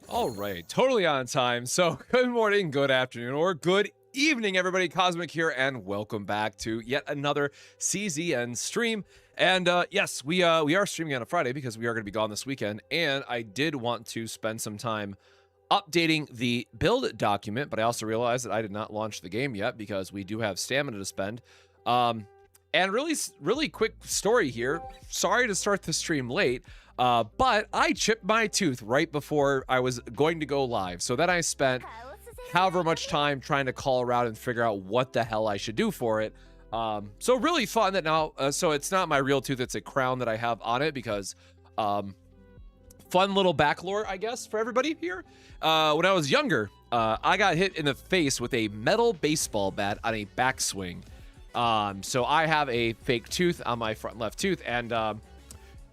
All right, totally on time. So, good morning, good afternoon, or good evening, everybody. Cosmic here, and welcome back to yet another CZN stream. And yes, we are streaming on a Friday because we are going to be gone this weekend. And I did want to spend some time updating the build document, but I also realized that I did not launch the game yet because we do have stamina to spend. And really quick story here. Sorry to start the stream late. But I chipped my tooth right before I was going to go live. So then I spent however much time trying to call around and figure out what the hell I should do for it. So really fun that now, so it's not my real tooth, it's a crown that I have on it because, fun little back lore, I guess, for everybody here. When I was younger, I got hit in the face with a metal baseball bat on a backswing. So I have a fake tooth on my front left tooth, and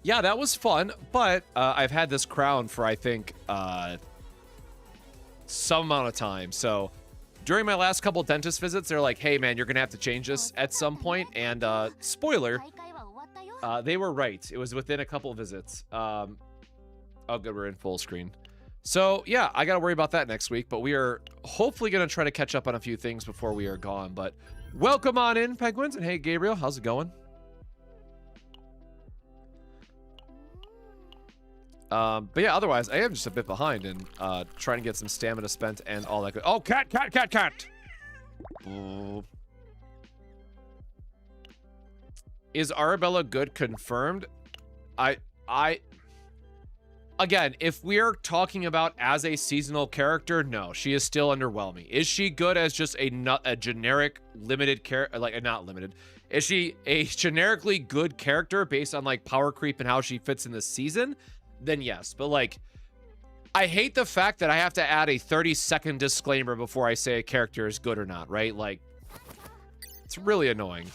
yeah, that was fun, but I've had this crown for, I think, some amount of time. So during my last couple dentist visits, they're like, hey, man, you're going to have to change this at some point. And spoiler, they were right. It was within a couple visits. Oh, good, we're in full screen. So, yeah, I got to worry about that next week. But we are hopefully going to try to catch up on a few things before we are gone. But welcome on in, Penguins. And hey, Gabriel, how's it going? But yeah, otherwise, I am just a bit behind and trying to get some stamina spent and all that good. Oh, cat! Oh. Is Arabella good confirmed? Again, if we're talking about as a seasonal character, no, she is still underwhelming. Is she good as just a generic limited character, like not limited? Is she a generically good character based on like power creep and how she fits in this season? Then yes, but like, I hate the fact that I have to add a 30-second disclaimer before I say a character is good or not, right? Like, it's really annoying.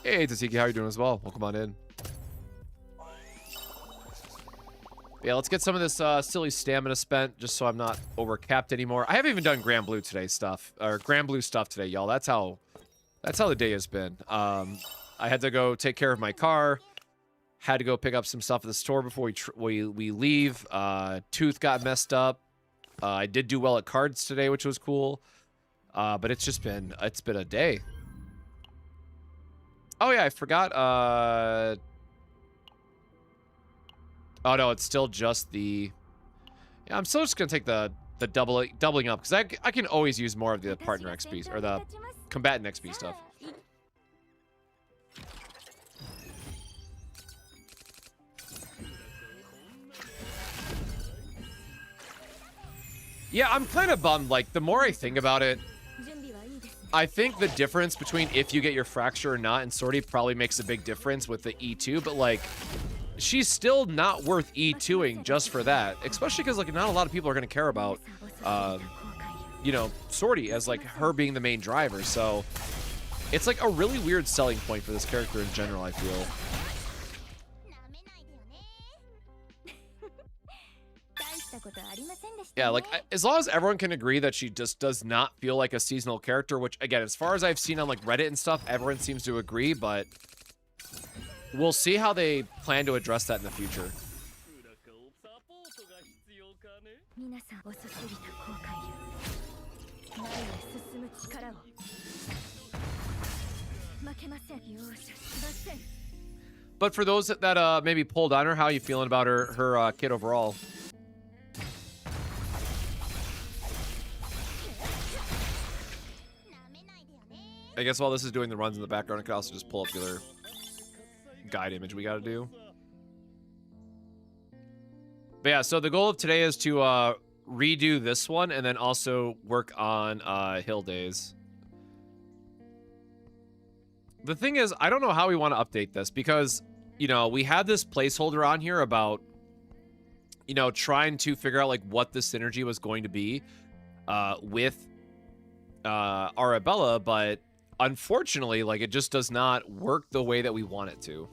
Hey, Tasiki, how are you doing as well? Welcome on in. Yeah, let's get some of this silly stamina spent just so I'm not overcapped anymore. I haven't even done Grand Blue today stuff, or Grand Blue stuff today, y'all. That's how the day has been. I had to go take care of my car. Had to go pick up some stuff at the store before we leave. Tooth got messed up. I did do well at cards today, which was cool. But it's been a day. Oh yeah, I forgot. Oh no, it's still just the. Yeah, I'm still just gonna take the doubling up because I can always use more of the partner XP or the combatant XP stuff. Yeah, I'm kind of bummed. Like, the more I think about it, I think the difference between if you get your fracture or not and Sortie probably makes a big difference with the E2, but like, she's still not worth E2ing just for that, especially because like not a lot of people are going to care about you know, Sortie as like her being the main driver. So it's like a really weird selling point for this character in general, I feel. Yeah, like as long as everyone can agree that she just does not feel like a seasonal character, which again, as far as I've seen on like Reddit and stuff, everyone seems to agree, but we'll see how they plan to address that in the future. But for those that maybe pulled on her, how are you feeling about her kit overall? I guess while this is doing the runs in the background, I could also just pull up the other guide image we got to do. But yeah, so the goal of today is to redo this one and then also work on Hilde's. The thing is, I don't know how we want to update this because, you know, we had this placeholder on here about, you know, trying to figure out like what the synergy was going to be with Arabella, but unfortunately, like it just does not work the way that we want it to.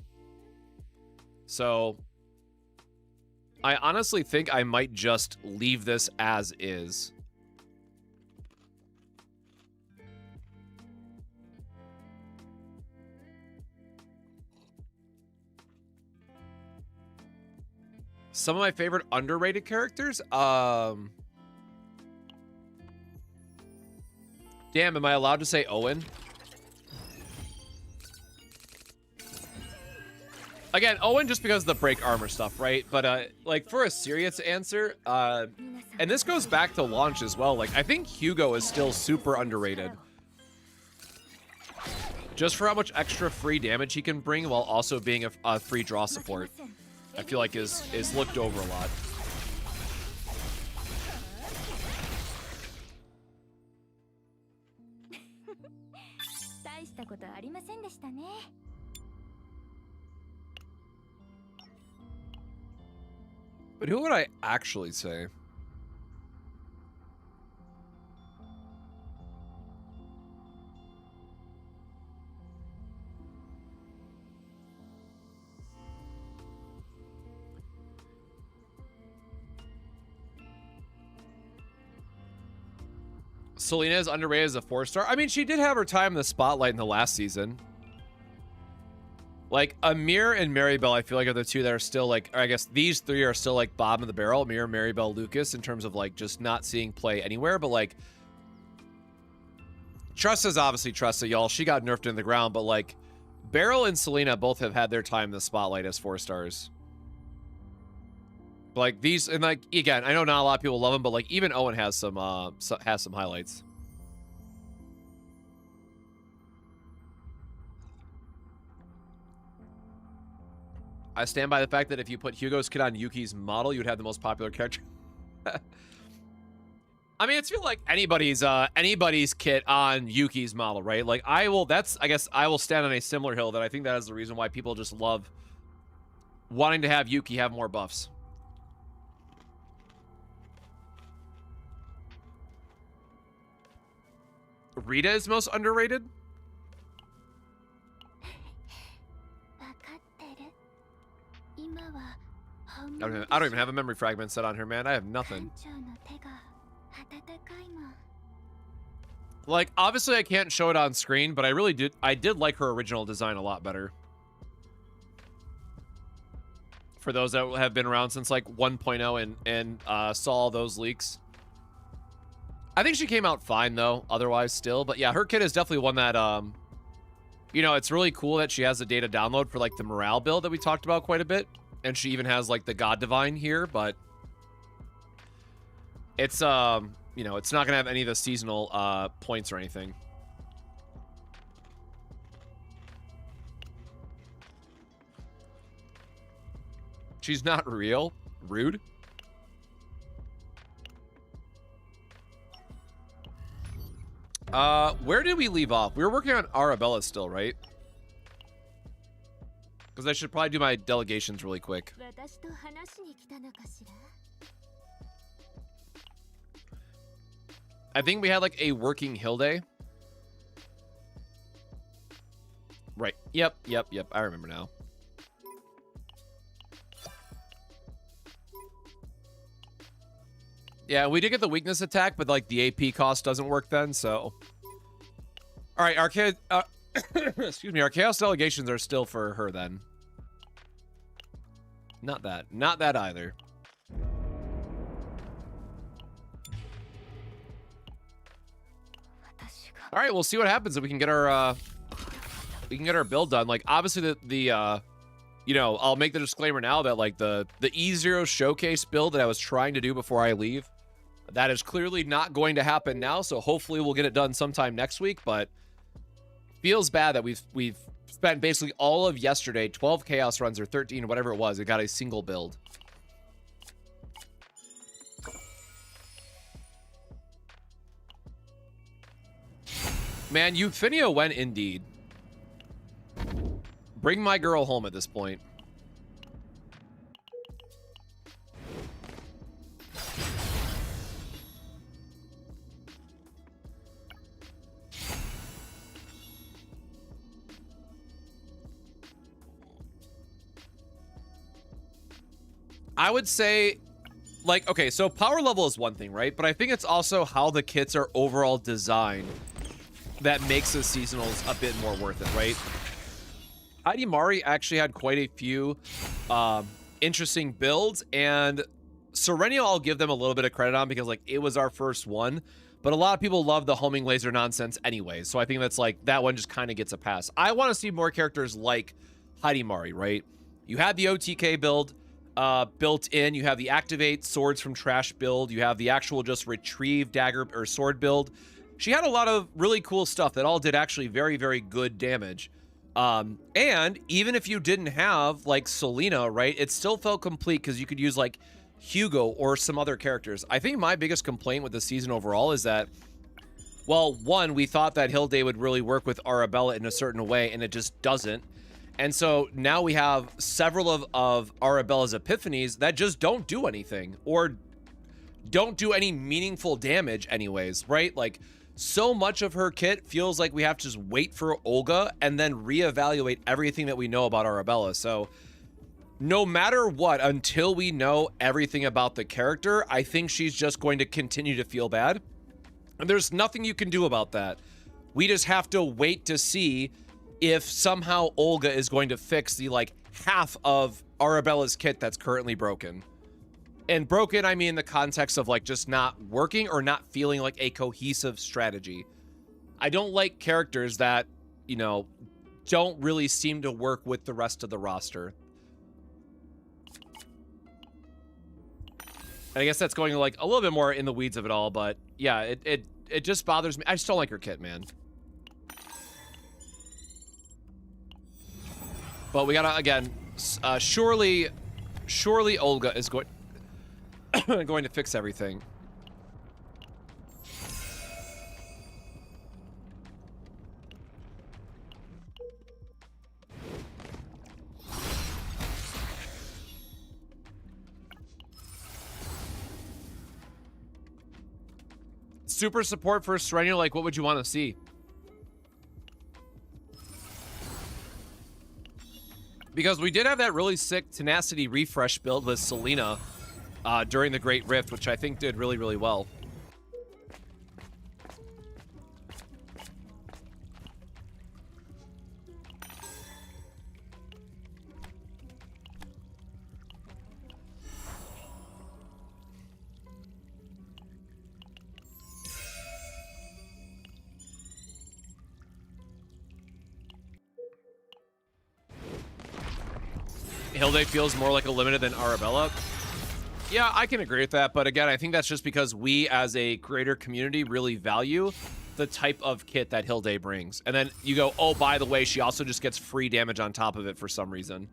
So I honestly think I might just leave this as is. Some of my favorite underrated characters? Damn, am I allowed to say Owen? Again, Owen just because of the break armor stuff, right? But, like, for a serious answer, and this goes back to launch as well, like, I think Hugo is still super underrated. Just for how much extra free damage he can bring while also being a free draw support. I feel like is looked over a lot. But who would I actually say? Selena is underrated as a 4-star. I mean, she did have her time in the spotlight in the last season. Like, Amir and Maribel, I feel like are the two that are still, like, or I guess these three are still, like, bottom of the barrel. Amir, Maribel, Lucas, in terms of, like, just not seeing play anywhere. But, like, Tressa's obviously Tressa, y'all. She got nerfed in the ground. But, like, Beryl and Selena both have had their time in the spotlight as 4-stars. Like, these, and, like, again, I know not a lot of people love them, but, like, even Owen has some highlights. I stand by the fact that if you put Hugo's kit on Yuki's model, you'd have the most popular character. I mean, it's feel like anybody's kit on Yuki's model, right? Like, I guess I will stand on a similar hill that I think that is the reason why people just love wanting to have Yuki have more buffs. Rita is most underrated? I don't even have a memory fragment set on her, man. I have nothing. Like, obviously I can't show it on screen, but I did like her original design a lot better. For those that have been around since, like, 1.0 and saw all those leaks. I think she came out fine, though, otherwise still. But yeah, her kit is definitely one that, you know, it's really cool that she has the data download for, like, the morale build that we talked about quite a bit. And she even has, like, the God Divine here, but it's, you know, it's not going to have any of the seasonal points or anything. She's not real. Rude. Where did we leave off? We were working on Arabella still, right? Because I should probably do my delegations really quick. I think we had, like, a working Hilde. Right. Yep. I remember now. Yeah, we did get the weakness attack, but, like, the AP cost doesn't work then, so. All right, excuse me, our Chaos delegations are still for her then. Not that either. All right, we'll see what happens if we can get our build done. Like, obviously you know, I'll make the disclaimer now that, like, the E0 showcase build that I was trying to do before I leave, that is clearly not going to happen now. So hopefully we'll get it done sometime next week. But feels bad that we've spent basically all of yesterday, 12 chaos runs or 13, whatever it was. It got a single build. Man, Euphenia went indeed. Bring my girl home at this point. I would say, like, okay, so power level is one thing, right? But I think it's also how the kits are overall designed that makes the seasonals a bit more worth it, right? Heidi Mari actually had quite a few interesting builds, and Serenial I'll give them a little bit of credit on because like it was our first one, but a lot of people love the homing laser nonsense anyway, so I think that's like that one just kind of gets a pass. I want to see more characters like Heidi Mari, right? You had the OTK build built in, you have the activate swords from trash build, you have the actual just retrieve dagger or sword build. She had a lot of really cool stuff that all did actually very, very good damage. And even if you didn't have like Selena, right, it still felt complete because you could use like Hugo or some other characters. I think my biggest complaint with the season overall is that, well, one, we thought that Hilde would really work with Arabella in a certain way, and it just doesn't. And so now we have several of Arabella's epiphanies that just don't do anything or don't do any meaningful damage anyways, right? Like, so much of her kit feels like we have to just wait for Olga and then reevaluate everything that we know about Arabella. So no matter what, until we know everything about the character, I think she's just going to continue to feel bad. And there's nothing you can do about that. We just have to wait to see if somehow Olga is going to fix the like half of Arabella's kit that's currently broken. And broken, I mean in the context of like just not working or not feeling like a cohesive strategy. I don't like characters that, you know, don't really seem to work with the rest of the roster. I guess that's going like a little bit more in the weeds of it all, but yeah, it just bothers me. I just don't like her kit, man. But we gotta, again, surely Olga is going to fix everything. Super support for Serenial, like what would you want to see? Because we did have that really sick Tenacity refresh build with Selena during the Great Rift, which I think did really, really well. Hilde feels more like a limited than Arabella. Yeah, I can agree with that, but again, I think that's just because we as a creator community really value the type of kit that Hilde brings. And then you go, oh, by the way, she also just gets free damage on top of it for some reason.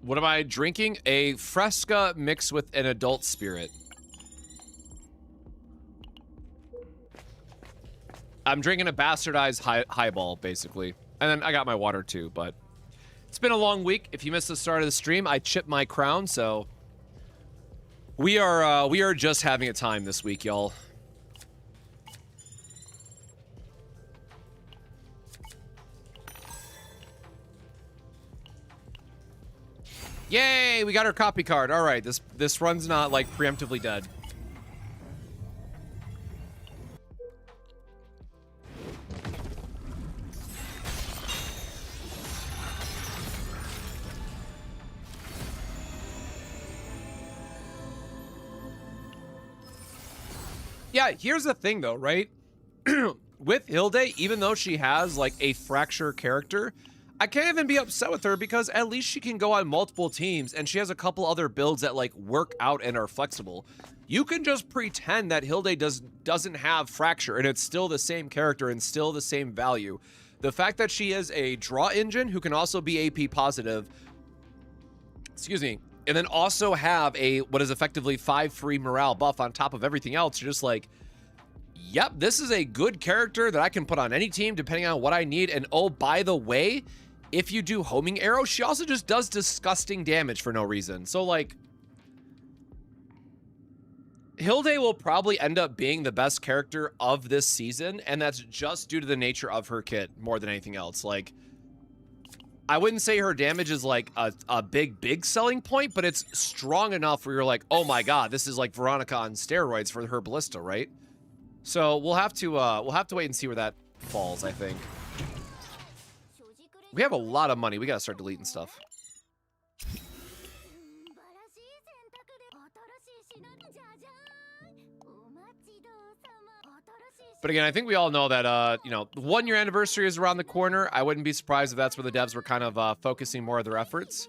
What am I drinking? A Fresca mixed with an adult spirit. I'm drinking a bastardized highball, basically. And then I got my water, too, but it's been a long week. If you missed the start of the stream, I chipped my crown, so we are just having a time this week, y'all. Yay, we got our copy card. All right, this run's not, like, preemptively dead. Yeah, here's the thing though, right? With Hilde, even though she has like a fracture character, I can't even be upset with her because at least she can go on multiple teams and she has a couple other builds that like work out and are flexible. You can just pretend that Hilde doesn't have fracture and it's still the same character and still the same value. The fact that she is a draw engine who can also be AP positive, excuse me, and then also have a what is effectively 5 free morale buff on top of everything else. You're just like, yep, this is a good character that I can put on any team depending on what I need. And oh, by the way, if you do homing arrow, she also just does disgusting damage for no reason. So like, Hilde will probably end up being the best character of this season, and that's just due to the nature of her kit more than anything else. Like, I wouldn't say her damage is like a big selling point, but it's strong enough where you're like, oh my god, this is like Veronica on steroids for her ballista, right? So we'll have to wait and see where that falls, I think. We have a lot of money. We gotta start deleting stuff. But again, I think we all know that, you know, the 1-year anniversary is around the corner. I wouldn't be surprised if that's where the devs were kind of focusing more of their efforts.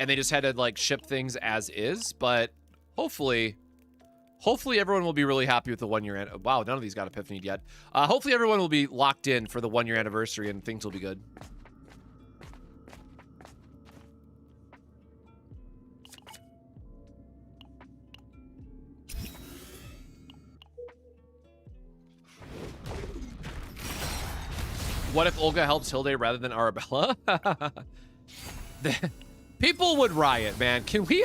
And they just had to, like, ship things as is. But hopefully everyone will be really happy with the 1-year. Wow, none of these got epiphanied yet. Hopefully everyone will be locked in for the 1-year anniversary and things will be good. What if Olga helps Hilde rather than Arabella? People would riot, man. Can we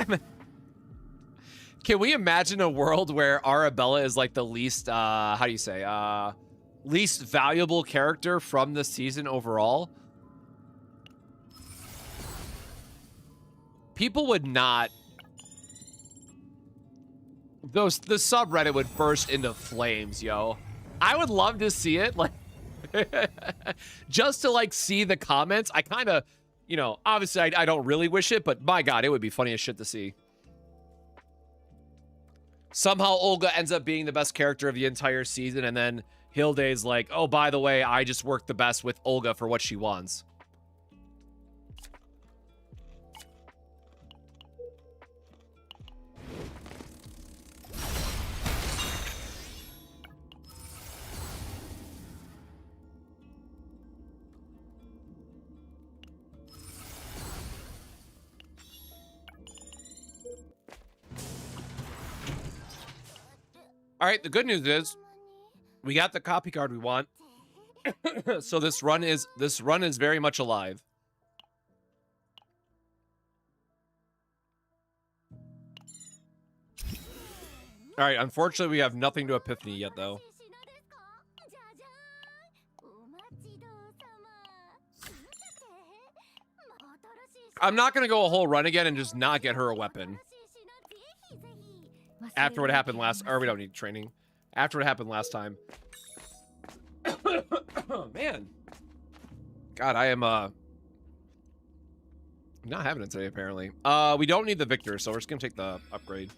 imagine a world where Arabella is like the least, how do you say, least valuable character from the season overall? People would not. The subreddit would burst into flames, yo. I would love to see it, like, just to, like, see the comments. I kind of, you know, obviously I don't really wish it, but my God, it would be funny as shit to see. Somehow Olga ends up being the best character of the entire season, and then Hilde's like, oh, by the way, I just work the best with Olga for what she wants. All right, the good news is we got the copy card we want. So this run is very much alive. All right, unfortunately we have nothing to epiphany yet though. I'm not going to go a whole run again and just not get her a weapon. After what happened last, or we don't need training. After what happened last time. Oh, man. God, I am, not having it today, apparently. We don't need the Victor, so we're just gonna take the upgrade.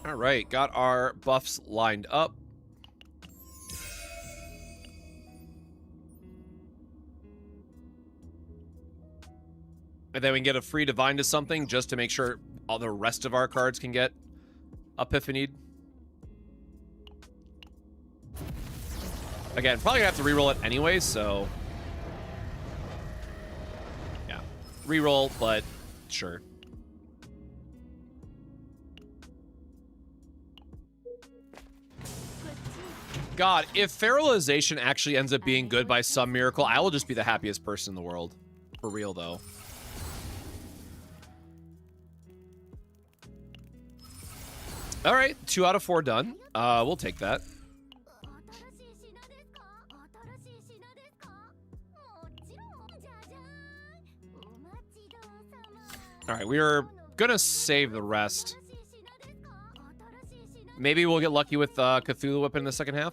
All right, got our buffs lined up. And then we can get a free divine to something just to make sure all the rest of our cards can get epiphanied. Again, probably gonna have to reroll it anyway, so yeah, reroll, but sure. God, if feralization actually ends up being good by some miracle, I will just be the happiest person in the world. For real, though. All right, 2 out of 4 done. We'll take that. All right, we are gonna save the rest. Maybe we'll get lucky with Cthulhu Whip in the second half.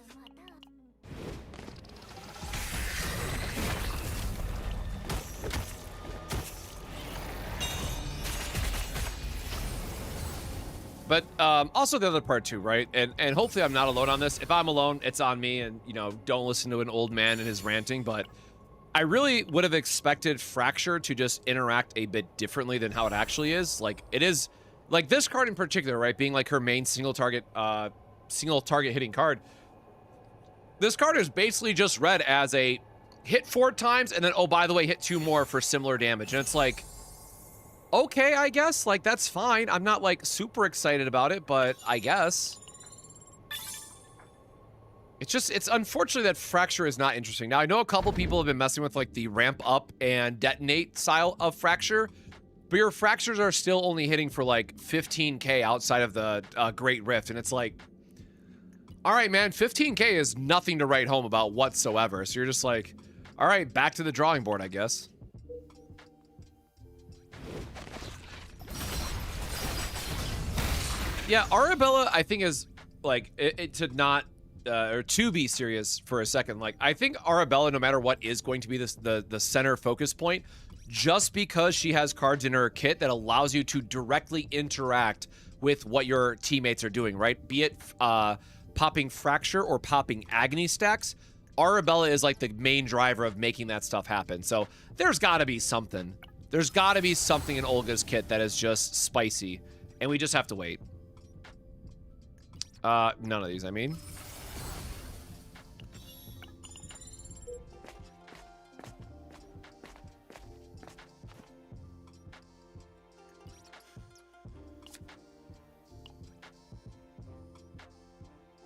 But also the other part too, right? And hopefully I'm not alone on this. If I'm alone, it's on me, and, you know, don't listen to an old man and his ranting. But I really would have expected Fracture to just interact a bit differently than how it actually is. Like, it is, like, this card in particular, right? Being like her main single target hitting card. This card is basically just read as a hit 4 times and then, oh, by the way, hit 2 more for similar damage. And it's like, okay, I guess, like, that's fine. I'm not, like, super excited about it, but I guess. It's just, it's unfortunate that Fracture is not interesting. Now, I know a couple people have been messing with, like, the ramp up and detonate style of Fracture, but your Fractures are still only hitting for, like, 15k outside of the Great Rift, and it's like, all right, man, 15k is nothing to write home about whatsoever. So you're just like, All right, back to the drawing board, I guess. Yeah, Arabella, I think, is like to be serious for a second. Like, I think Arabella, no matter what, is going to be the center focus point, just because she has cards in her kit that allows you to directly interact with what your teammates are doing, right? Be it popping Fracture or popping Agony stacks. Arabella is like the main driver of making that stuff happen. So there's got to be something. There's got to be something in Olga's kit that is just spicy, and we just have to wait. None of these, I mean.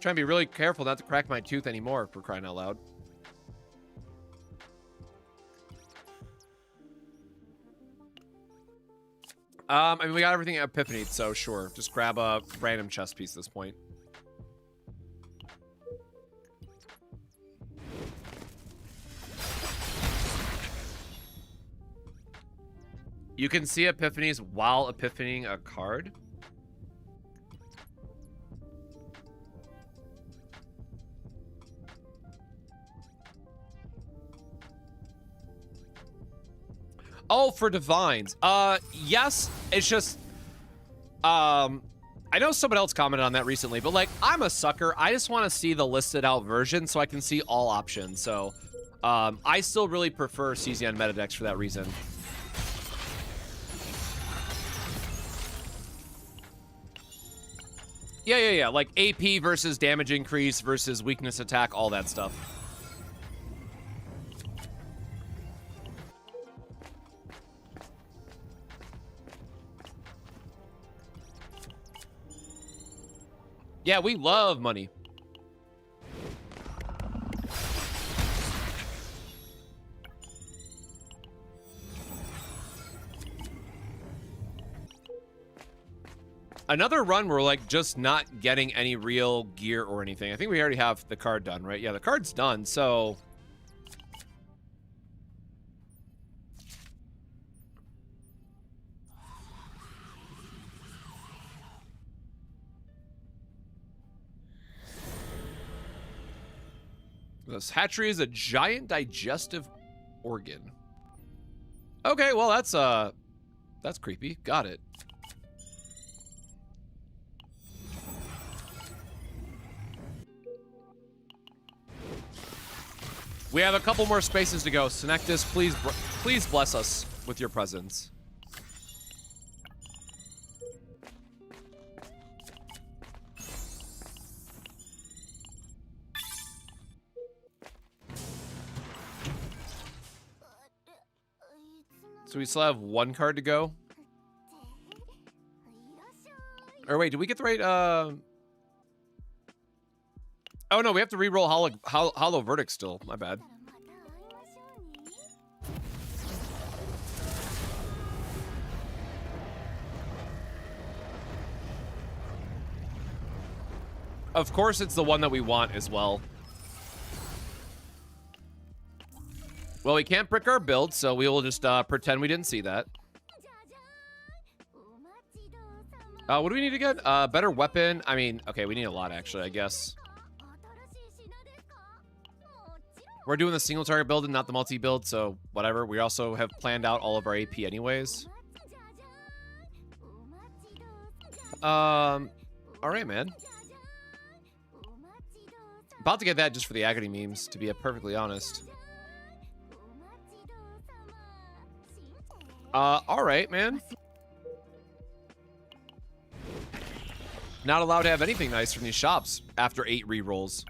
Trying to be really careful not to crack my tooth anymore, for crying out loud. I mean, we got everything at Epiphany, so sure. Just grab a random chest piece at this point. You can see epiphanies while epiphanying a card. Oh, for divines. Yes, it's just, I know someone else commented on that recently, but like, I'm a sucker. I just want to see the listed out version so I can see all options. So, I still really prefer CZ on meta decks for that reason. Yeah. Like AP versus damage increase versus weakness attack, all that stuff. Yeah, we love money. Another run where we're like just not getting any real gear or anything. I think we already have the card done, right? Yeah, the card's done, so... This hatchery is a giant digestive organ. Okay, well, that's creepy. Got it. We have a couple more spaces to go. Senectus, please bless us with your presence. So we still have one card to go. Or wait, did we get the right, Oh no, we have to re-roll hollow verdict still. My bad. Of course it's the one that we want as well. Well, we can't brick our build, so we will just pretend we didn't see that. What do we need to get? Better weapon. I mean, okay, we need a lot actually, I guess. We're doing the single target build and not the multi build, so whatever. We also have planned out all of our AP anyways. All right, man. About to get that just for the agony memes, to be perfectly honest. All right, man. Not allowed to have anything nice from these shops after 8 re-rolls.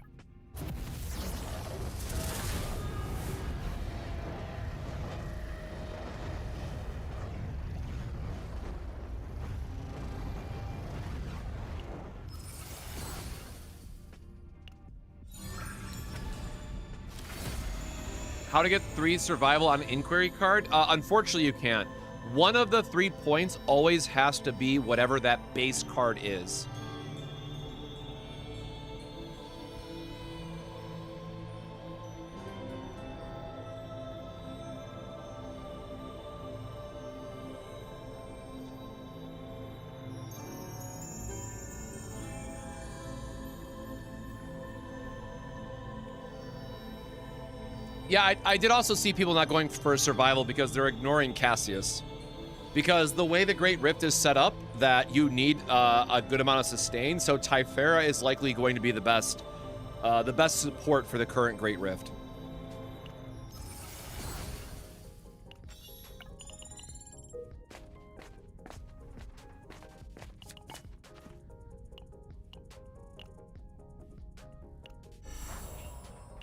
How to get 3 survival on an inquiry card? Unfortunately, you can't. One of the 3 points always has to be whatever that base card is. Yeah, I did also see people not going for survival because they're ignoring Cassius. Because the way the Great Rift is set up, that you need a good amount of sustain, so Typhera is likely going to be the best support for the current Great Rift.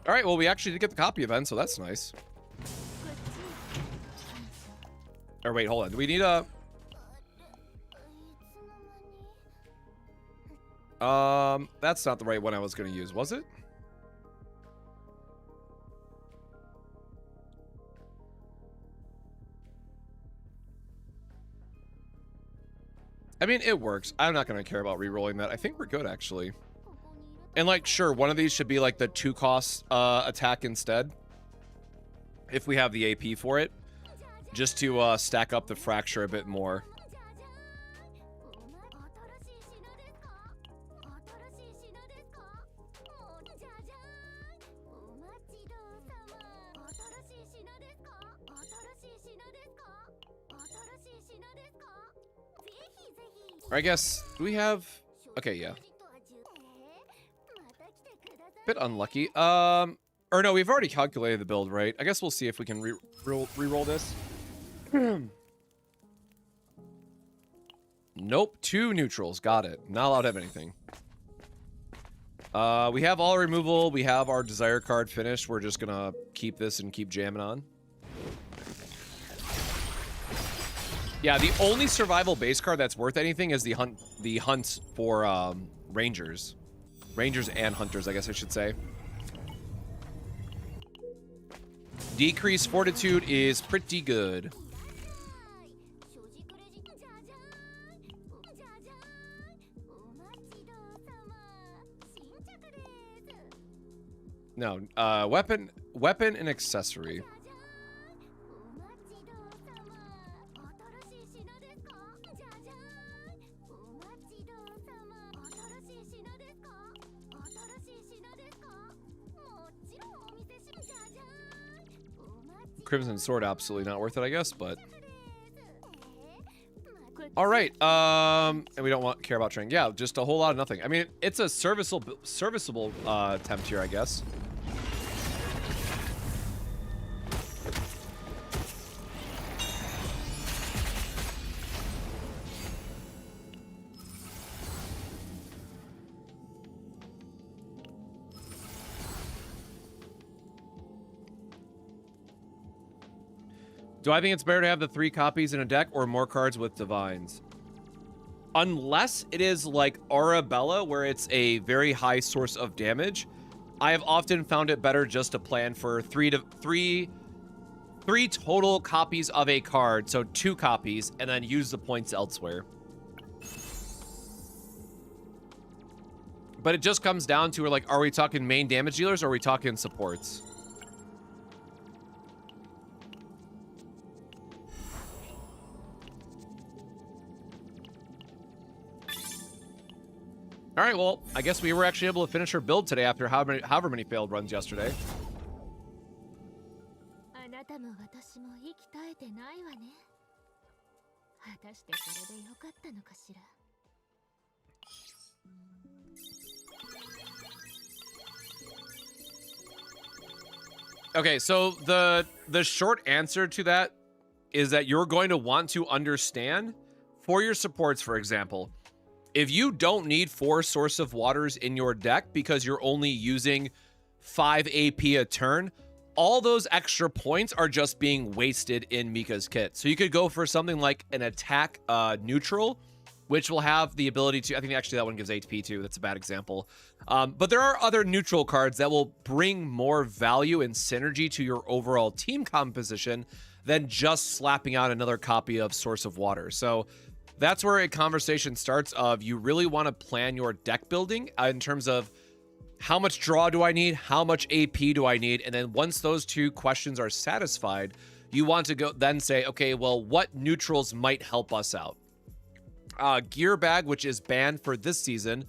All right, well, we actually did get the copy event, so that's nice. Or wait, hold on. Do we need a... That's not the right one I was going to use, was it? I mean, it works. I'm not going to care about re-rolling that. I think we're good, actually. And, like, sure, one of these should be, like, the 2-cost attack instead. If we have the AP for it. Just to stack up the fracture a bit more. Or I guess, do we have... Okay, yeah. Bit unlucky. Or no, we've already calculated the build, right? I guess we'll see if we can re-roll this. Nope, 2 neutrals. Got it. Not allowed to have anything. We have all removal. We have our desire card finished. We're just gonna keep this and keep jamming on. Yeah, the only survival base card that's worth anything is the hunt for rangers. Rangers and hunters, I guess I should say. Decreased fortitude is pretty good. No, weapon and accessory. Crimson Sword, absolutely not worth it, I guess, but... Alright, and we don't care about training. Yeah, just a whole lot of nothing. I mean, it's a serviceable attempt here, I guess. Do I think it's better to have the 3 copies in a deck or more cards with divines? Unless it is like Arabella, where it's a very high source of damage, I have often found it better just to plan for three total copies of a card, so 2 copies, and then use the points elsewhere. But it just comes down to, like, are we talking main damage dealers or are we talking supports? All right, well, I guess we were actually able to finish her build today after however many failed runs yesterday. Okay, so the short answer to that is that you're going to want to understand for your supports, for example, if you don't need 4 Source of Waters in your deck because you're only using 5 AP a turn, all those extra points are just being wasted in Mika's kit. So you could go for something like an attack neutral, which will have the ability to, I think actually that one gives HP too. That's a bad example. But there are other neutral cards that will bring more value and synergy to your overall team composition than just slapping out another copy of Source of Water. So that's where a conversation starts of you really want to plan your deck building in terms of how much draw do I need, how much AP do I need, and then once those 2 questions are satisfied, you want to go then say, okay, well, what neutrals might help us out? Gear Bag, which is banned for this season,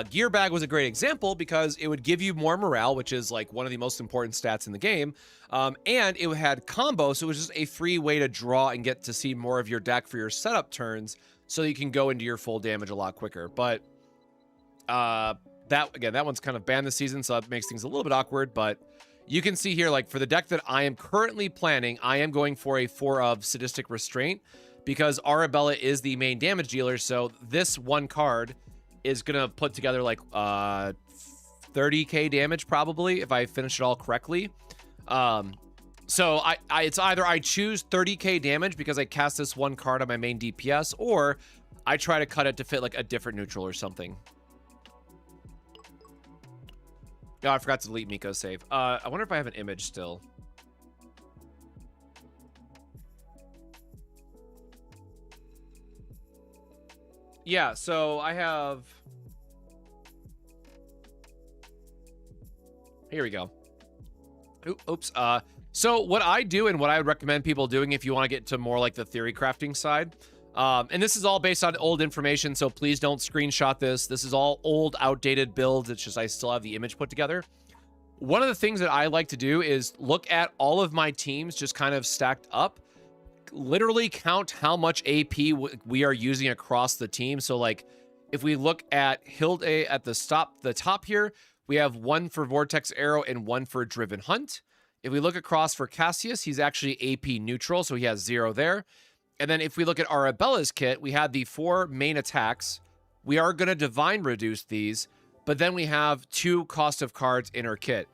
Gear Bag was a great example because it would give you more morale, which is like one of the most important stats in the game. And it had combo, so it was just a free way to draw and get to see more of your deck for your setup turns so you can go into your full damage a lot quicker. But that one's kind of banned this season, so that makes things a little bit awkward. But you can see here, like for the deck that I am currently planning, I am going for a 4 of Sadistic Restraint because Arabella is the main damage dealer. So this one card is gonna put together like 30k damage probably if I finish it all correctly. So it's either I choose 30k damage because I cast this one card on my main DPS, or I try to cut it to fit like a different neutral or something. Oh, I forgot to delete Miko's save. I wonder if I have an image still. Yeah, so I have... Here we go. Oops. So what I do and what I would recommend people doing if you want to get to more like the theory crafting side, and this is all based on old information, so please don't screenshot this. This is all old, outdated builds. It's just I still have the image put together. One of the things that I like to do is look at all of my teams just kind of stacked up, literally count how much AP we are using across the team. So like if we look at Hilde at the top here, we have 1 for Vortex Arrow and 1 for Driven Hunt. If we look across for Cassius, he's actually AP neutral, so he has 0 there. And then if we look at Arabella's kit, we have the 4 main attacks. We are going to Divine Reduce these, but then we have 2 cost of cards in her kit.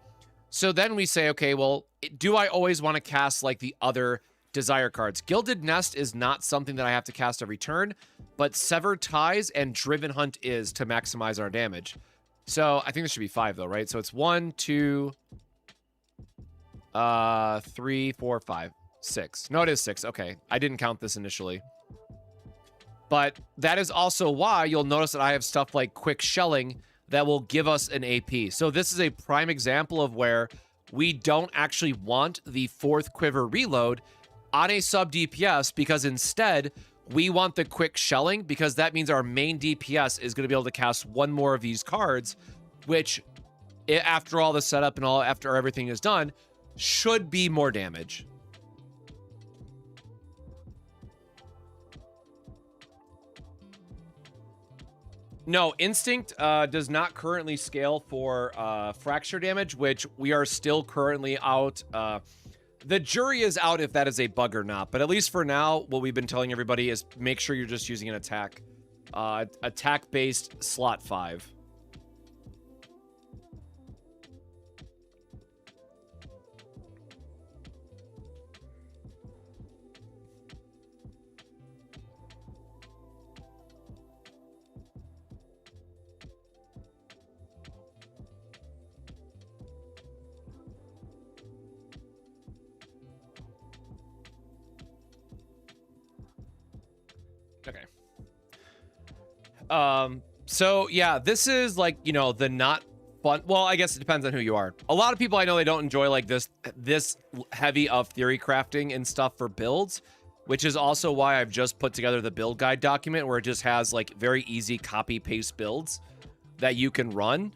So then we say, okay, well, do I always want to cast like the other Desire cards? Gilded Nest is not something that I have to cast every turn, but Severed Ties and Driven Hunt is to maximize our damage. So I think this should be 5 though, right? So it's 1, 2, 3, 4, 5, 6. No, it is 6. Okay. I didn't count this initially. But that is also why you'll notice that I have stuff like Quick Shelling that will give us an AP. So this is a prime example of where we don't actually want the 4th Quiver reload on a sub DPS because instead we want the Quick Shelling because that means our main DPS is going to be able to cast 1 more of these cards, which after all the setup and all, after everything is done, should be more damage. No, Instinct does not currently scale for fracture damage, which we are still currently out. The jury is out if that is a bug or not, but at least for now, what we've been telling everybody is make sure you're just using an attack-based slot 5. Okay. So yeah, this is like, you know, the not fun. Well, I guess it depends on who you are. A lot of people I know, they don't enjoy like this heavy of theory crafting and stuff for builds, which is also why I've just put together the build guide document where it just has like very easy copy paste builds that you can run.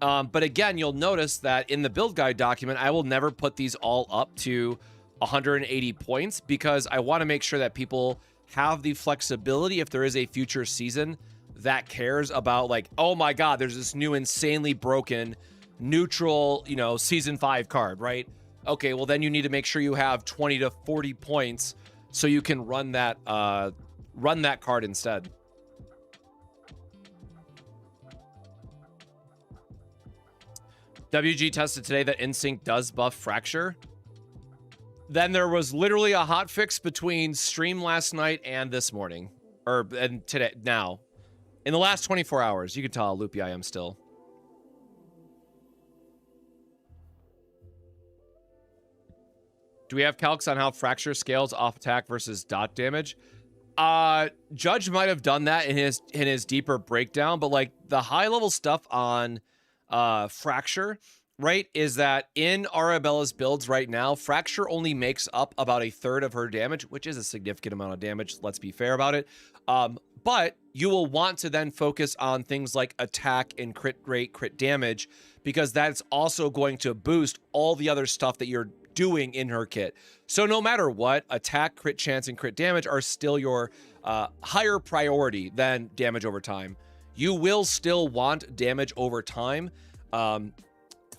But again, you'll notice that in the build guide document, I will never put these all up to 180 points because I want to make sure that people have the flexibility if there is a future season that cares about like, oh my god, there's this new insanely broken neutral, you know, season 5 card, right? Okay, well then you need to make sure you have 20 to 40 points so you can run that card instead. WG tested today that Instinct does buff Fracture. Then there was literally a hot fix between stream last night and this morning. And today, now. In the last 24 hours. You can tell how loopy I am still. Do we have calcs on how Fracture scales off attack versus dot damage? Judge might have done that in his deeper breakdown, but like the high level stuff on Fracture, right, is that in Arabella's builds right now, Fracture only makes up about 1/3 of her damage, which is a significant amount of damage. Let's be fair about it. But you will want to then focus on things like attack and crit rate, crit damage, because that's also going to boost all the other stuff that you're doing in her kit. So no matter what, attack, crit chance, and crit damage are still your higher priority than damage over time. You will still want damage over time. Kind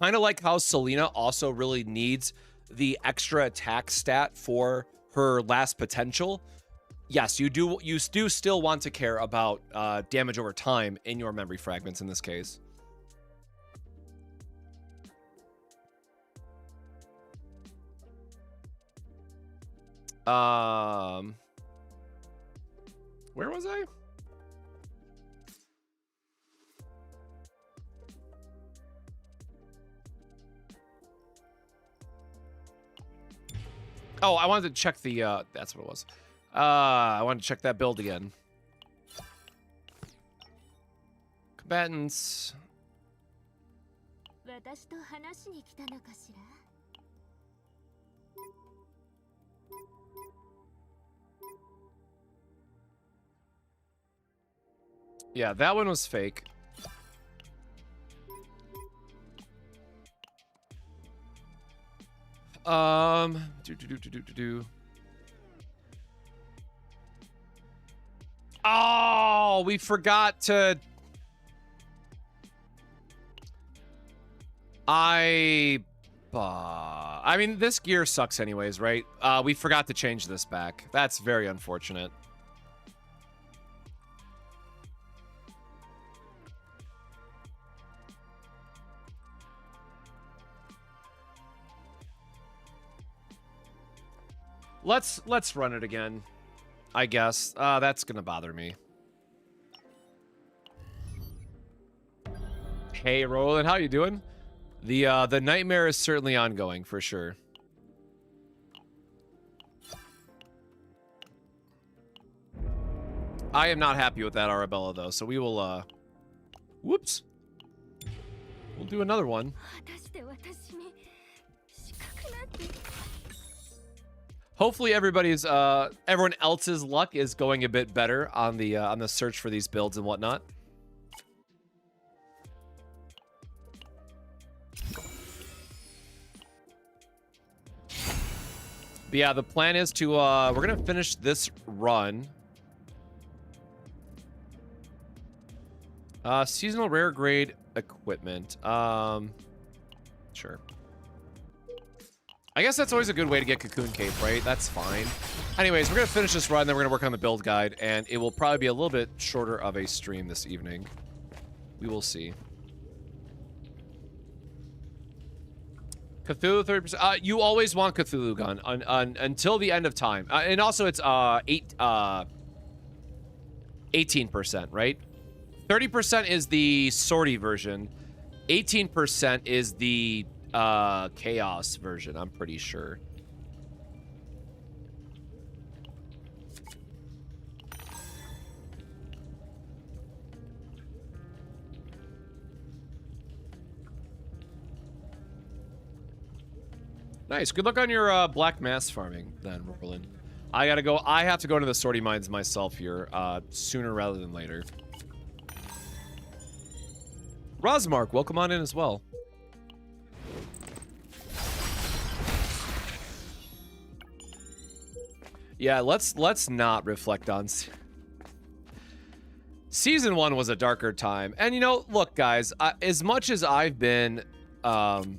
of like how Selena also really needs the extra attack stat for her last potential. Yes, you do still want to care about damage over time in your memory fragments in this case. Where was I? Oh, I wanted to check the, that's what it was. I wanted to check that build again. Combatants. Yeah, that one was fake. Oh, we forgot to. I mean, this gear sucks anyways, right? We forgot to change this back. That's very unfortunate. Let's run it again, I guess. That's gonna bother me. Hey, Roland, how you doing? The nightmare is certainly ongoing for sure. I am not happy with that Arabella though, so we will whoops. We'll do another one. Hopefully everybody's everyone else's luck is going a bit better on the search for these builds and whatnot. But yeah, the plan is to we're gonna finish this run. Seasonal rare grade equipment. Sure. I guess that's always a good way to get Cocoon Cape, right? That's fine. Anyways, we're gonna finish this run, then we're gonna work on the build guide, and it will probably be a little bit shorter of a stream this evening. We will see. Cthulhu 30%. You always want Cthulhu gun until the end of time. And also it's 18%, right? 30% is the sortie version. 18% is the chaos version, I'm pretty sure. Nice. Good luck on your black mass farming then, Roland. I have to go into the sortie mines myself here sooner rather than later. Rosmark, welcome on in as well. Yeah, let's not reflect on Season 1 was a darker time. And you know, look guys, as much as I've been hold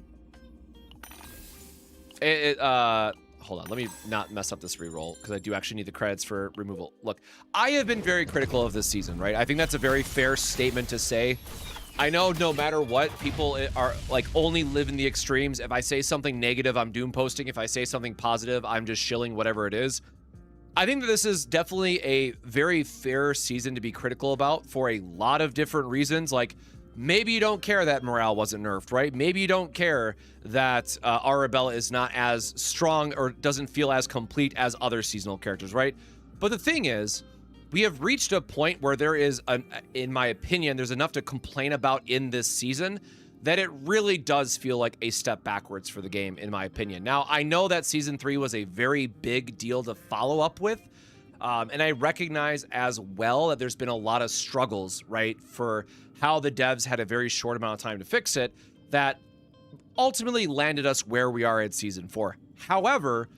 on, let me not mess up this reroll because I do actually need the credits for removal. Look, I have been very critical of this season, right? I think that's a very fair statement to say. I know no matter what, people are like only live in the extremes. If I say something negative, I'm doom posting. If I say something positive, I'm just shilling whatever it is. I think that this is definitely a very fair season to be critical about for a lot of different reasons. Like, maybe you don't care that morale wasn't nerfed, right? Maybe you don't care that Arabella is not as strong or doesn't feel as complete as other seasonal characters, right? But the thing is, we have reached a point where there is, in my opinion, there's enough to complain about in this season that it really does feel like a step backwards for the game, in my opinion. Now, I know that Season 3 was a very big deal to follow up with, And I recognize as well that there's been a lot of struggles, right, for how the devs had a very short amount of time to fix it that ultimately landed us where we are in Season 4. However,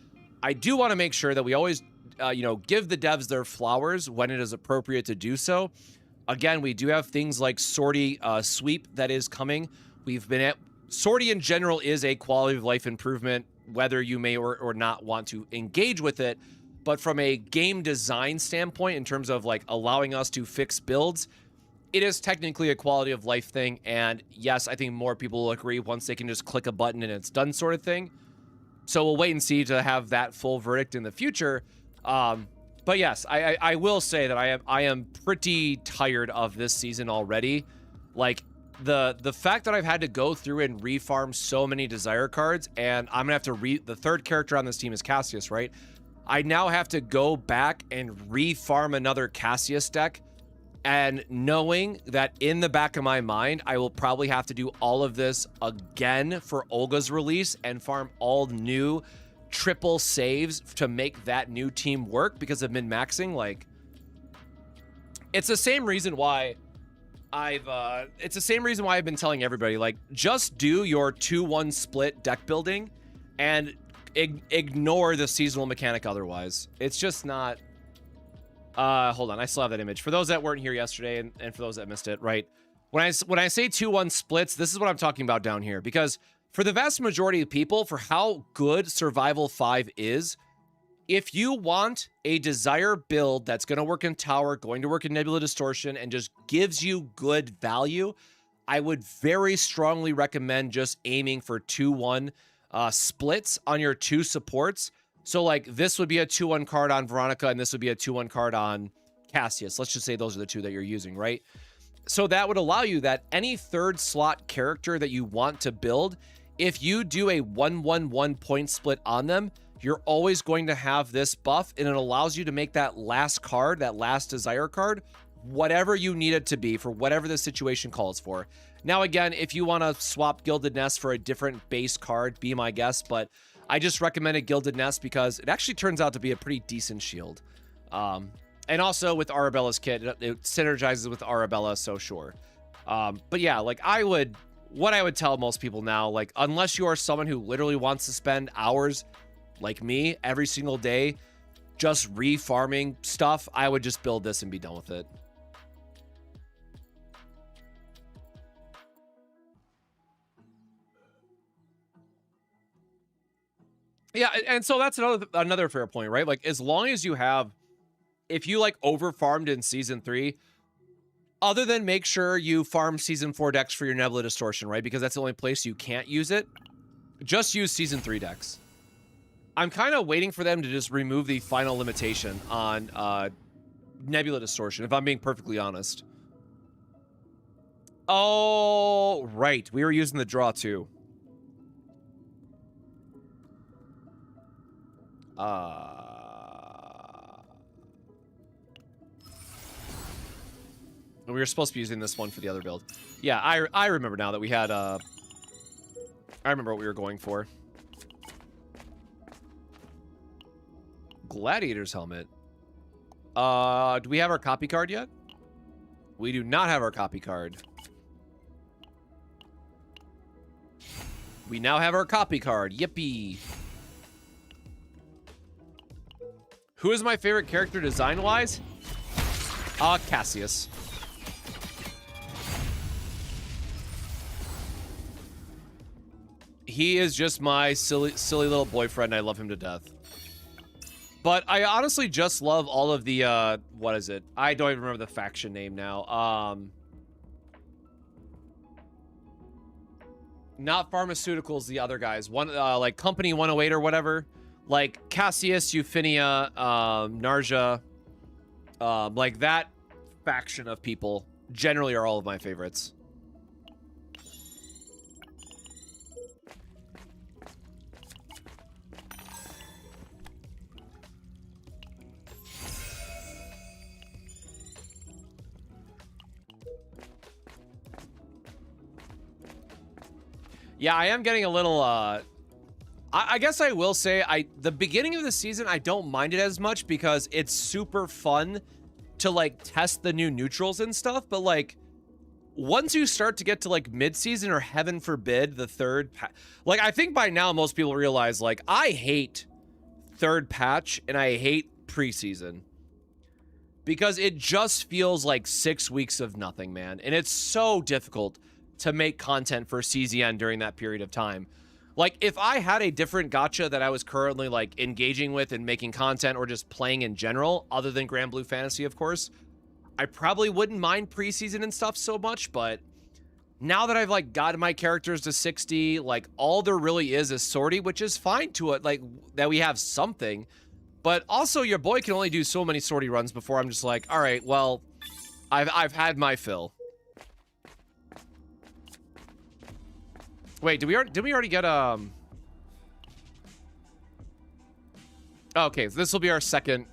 I do want to make sure that we always, give the devs their flowers when it is appropriate to do so. Again, we do have things like Sortie Sweep that is coming. We've been at Sortie in general is a quality of life improvement, whether you may or not want to engage with it. But from a game design standpoint, in terms of like allowing us to fix builds, it is technically a quality of life thing. And yes, I think more people will agree once they can just click a button and it's done sort of thing. So we'll wait and see to have that full verdict in the future. But yes, I will say that I am pretty tired of this season already. Like the fact that I've had to go through and refarm so many desire cards, and I'm gonna have to the third character on this team is Cassius, right? I now have to go back and refarm another Cassius deck, and knowing that in the back of my mind, I will probably have to do all of this again for Olga's release and farm all new triple saves to make that new team work because of min-maxing. Like, it's the same reason why I've been telling everybody, like, just do your 2-1 split deck building and ignore the seasonal mechanic otherwise. It's just not... hold on, I still have that image. For those that weren't here yesterday and for those that missed it, right? When I say 2-1 splits, this is what I'm talking about down here. Because for the vast majority of people, for how good Survival 5 is, if you want a Desire build that's going to work in Tower, going to work in Nebula Distortion, and just gives you good value, I would very strongly recommend just aiming for 2-1 splits on your two supports. So, like, this would be a 2-1 card on Veronica, and this would be a 2-1 card on Cassius. Let's just say those are the two that you're using, right? So that would allow you that any third slot character that you want to build, if you do a 1-1-1 point split on them, you're always going to have this buff, and it allows you to make that last card, that last Desire card, whatever you need it to be for whatever the situation calls for. Now, again, if you want to swap Gilded Nest for a different base card, be my guest, but I just recommended Gilded Nest because it actually turns out to be a pretty decent shield. And also with Arabella's kit, it synergizes with Arabella, so sure. But yeah, like what I would tell most people now, like, unless you are someone who literally wants to spend hours like me every single day just refarming stuff, I would just build this and be done with it. Yeah, and so that's another fair point, right? Like, as long as you have, if you like over farmed in Season 3, other than make sure you farm Season 4 decks for your Nebula Distortion, right? Because that's the only place you can't use it. Just use Season 3 decks. I'm kind of waiting for them to just remove the final limitation on Nebula Distortion, if I'm being perfectly honest. Oh, right. We were using the draw too. We were supposed to be using this one for the other build. Yeah, I remember now that we had I remember what we were going for. Gladiator's helmet. Do we have our copy card yet? We do not have our copy card. We now have our copy card. Yippee. Who is my favorite character design-wise? Cassius. He is just my silly little boyfriend. I love him to death. But I honestly just love all of the, what is it? I don't even remember the faction name now. Not pharmaceuticals, the other guys. One, like Company 108 or whatever. Like Cassius, Euphinia, Narja. Like that faction of people generally are all of my favorites. Yeah, I am getting a little, I guess I will say the beginning of the season, I don't mind it as much because it's super fun to like test the new neutrals and stuff. But like once you start to get to like mid-season or heaven forbid, the third like I think by now most people realize like I hate third patch and I hate preseason because it just feels like 6 weeks of nothing, man. And it's so difficult to make content for CZN during that period of time. Like, if I had a different gacha that I was currently, like, engaging with and making content or just playing in general, other than Grand Blue Fantasy, of course, I probably wouldn't mind preseason and stuff so much, but now that I've, like, gotten my characters to 60, like, all there really is sortie, which is fine to it, like, that we have something, but also your boy can only do so many sortie runs before I'm just like, all right, well, I've had my fill. Wait, did we already get okay, so this will be our second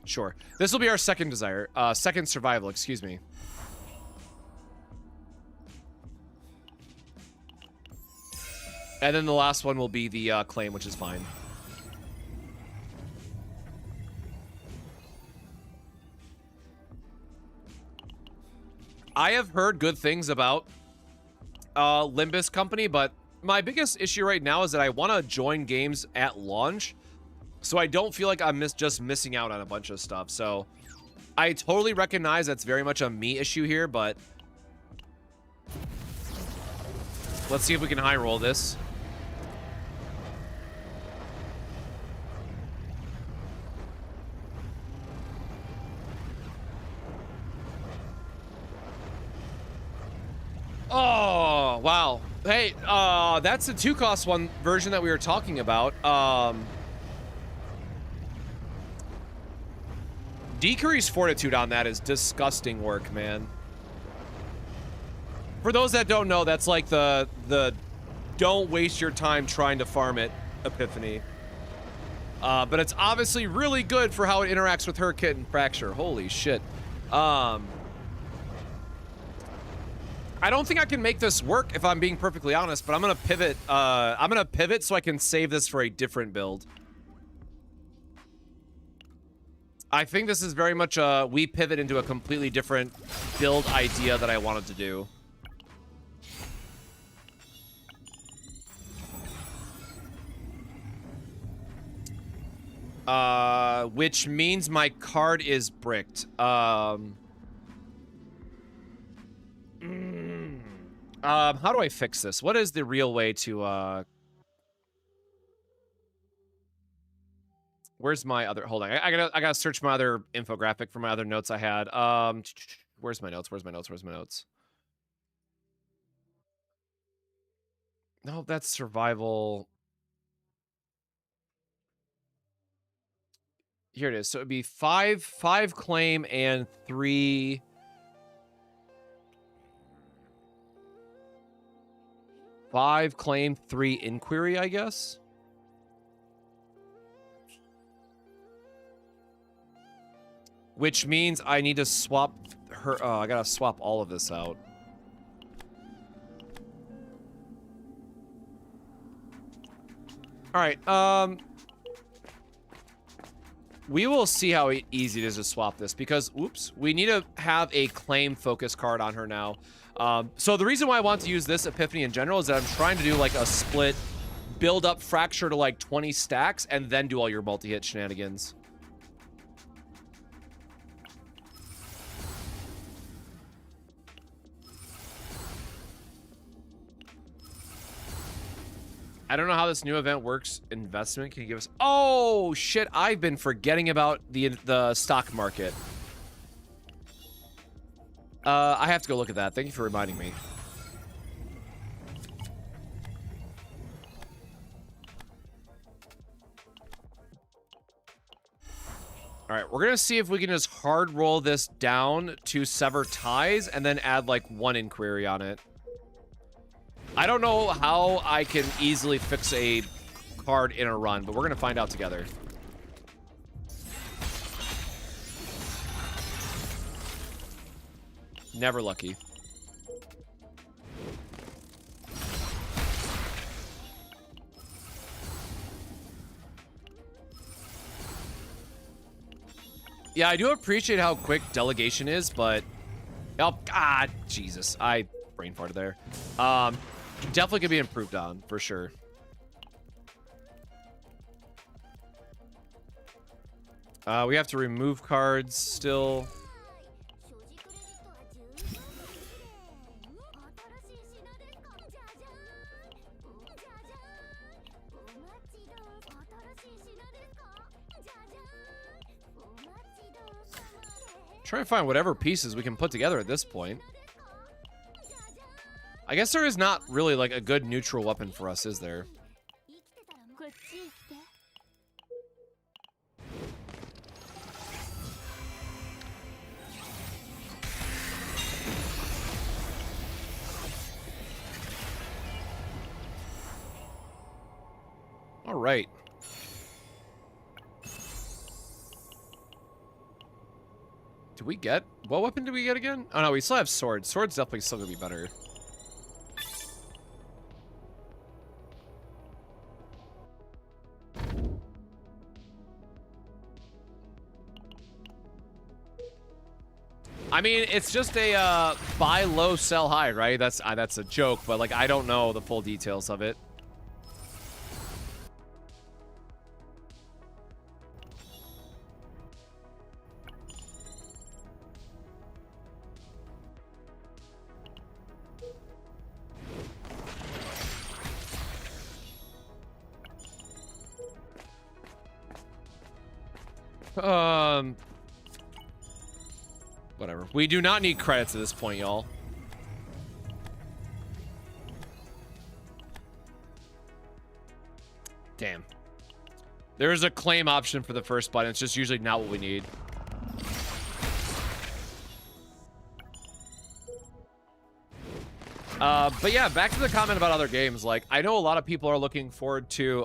sure. This will be our second desire. Second survival, excuse me. And then the last one will be the claim, which is fine. I have heard good things about Limbus Company, but my biggest issue right now is that I want to join games at launch, so I don't feel like I'm just missing out on a bunch of stuff. So I totally recognize that's very much a me issue here, but let's see if we can high roll this. Oh, wow. Hey, that's the 2-cost one version that we were talking about. Decrease Fortitude on that is disgusting work, man. For those that don't know, that's like the don't waste your time trying to farm it epiphany. But it's obviously really good for how it interacts with her kit and fracture. Holy shit. I don't think I can make this work if I'm being perfectly honest, but I'm gonna pivot. I'm gonna pivot so I can save this for a different build. I think this is very much we pivot into a completely different build idea that I wanted to do. Which means my card is bricked. How do I fix this? What is the real way to, where's my other, hold on. I gotta search my other infographic for my other notes I had. Where's my notes? Where's my notes? Where's my notes? No, that's survival. Here it is. So it'd be five claim and 3... 5 claim, 3 inquiry, I guess. Which means I need to swap her. Oh, I gotta swap all of this out. All right. We will see how easy it is to swap this because, oops, we need to have a claim focus card on her now. So the reason why I want to use this Epiphany in general is that I'm trying to do like a split, build up Fracture to like 20 stacks, and then do all your multi-hit shenanigans. I don't know how this new event works. Investment, can you give us... Oh, shit, I've been forgetting about the stock market. I have to go look at that. Thank you for reminding me. All right, we're gonna see if we can just hard roll this down to sever ties and then add like 1 inquiry on it. I don't know how I can easily fix a card in a run, but we're gonna find out together. Never lucky. Yeah, I do appreciate how quick delegation is, but oh god, Jesus, I brain farted there. Definitely could be improved on for sure. We have to remove cards still. Try to find whatever pieces we can put together at this point. I guess there is not really like a good neutral weapon for us, is there? All right. Do we get... What weapon do we get again? Oh, no, we still have swords. Swords definitely still gonna be better. I mean, it's just a buy low, sell high, right? That's a joke, but like I don't know the full details of it. Whatever. We do not need credits at this point, y'all. Damn. There is a claim option for the first button. It's just usually not what we need. But yeah, back to the comment about other games. Like, I know a lot of people are looking forward to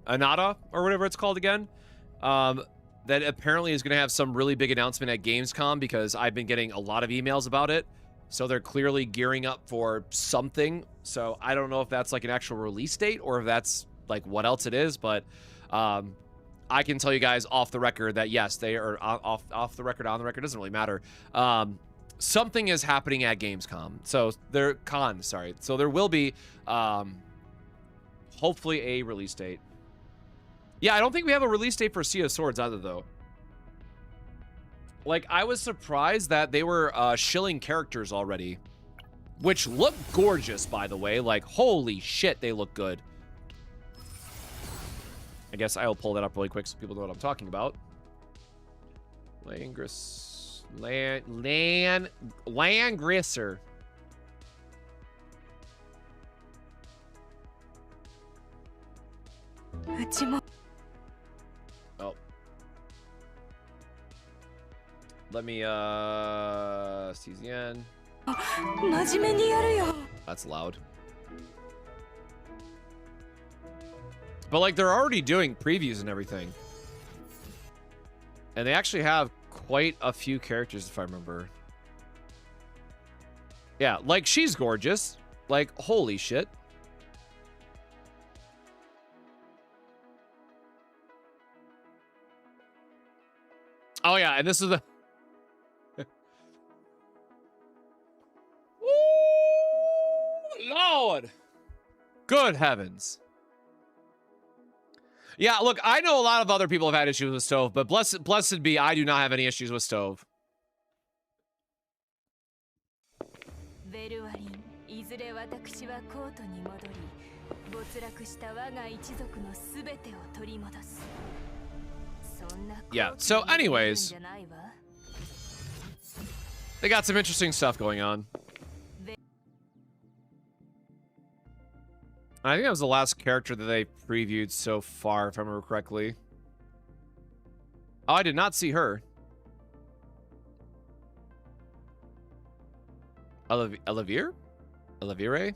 Anata, or whatever it's called again. That apparently is going to have some really big announcement at Gamescom, because I've been getting a lot of emails about it. So they're clearly gearing up for something. So I don't know if that's like an actual release date or if that's like what else it is. But I can tell you guys off the record that yes, they are off the record, on the record, doesn't really matter. Something is happening at Gamescom. So So there will be hopefully a release date. Yeah, I don't think we have a release date for Sea of Swords either, though. Like, I was surprised that they were shilling characters already. Which look gorgeous, by the way. Like, holy shit, they look good. I guess I'll pull that up really quick so people know what I'm talking about. Langrisser. Oh. Let me, CZN. That's loud. But, like, they're already doing previews and everything. And they actually have quite a few characters, if I remember. Yeah, like, she's gorgeous. Like, holy shit. Oh, yeah, and this is the... Ooh, Lord! Good heavens. Yeah, look, I know a lot of other people have had issues with Stove, but blessed be, I do not have any issues with Stove. Yeah, so anyways, they got some interesting stuff going on. I think that was the last character that they previewed so far, if I remember correctly. Oh, I did not see her. Elevire? Elevire?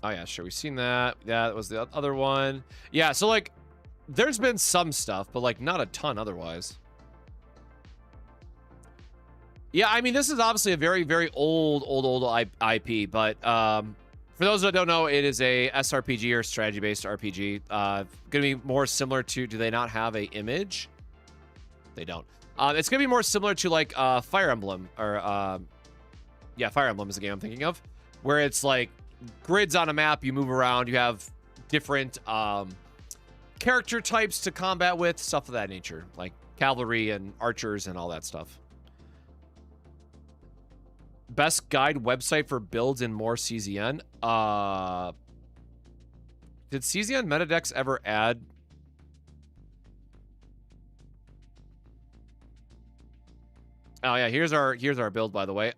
Oh, yeah, sure. We've seen that. Yeah, that was the other one. Yeah, so, like, there's been some stuff, but, like, not a ton otherwise. Yeah, I mean, this is obviously a very, very old IP, but For those that don't know, it is a SRPG or strategy-based RPG. Gonna be more similar to. Do they not have a image? They don't. It's gonna be more similar to like Fire Emblem or yeah, Fire Emblem is the game I'm thinking of, where it's like grids on a map. You move around. You have different character types to combat with, stuff of that nature, like cavalry and archers and all that stuff. Best guide website for builds in more CZN. Did CZN Metadex ever add? Oh yeah, here's our build, by the way.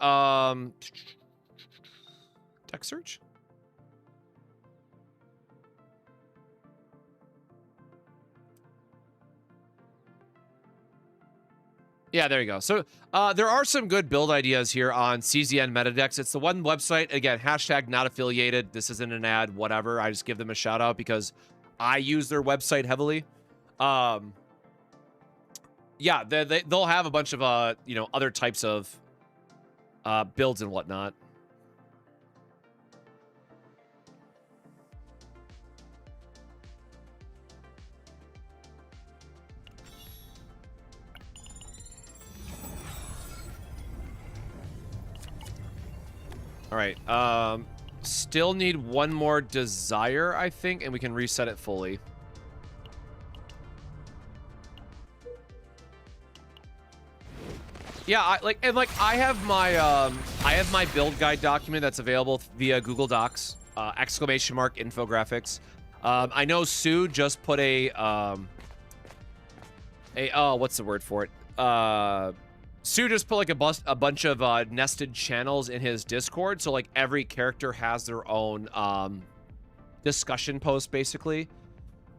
Deck search. Yeah, there you go. So there are some good build ideas here on CZN Metadex. It's the one website, again, hashtag not affiliated. This isn't an ad, whatever. I just give them a shout out because I use their website heavily. Yeah, they'll have a bunch of, you know, other types of builds and whatnot. All right. Still need one more desire, I think, and we can reset it fully. Yeah, I have my build guide document that's available via Google Docs. ! Infographics. I know Sue just put oh, what's the word for it? Sue just put like a bunch of nested channels in his Discord, so like every character has their own discussion post basically,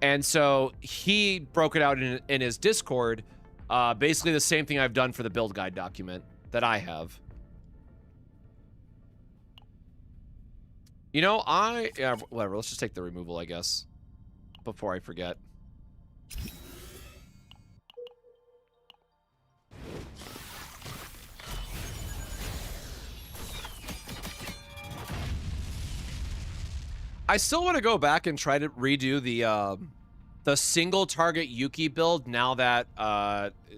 and so he broke it out in his Discord, basically the same thing I've done for the build guide document that I have. You know, yeah, whatever. Let's just take the removal, I guess, before I forget. I still want to go back and try to redo the single target Yuki build now that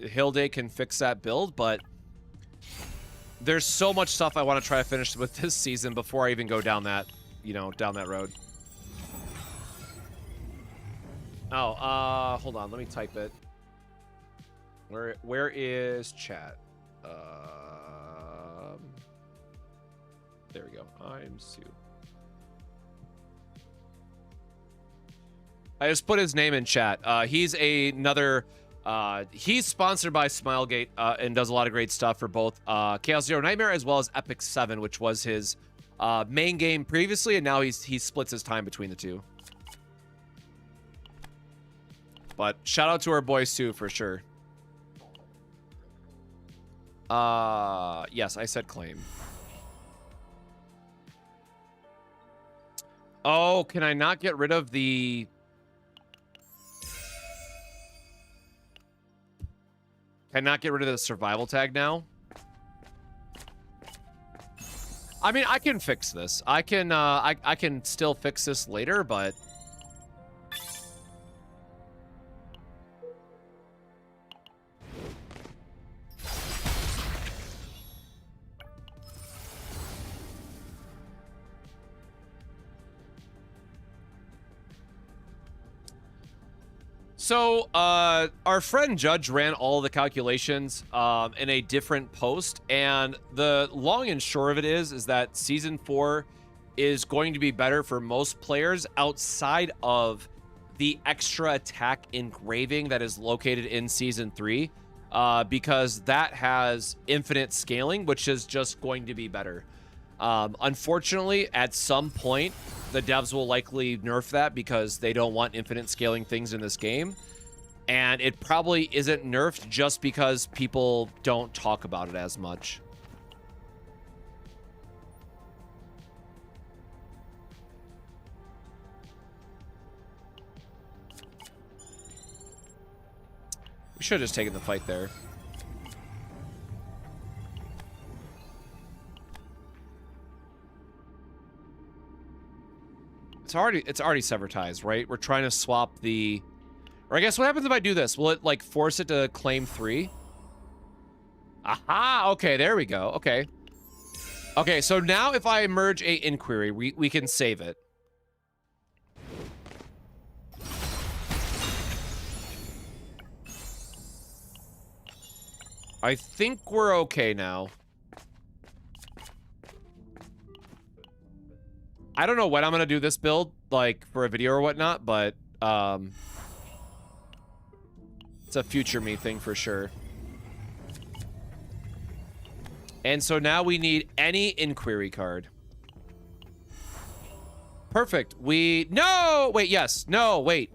Hilde can fix that build, but there's so much stuff I want to try to finish with this season before I even go down that, you know, down that road. Oh, hold on, let me type it. Where is chat? There we go. I'm Sue. I just put his name in chat. He's he's sponsored by Smilegate and does a lot of great stuff for both Chaos Zero Nightmare as well as Epic 7, which was his main game previously, and now he splits his time between the two. But shout out to our boy Sue for sure. Yes, I said claim. Oh, can I not get rid of the... Can I not get rid of the survival tag now? I mean, I can fix this. I can still fix this later, but... So, our friend Judge ran all the calculations in a different post, and the long and short of it is that Season 4 is going to be better for most players outside of the extra attack engraving that is located in Season 3, because that has infinite scaling, which is just going to be better. Unfortunately, at some point, the devs will likely nerf that because they don't want infinite scaling things in this game. And it probably isn't nerfed just because people don't talk about it as much. We should have just taken the fight there. It's already sever ties, right? We're trying to swap the... Or I guess what happens if I do this? Will it, like, force it to claim 3? Aha! Okay, there we go. Okay. Okay, so now if I merge a inquiry, we can save it. I think we're okay now. I don't know when I'm gonna do this build, like, for a video or whatnot, but, it's a future me thing for sure. And so now we need any inquiry card. Perfect. No! Wait, yes. No, wait.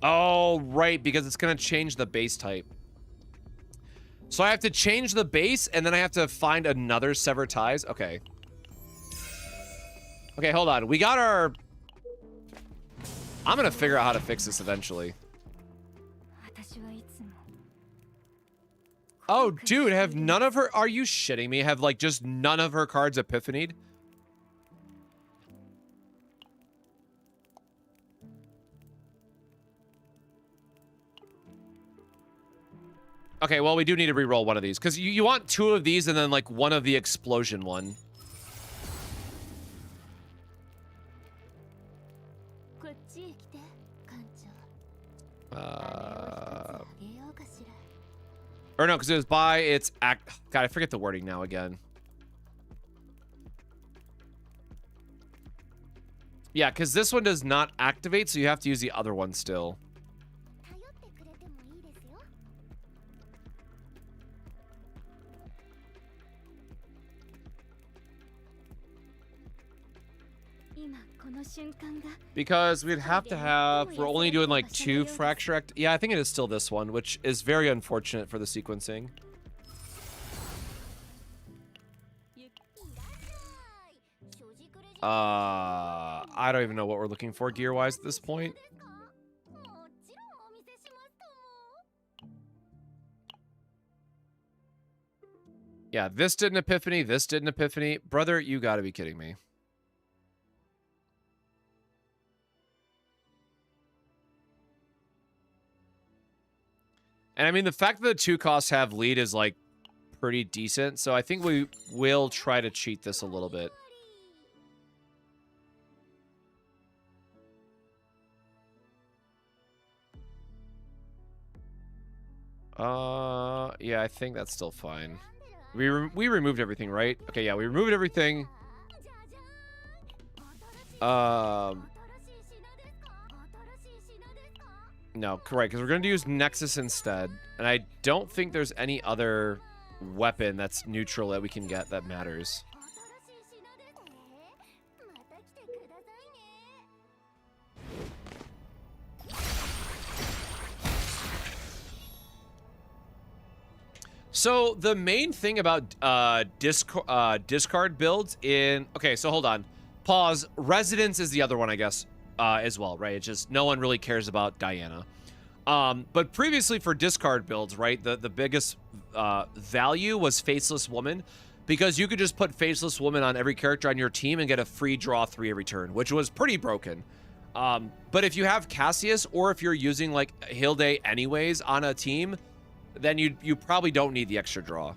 Oh, right, because it's gonna change the base type. So I have to change the base, and then I have to find another sever ties? Okay. Okay, hold on. We got our... I'm gonna figure out how to fix this eventually. Oh, dude, have none of her... Are you shitting me? Have, like, just none of her cards epiphanied? Okay, well, we do need to re-roll one of these. Because you want 2 of these and then, like, one of the explosion one. Or no, because it was by its act... God, I forget the wording now again. Yeah, because this one does not activate, so you have to use the other one still. Because we'd have to have... We're only doing like 2 fracture act... Yeah, I think it is still this one, which is very unfortunate for the sequencing. I don't even know what we're looking for gear-wise at this point. Yeah, this did an epiphany, this did an epiphany. Brother, you gotta be kidding me. And I mean, the fact that the 2 costs have lead is, like, pretty decent. So I think we will try to cheat this a little bit. Yeah, I think that's still fine. We removed everything, right? Okay, yeah, we removed everything. No, correct, because we're going to use Nexus instead. And I don't think there's any other weapon that's neutral that we can get that matters. So the main thing about discard builds in... Okay, so hold on. Pause. Residence is the other one, I guess, as well, right? It's just no one really cares about Diana. But previously for discard builds, right, the biggest value was Faceless Woman, because you could just put Faceless Woman on every character on your team and get a free draw 3 every turn, which was pretty broken. But if you have Cassius, or if you're using, like, Hilde anyways on a team... then you probably don't need the extra draw.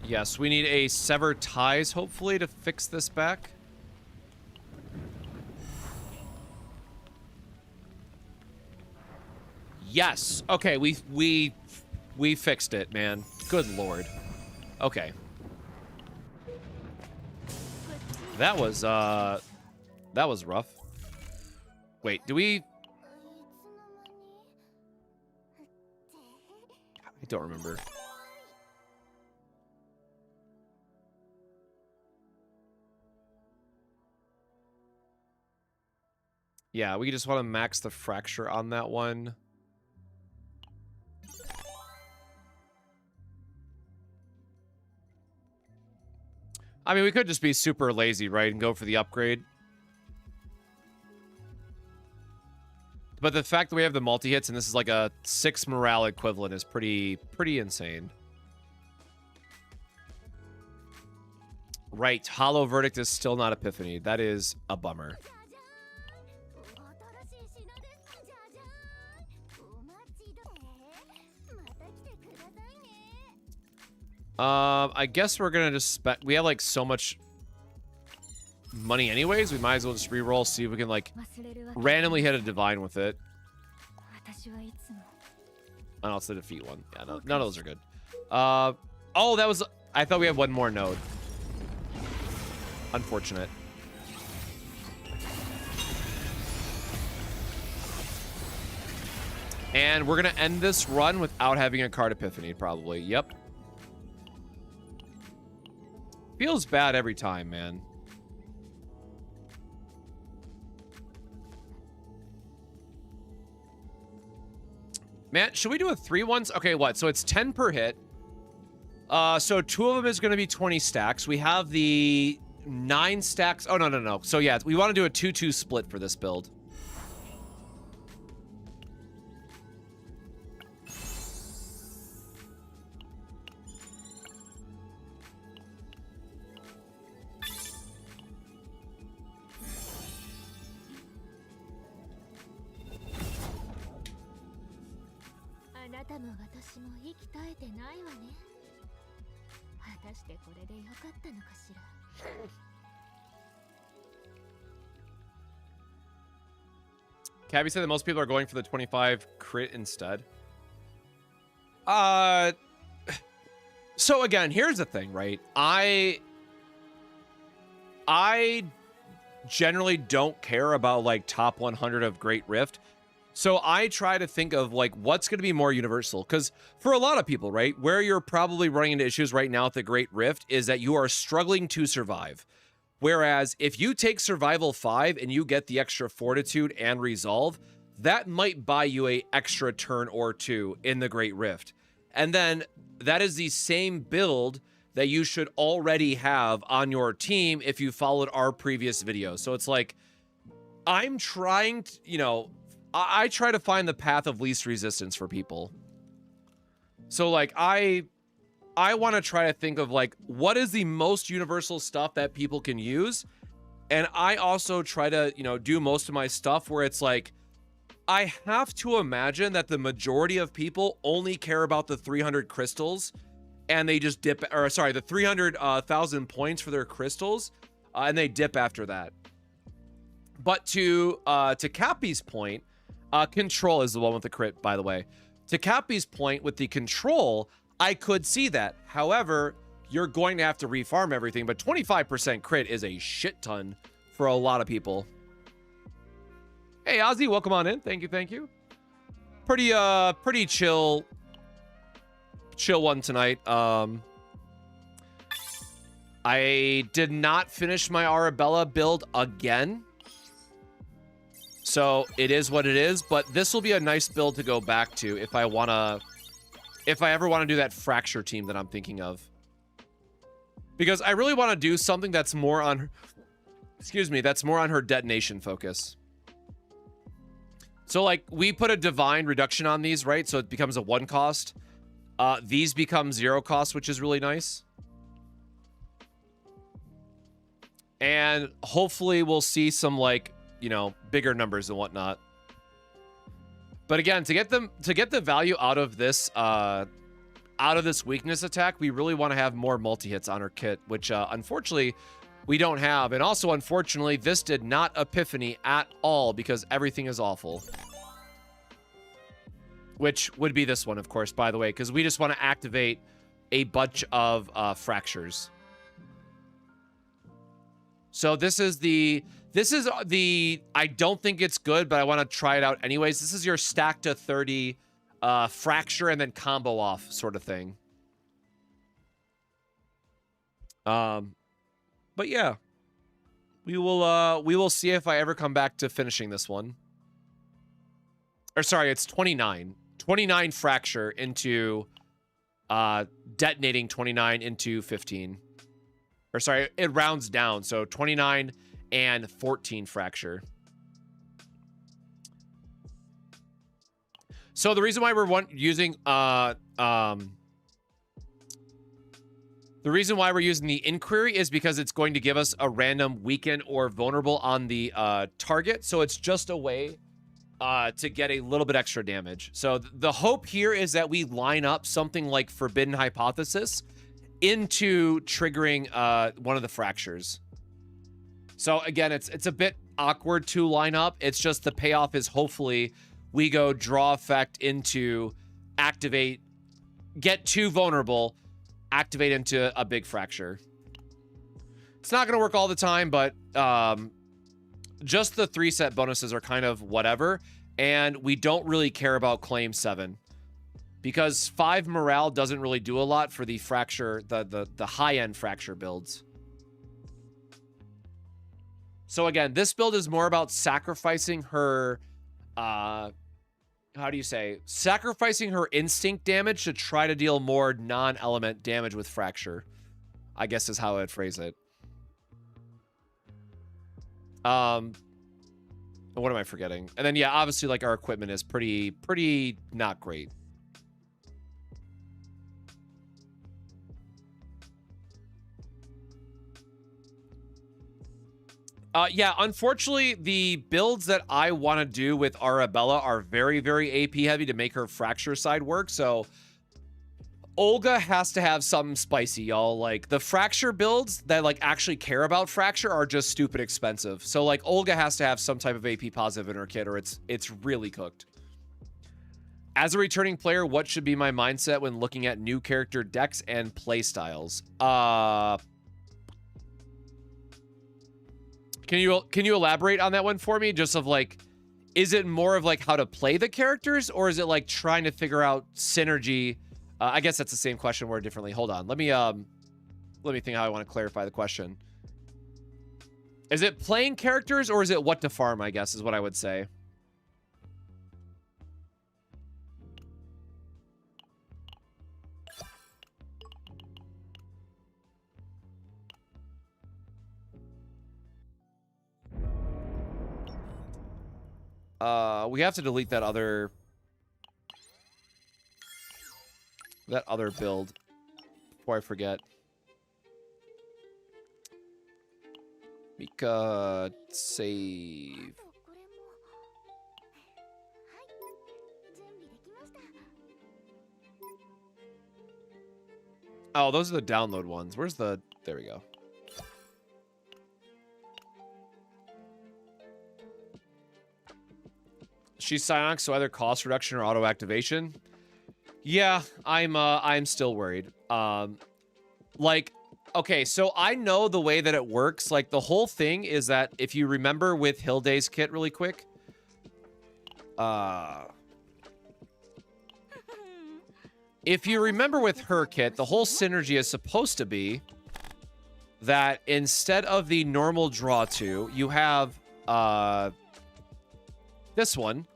Yes, we need a Sever Ties, hopefully, to fix this back. Yes. Okay, we fixed it, man. Good lord. Okay. That was rough. Wait, do we... I don't remember. Yeah, we just want to max the fracture on that one. I mean, we could just be super lazy, right, and go for the upgrade. But the fact that we have the multi-hits and this is like a 6 morale equivalent is pretty insane. Right, Hollow Verdict is still not Epiphany. That is a bummer. I guess we're gonna just spend. We have like so much money anyways. We might as well just re-roll, see if we can like randomly hit a divine with it. Oh, no, it's the defeat one. Yeah, no, none of those are good. Oh, that was. I thought we had one more node. Unfortunate. And we're gonna end this run without having a card Epiphany, probably. Yep. Feels bad every time, man. Man, should we do a 3-1? Okay, what? So it's 10 per hit. So 2 of them is going to be 20 stacks. We have the 9 stacks. Oh, no. So yeah, we want to do a 2-2 split for this build. Cabby said that most people are going for the 25 crit instead. So again, here's the thing, right? I generally don't care about like top 100 of Great Rift. So I try to think of like what's going to be more universal, because for a lot of people, right, where you're probably running into issues right now with the Great Rift is that you are struggling to survive. Whereas if you take Survival 5 and you get the extra Fortitude and Resolve, that might buy you a extra turn or two in the Great Rift. And then that is the same build that you should already have on your team if you followed our previous videos. So it's like, I'm trying to, you know, I try to find the path of least resistance for people. So like I want to try to think of like what is the most universal stuff that people can use, and I also try to, you know, do most of my stuff where it's like I have to imagine that the majority of people only care about the 300 crystals and they just dip, or sorry, the 300,000 points for their crystals, and they dip after that. But to Cappy's point, Control is the one with the crit, by the way. To Cappy's point with the Control, I could see that. However, you're going to have to refarm everything, but 25% crit is a shit ton for a lot of people. Hey, Ozzy, welcome on in. Thank you. Pretty chill one tonight. I did not finish my Arabella build again. So it is what it is, but this will be a nice build to go back to if I ever want to do that fracture team that I'm thinking of. Because I really want to do something that's more on her, that's more on her detonation focus. So like we put a divine reduction on these, right? So it becomes a 1 cost. These become 0 cost, which is really nice. And hopefully we'll see some like, you know, bigger numbers and whatnot. But again, to get the value out of this weakness attack, we really want to have more multi-hits on her kit, which unfortunately we don't have. And also, unfortunately, this did not Epiphany at all because everything is awful. Which would be this one, of course, by the way, because we just want to activate a bunch of fractures. So this is the I don't think it's good, but I want to try it out anyways. This is your stack to 30 fracture and then combo off sort of thing. But yeah, we will see if I ever come back to finishing this one. Or sorry, it's 29 fracture into detonating 29 into 15. Or sorry, it rounds down, so 29 and 14 fracture. So the reason why we're using the reason why we're using the inquiry is because it's going to give us a random weaken or vulnerable on the target. So it's just a way to get a little bit extra damage. So the hope here is that we line up something like Forbidden Hypothesis into triggering one of the fractures. So again, it's a bit awkward to line up. It's just the payoff is hopefully we go draw effect into activate, get 2 vulnerable, activate into a big fracture. It's not going to work all the time, but just the 3 set bonuses are kind of whatever. And we don't really care about claim 7 because 5 morale doesn't really do a lot for the fracture, the high-end fracture builds. So again, this build is more about sacrificing her, how do you say? Sacrificing her instinct damage to try to deal more non-element damage with fracture, I guess is how I'd phrase it. What am I forgetting? And then, yeah, obviously, like, our equipment is pretty not great. Yeah, unfortunately, the builds that I want to do with Arabella are very, very AP heavy to make her fracture side work. So Olga has to have something spicy, y'all. Like, the fracture builds that, like, actually care about fracture are just stupid expensive. So, like, Olga has to have some type of AP positive in her kit or it's really cooked. As a returning player, what should be my mindset when looking at new character decks and playstyles? Can you elaborate on that one for me? Just of like, is it more of like how to play the characters, or is it like trying to figure out synergy? I guess that's the same question worded differently. Hold on, let me think how I want to clarify the question. Is it playing characters, or is it what to farm? I guess is what I would say. We have to delete that other build before I forget. Mika, save. Oh, those are the download ones. Where's the... There we go. She's Psionic, so either cost reduction or auto activation. Yeah, I'm still worried. Like, okay, so I know the way that it works. Like, the whole thing is that if you remember with Hilde's kit really quick, if you remember with her kit, the whole synergy is supposed to be that instead of the normal draw 2, you have this one,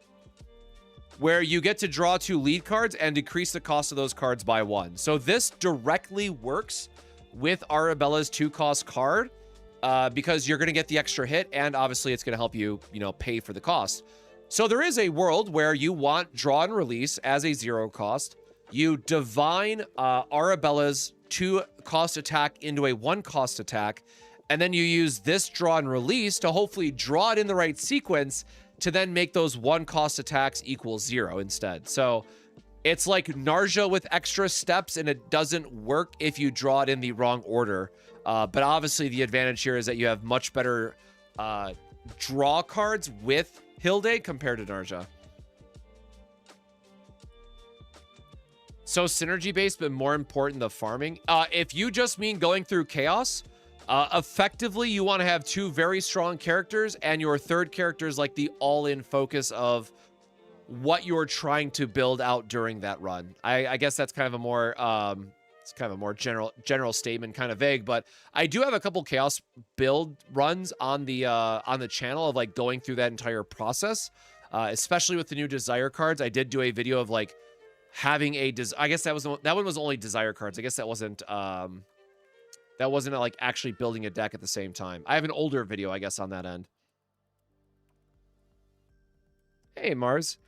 where you get to draw 2 lead cards and decrease the cost of those cards by 1. So this directly works with Arabella's 2-cost card because you're going to get the extra hit, and obviously it's going to help you, pay for the cost. So there is a world where you want draw and release as a 0 cost. You divine Arabella's 2-cost attack into a 1-cost attack, and then you use this draw and release to hopefully draw it in the right sequence to then make those 1-cost attacks equal 0 instead. So it's like Narja with extra steps, and it doesn't work if you draw it in the wrong order. But obviously the advantage here is that you have much better draw cards with Hilde compared to Narja. So synergy based, but more important, the farming. If you just mean going through chaos, effectively, you want to have 2 very strong characters, and your third character is like the all-in focus of what you're trying to build out during that run. I guess that's kind of a more it's kind of a more general statement, kind of vague, but I do have a couple chaos build runs on the channel of like going through that entire process, especially with the new desire cards. I did do a video of like having a I guess that one was only desire cards. I guess that wasn't like actually building a deck at the same time. I have an older video, I guess, on that end. Hey, Mars.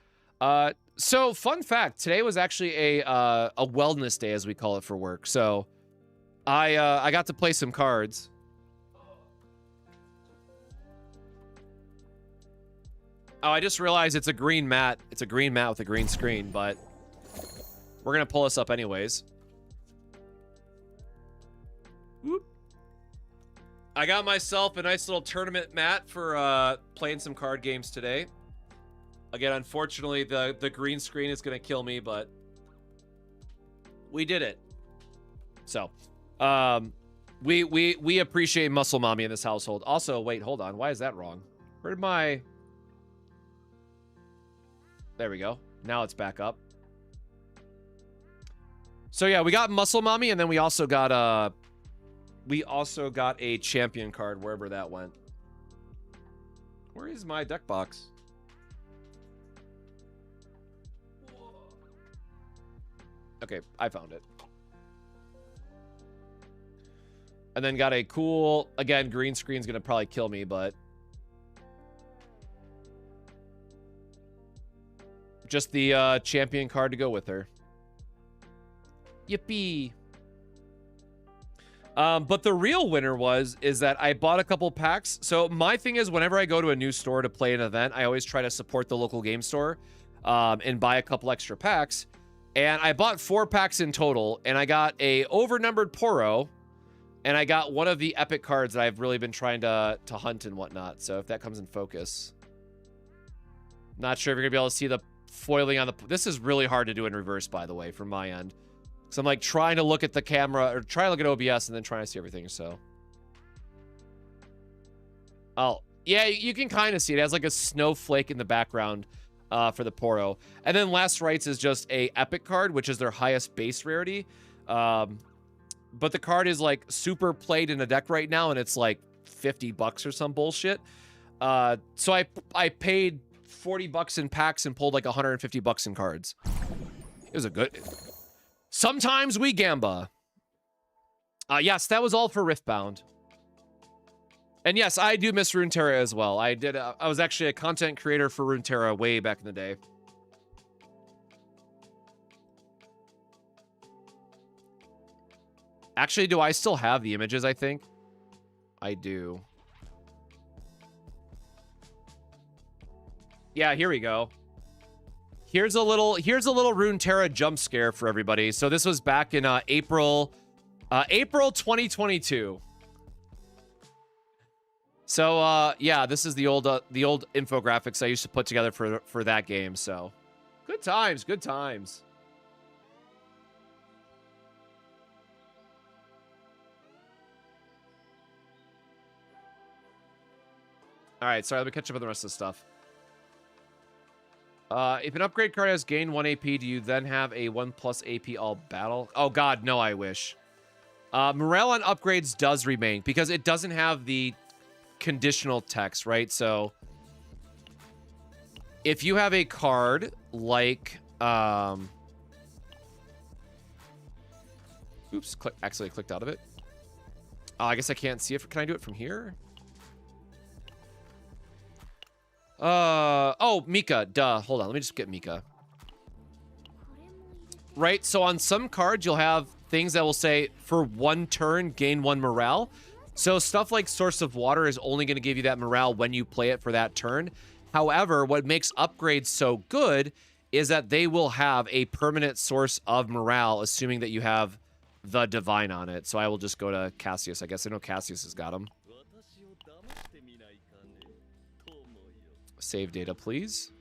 So, fun fact, today was actually a wellness day, as we call it, for work. So, I got to play some cards. Oh, I just realized it's a green mat. It's a green mat with a green screen, but we're gonna pull this up anyways. Whoop. I got myself a nice little tournament mat for playing some card games today. Again, unfortunately, the green screen is gonna kill me, but we did it. So, we appreciate Muscle Mommy in this household. Also, wait, hold on. Why is that wrong? Where did my... There we go. Now it's back up. So yeah, we got Muscle Mommy, and then we also got a champion card wherever that went. Where is my deck box? Okay, I found it. And then got a cool, again, green screen's gonna probably kill me, but just the champion card to go with her. Yippee. But the real winner is that I bought a couple packs. So my thing is, whenever I go to a new store to play an event, I always try to support the local game store and buy a couple extra packs. And I bought 4 packs in total, and I got a overnumbered Poro, and I got one of the epic cards that I've really been trying to hunt and whatnot. So if that comes in focus. Not sure if you're going to be able to see the foiling on the... This is really hard to do in reverse, by the way, from my end. So I'm like trying to look at the camera, or trying to look at OBS, and then trying to see everything, so. Oh, yeah, you can kind of see it. It has like a snowflake in the background for the Poro. And then Last Rites is just a epic card, which is their highest base rarity. But the card is like super played in a deck right now, and it's like $50 or some bullshit. So I paid $40 in packs and pulled like $150 in cards. It was a good... Sometimes we gamba. Yes, that was all for Riftbound. And yes, I do miss Runeterra as well. I was actually a content creator for Runeterra way back in the day. Actually, do I still have the images, I think? I do. Yeah, here we go. Here's a little Runeterra jump scare for everybody. So this was back in April 2022. So yeah, this is the old infographics I used to put together for that game. So good times, good times. All right, sorry, let me catch up on the rest of the stuff. If an upgrade card has gained 1 AP, do you then have a 1+ AP all battle? Oh god, no, I wish. Morale on upgrades does remain because it doesn't have the conditional text, right? So if you have a card like oops, accidentally clicked out of it. Oh, I guess I can't see it. Can I do it from here? Oh, Mika, duh. Hold on, let me just get Mika. Right, so on some cards, you'll have things that will say, for 1 turn, gain 1 morale. So stuff like Source of Water is only going to give you that morale when you play it for that turn. However, what makes upgrades so good is that they will have a permanent source of morale, assuming that you have the Divine on it. So I will just go to Cassius. I guess I know Cassius has got him. Save data, please.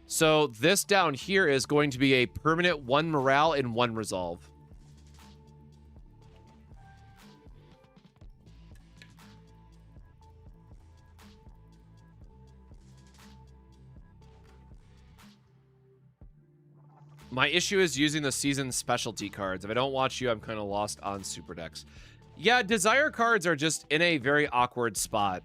So this down here is going to be a permanent 1 morale and 1 resolve. My issue is using the season specialty cards. If I don't watch you, I'm kind of lost on super decks. Yeah, desire cards are just in a very awkward spot.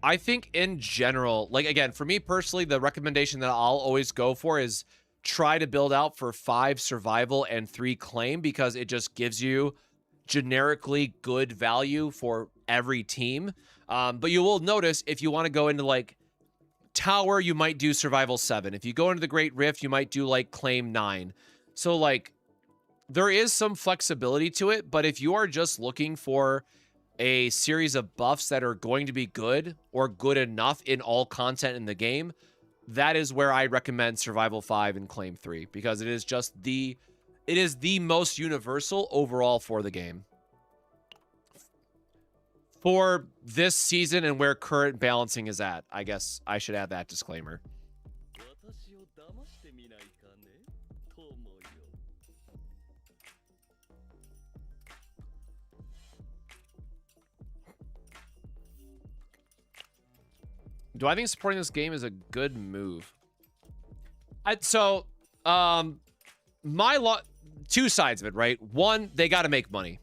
I think in general, like, again, for me personally, the recommendation that I'll always go for is try to build out for 5 survival and 3 claim, because it just gives you generically good value for every team. But you will notice if you want to go into like Tower, you might do Survival 7. If you go into the Great Rift, you might do like Claim 9. So like there is some flexibility to it, but if you are just looking for a series of buffs that are going to be good or good enough in all content in the game, that is where I recommend Survival 5 and Claim 3, because it is just the most universal overall for the game. For this season and where current balancing is at, I guess I should add that disclaimer. Do I think supporting this game is a good move? Two sides of it, right? One, they got to make money.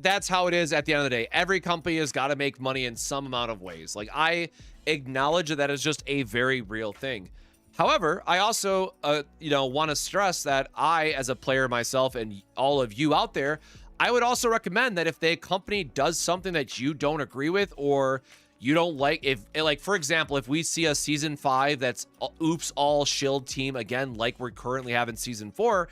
That's how it is at the end of the day. Every company has got to make money in some amount of ways. Like, I acknowledge that is just a very real thing. However, I also, want to stress that I, as a player myself and all of you out there, I would also recommend that if the company does something that you don't agree with or you don't like, for example, if we see a season 5 that's oops all shield team again, like we're currently having season 4,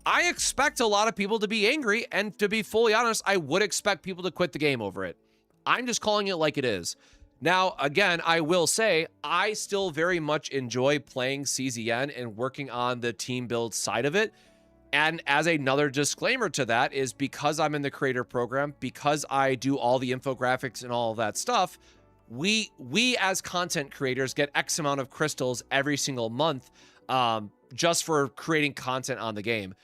I expect a lot of people to be angry, and to be fully honest, I would expect people to quit the game over it. I'm just calling it like it is. Now, again, I will say I still very much enjoy playing CZN and working on the team build side of it. And as another disclaimer to that is, because I'm in the creator program, because I do all the infographics and all of that stuff, we as content creators get X amount of crystals every single month just for creating content on the game.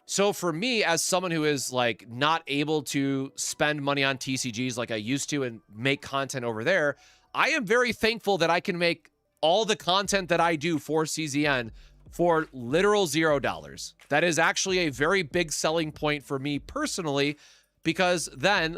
So for me, as someone who is like not able to spend money on TCGs like I used to and make content over there, I am very thankful that I can make all the content that I do for CZN for literal $0. That is actually a very big selling point for me personally, because then,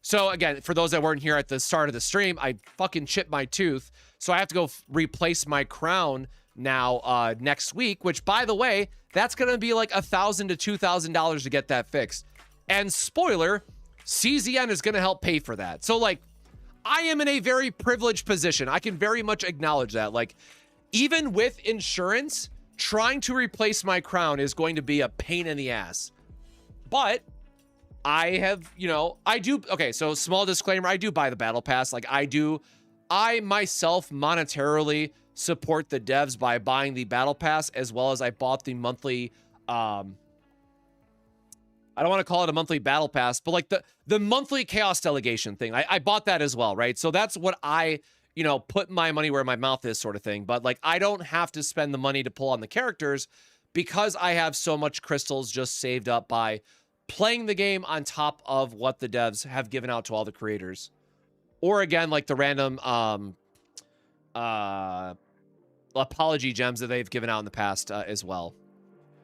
so again, for those that weren't here at the start of the stream, I fucking chipped my tooth. So I have to go replace my crown now next week, which, by the way, that's going to be like $1,000 to $2,000 to get that fixed. And spoiler, CZN is going to help pay for that. So like, I am in a very privileged position. I can very much acknowledge that. Like, even with insurance, trying to replace my crown is going to be a pain in the ass. But I have, I do. Okay, so small disclaimer, I do buy the battle pass. Like, I myself monetarily support the devs by buying the battle pass, as well as I bought the monthly, I don't want to call it a monthly battle pass, but like the monthly chaos delegation thing. I bought that as well, right? So that's what I, put my money where my mouth is, sort of thing. But like, I don't have to spend the money to pull on the characters because I have so much crystals just saved up by playing the game on top of what the devs have given out to all the creators. Or again, like the random apology gems that they've given out in the past as well.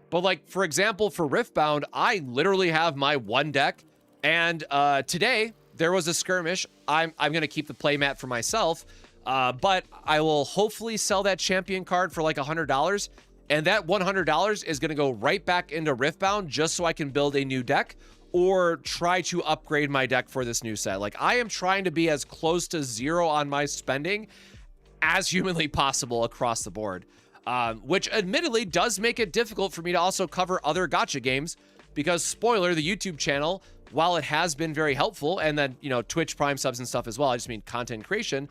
But like, for example, for Riftbound, I literally have my one deck, and today there was a skirmish. I'm gonna keep the playmat for myself, but I will hopefully sell that champion card for like $100, and that $100 is gonna go right back into Riftbound just so I can build a new deck or try to upgrade my deck for this new set. Like, I am trying to be as close to zero on my spending as humanly possible across the board, which admittedly does make it difficult for me to also cover other gacha games, because spoiler, the YouTube channel, while it has been very helpful, and then Twitch Prime subs and stuff as well, I just mean content creation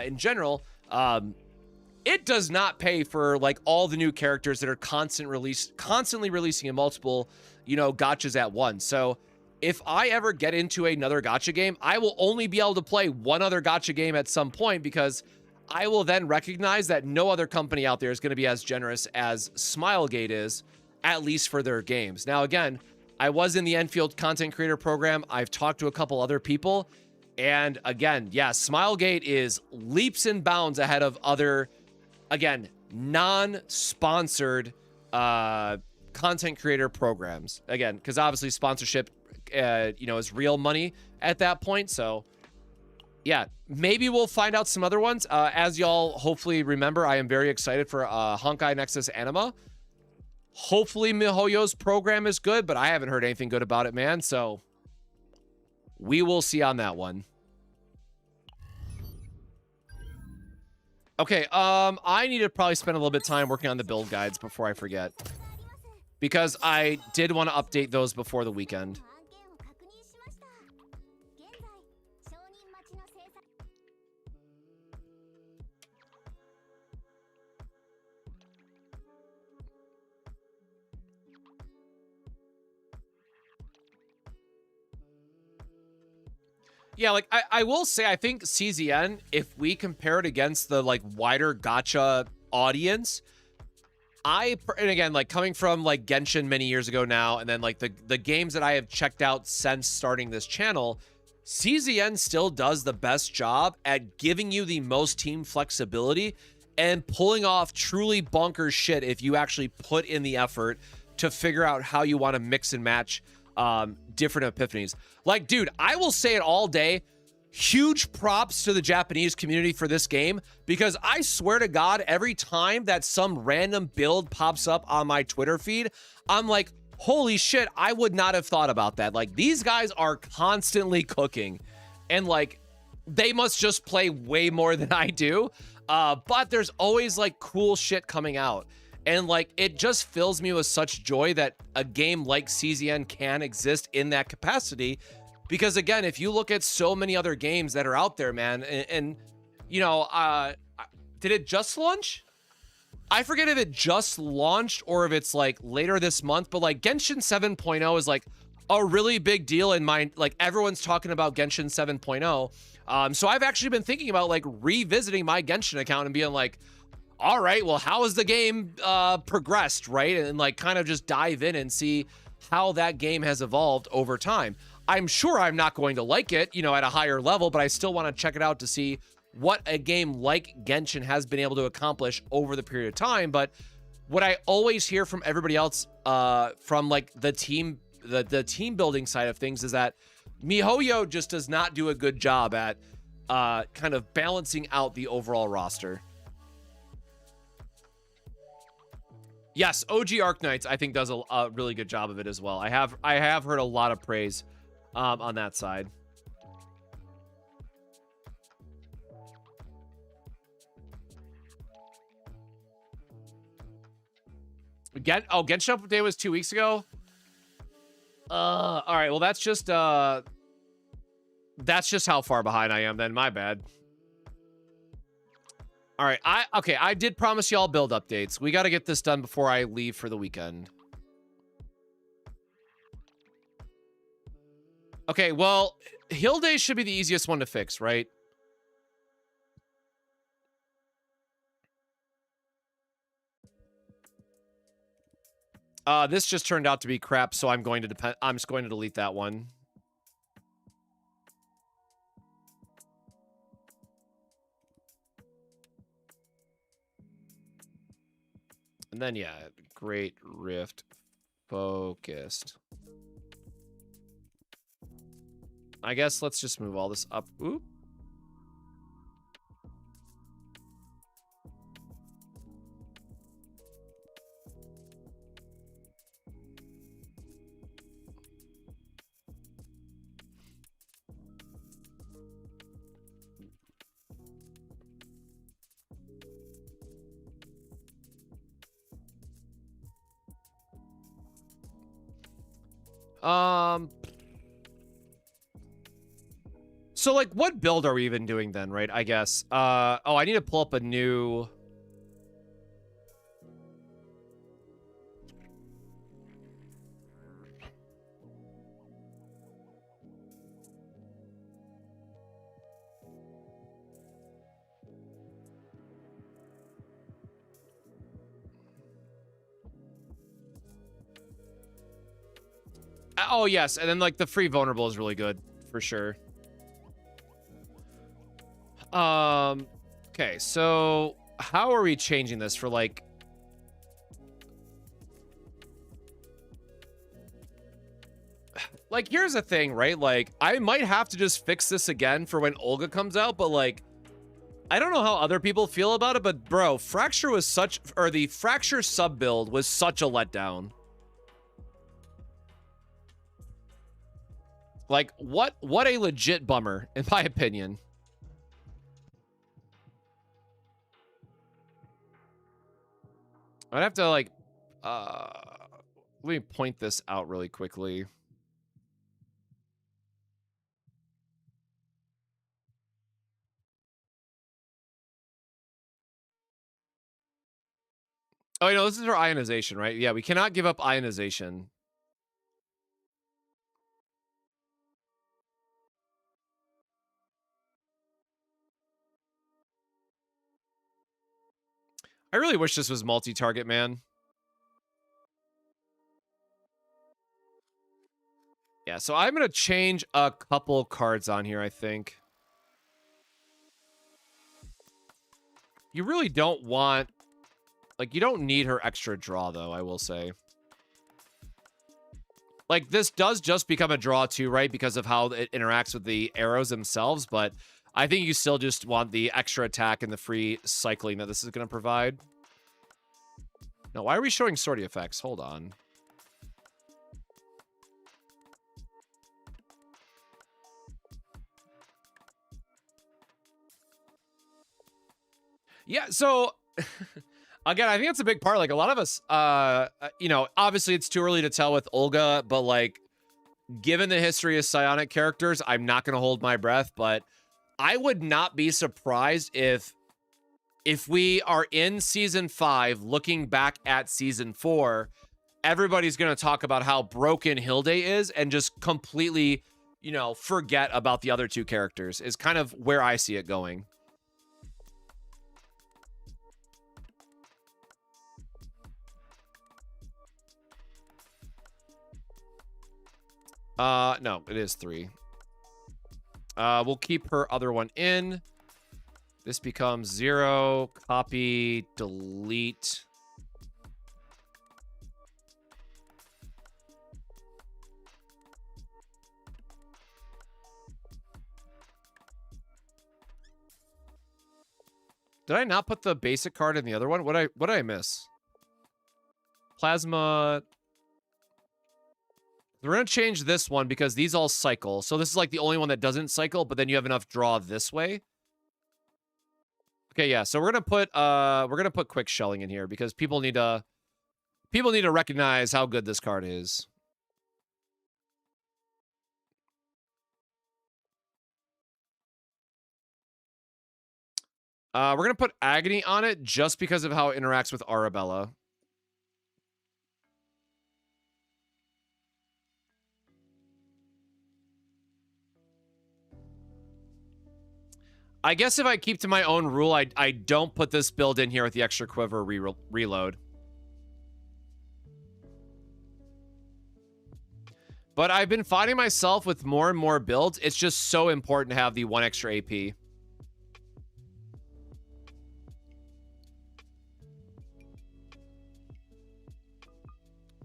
in general, it does not pay for like all the new characters that are constantly releasing in multiple gachas at once. So if I ever get into another gacha game, I will only be able to play one other gacha game at some point, because I will then recognize that no other company out there is going to be as generous as Smilegate is, at least for their games. Now, again, I was in the Enfield content creator program. I've talked to a couple other people. And again, yeah, Smilegate is leaps and bounds ahead of other, again, non-sponsored content creator programs. Again, because obviously sponsorship, is real money at that point. So yeah, maybe we'll find out some other ones. As y'all hopefully remember, I am very excited for Honkai Nexus Anima. Hopefully MiHoYo's program is good, but I haven't heard anything good about it, man. So we will see on that one. Okay, I need to probably spend a little bit of time working on the build guides before I forget, because I did want to update those before the weekend. Yeah, like I will say, I think CZN, if we compare it against the like wider gacha audience, and again, like coming from like Genshin many years ago now, and then like the games that I have checked out since starting this channel, CZN still does the best job at giving you the most team flexibility and pulling off truly bonkers shit if you actually put in the effort to figure out how you want to mix and match different epiphanies. Like, dude, I will say it all day. Huge props to the Japanese community for this game, because I swear to God, every time that some random build pops up on my Twitter feed, I'm like, holy shit, I would not have thought about that. Like, these guys are constantly cooking, and like, they must just play way more than I do. But there's always like cool shit coming out. And like, it just fills me with such joy that a game like CZN can exist in that capacity. Because again, if you look at so many other games that are out there, man, and you know, did it just launch? I forget if it just launched or if it's like later this month, but like Genshin 7.0 is like a really big deal in my, like everyone's talking about Genshin 7.0. So I've actually been thinking about like revisiting my Genshin account and being like, all right, well, how has the game progressed, right? And like kind of just dive in and see how that game has evolved over time. I'm sure I'm not going to like it, you know, at a higher level, but I still want to check it out to see what a game like Genshin has been able to accomplish over the period of time. But what I always hear from everybody else from like the team building side of things is that MiHoYo just does not do a good job at kind of balancing out the overall roster. Yes, OG Arknights I think does a really good job of it as well. I have heard a lot of praise on that side. Genshin Update was 2 weeks ago. All right, well that's just how far behind I am then. My bad. All right, I did promise y'all build updates. We got to get this done before I leave for the weekend. Okay, well, Hilde should be the easiest one to fix, right? This just turned out to be crap, so I'm just going to delete that one. And then, yeah, Great Rift focused. I guess let's just move all this up. Oop. So like what build are we even doing then, right? I guess. Oh, I need to pull up a new Oh yes, and then like the free vulnerable is really good for sure. Okay, so how are we changing this for like here's the thing, right? Like I might have to just fix this again for when Olga comes out, but like I don't know how other people feel about it, but bro, Fracture was the Fracture sub build was such a letdown. Like what a legit bummer in my opinion. I'd have to like, let me point this out really quickly. Oh, you know, this is for ionization, right? Yeah, we cannot give up ionization. I really wish this was multi-target, man. Yeah, so I'm going to change a couple cards on here, I think. You really don't want... Like, you don't need her extra draw, though, I will say. Like, this does just become a draw, too, right? Because of how it interacts with the arrows themselves, but I think you still just want the extra attack and the free cycling that this is going to provide. No, why are we showing sortie effects? Hold on. Yeah, so... Again, I think that's a big part. Like, a lot of us, you know, obviously it's too early to tell with Olga, but, like, given the history of psionic characters, I'm not going to hold my breath, but I would not be surprised if we are in Season 5, looking back at Season 4, everybody's going to talk about how broken Hilde is and just completely, you know, forget about the other two characters, is kind of where I see it going. No, it is 3. We'll keep her other one in. This becomes 0, copy, delete. Did I not put the basic card in the other one? What did I miss? Plasma. We're going to change this one because these all cycle. So this is like the only one that doesn't cycle, but then you have enough draw this way. Okay, yeah. So we're going to put quick shelling in here because people need to recognize how good this card is. We're going to put Agony on it just because of how it interacts with Arabella. I guess if I keep to my own rule, I don't put this build in here with the extra quiver reload. But I've been finding myself with more and more builds. It's just so important to have the 1 extra AP.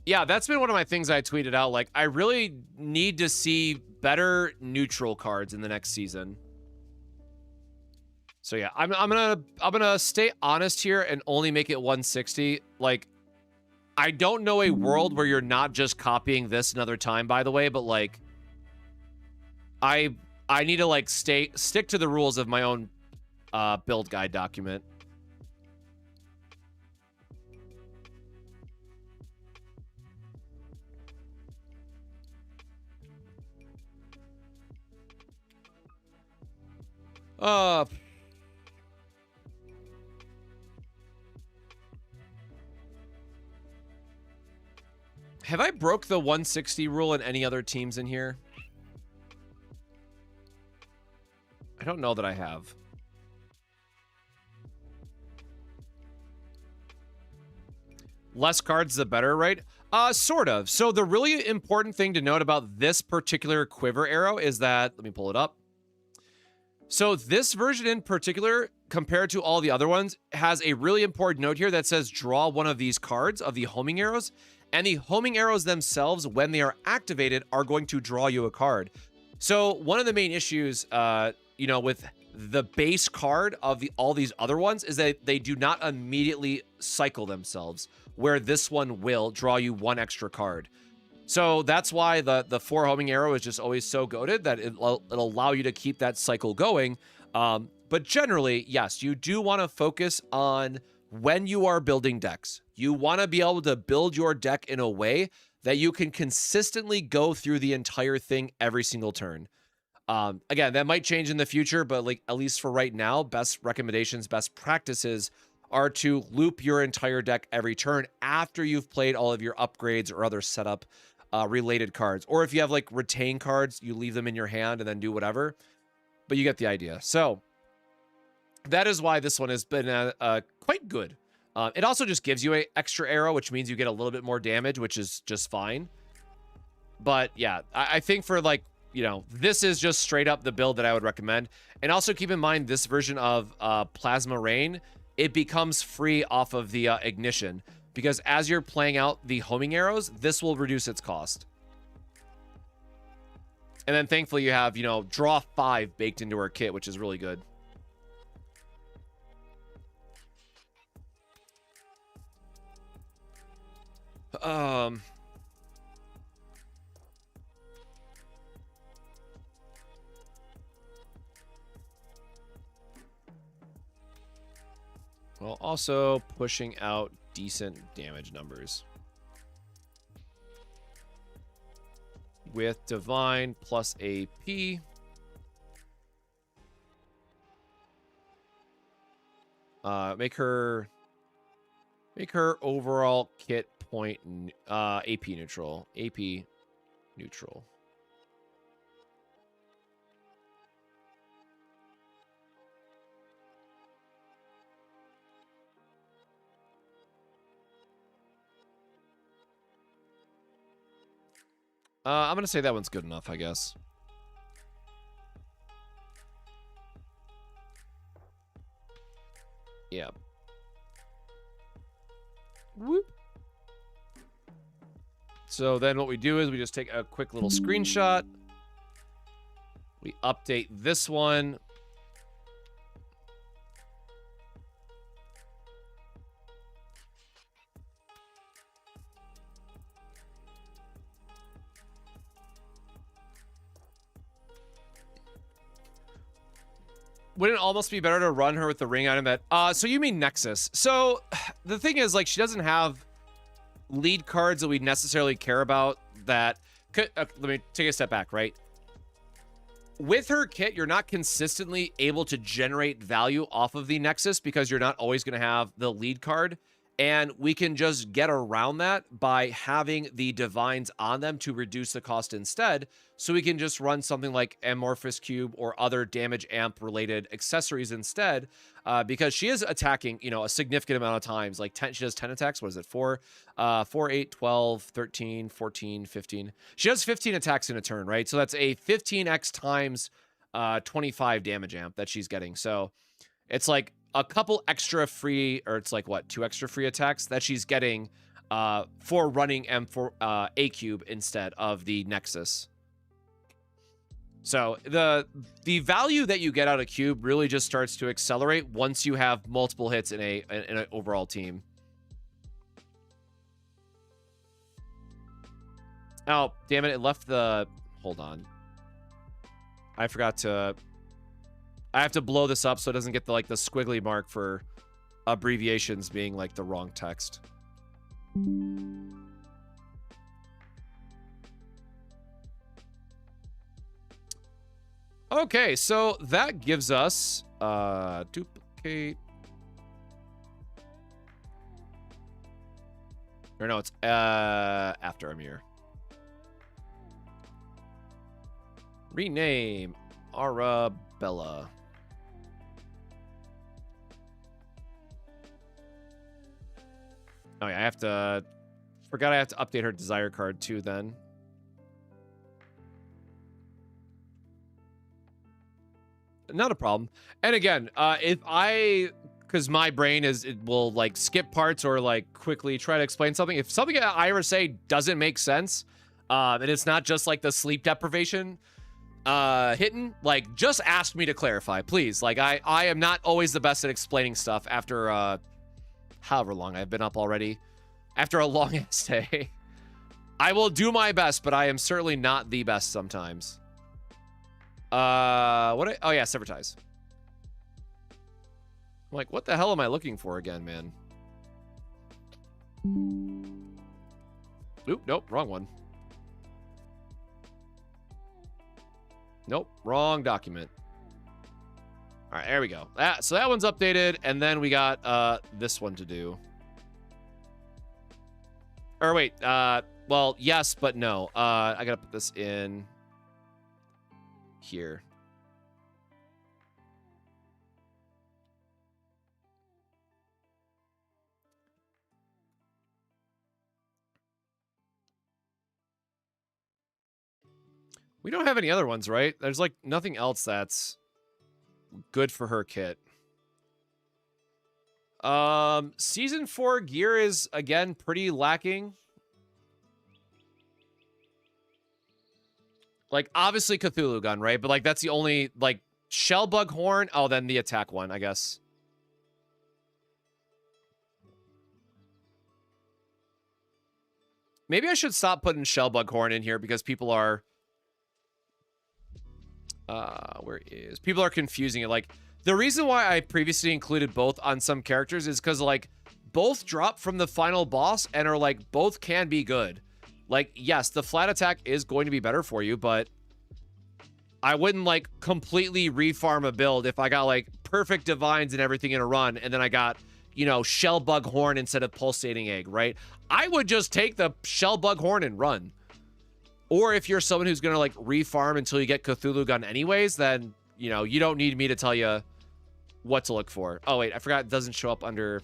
Yeah, that's been one of my things I tweeted out. Like, I really need to see better neutral cards in the next season. So yeah, I'm gonna stay honest here and only make it 160. Like, I don't know a world where you're not just copying this another time, by the way, but like, I need to like stick to the rules of my own build guide document. Have I broke the 160 rule in any other teams in here? I don't know that I have. Less cards, the better, right? Sort of. So the really important thing to note about this particular quiver arrow is that, let me pull it up. So this version in particular, compared to all the other ones, has a really important note here that says draw one of these cards of the homing arrows. And the homing arrows themselves, when they are activated, are going to draw you a card. So one of the main issues, you know, with the base card of all these other ones is that they do not immediately cycle themselves, where this one will draw you 1 extra card. So that's why the 4 homing arrow is just always so goated that it'll allow you to keep that cycle going. But generally, yes, you do want to focus on when you are building decks, you want to be able to build your deck in a way that you can consistently go through the entire thing every single turn. Again, that might change in the future, but like at least for right now, best recommendations, best practices are to loop your entire deck every turn after you've played all of your upgrades or other setup related cards. Or if you have like retain cards, you leave them in your hand and then do whatever. But you get the idea. So that is why this one has been quite good. It also just gives you an extra arrow, which means you get a little bit more damage, which is just fine. But yeah, I think for like, you know, this is just straight up the build that I would recommend. And also keep in mind this version of Plasma Rain, it becomes free off of the ignition, because as you're playing out the homing arrows, this will reduce its cost. And then thankfully you have, you know, draw 5 baked into her kit, which is really good. Well, also pushing out decent damage numbers. With Divine plus AP. Make her overall kit point AP neutral. AP neutral. I'm gonna say that one's good enough, I guess. Yeah. Whoop. So then what we do is we just take a quick little screenshot. We update this one. Wouldn't it almost be better to run her with the ring item that... so you mean Nexus. So the thing is, like, she doesn't have lead cards that we necessarily care about that... Could, let me take a step back, right? With her kit, you're not consistently able to generate value off of the Nexus because you're not always going to have the lead card. And we can just get around that by having the Divines on them to reduce the cost instead. So we can just run something like Amorphous Cube or other damage amp related accessories instead. Because she is attacking, you know, a significant amount of times. Like 10, she does 10 attacks. What is it? 4, 8, 12, 13, 14, 15. She does 15 attacks in a turn, right? So that's a 15x times 25 damage amp that she's getting. So it's like a couple extra free, or it's like what, 2 extra free attacks that she's getting for running M4 A cube instead of the Nexus. So the value that you get out of cube really just starts to accelerate once you have multiple hits in an overall team. Oh, damn it! It left the. Hold on. I forgot to. I have to blow this up so it doesn't get the like the squiggly mark for abbreviations being like the wrong text. Okay, so that gives us duplicate. Or no, it's after Amir. Rename Arabella. Oh yeah, I have to... Forgot I have to update her desire card too then. Not a problem. And again, if I... Because my brain is... It will like skip parts or like quickly try to explain something. If something I say doesn't make sense, and it's not just like the sleep deprivation hitting, like just ask me to clarify, please. Like I am not always the best at explaining stuff after... however long I've been up already, after a long ass day. I will do my best, but I am certainly not the best sometimes. Oh yeah, Sever Ties. I'm like, what the hell am I looking for again, man? Oop, nope, wrong one. Nope, wrong document. All right, there we go. So that one's updated, and then we got this one to do. Or wait, well, yes, but no. I gotta put this in here. We don't have any other ones, right? There's like nothing else that's good for her kit. Season 4 gear is again pretty lacking. Like obviously Cthulhu gun, right? But like that's the only like Shellbug horn. Oh, then the attack one, I guess. Maybe I should stop putting Shellbug horn in here because people are people are confusing it. Like the reason why I previously included both on some characters is because like both drop from the final boss and are like both can be good. Like yes, the flat attack is going to be better for you, but I wouldn't like completely refarm a build if I got like perfect divines and everything in a run and then I got, you know, Shellbug horn instead of pulsating egg, right? I would just take the Shellbug horn and run. Or if you're someone who's going to, like, refarm until you get Cthulhu gun anyways, then, you know, you don't need me to tell you what to look for. Oh, wait, I forgot it doesn't show up under...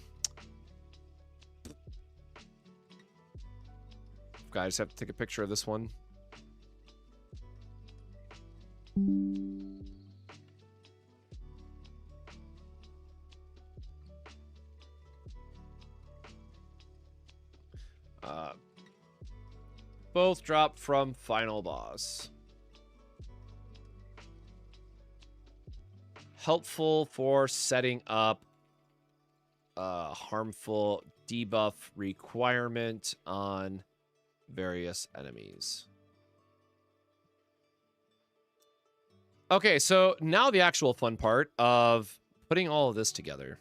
God, I just have to take a picture of this one. Both drop from final boss. Helpful for setting up harmful debuff requirement on various enemies. Okay, so now the actual fun part of putting all of this together.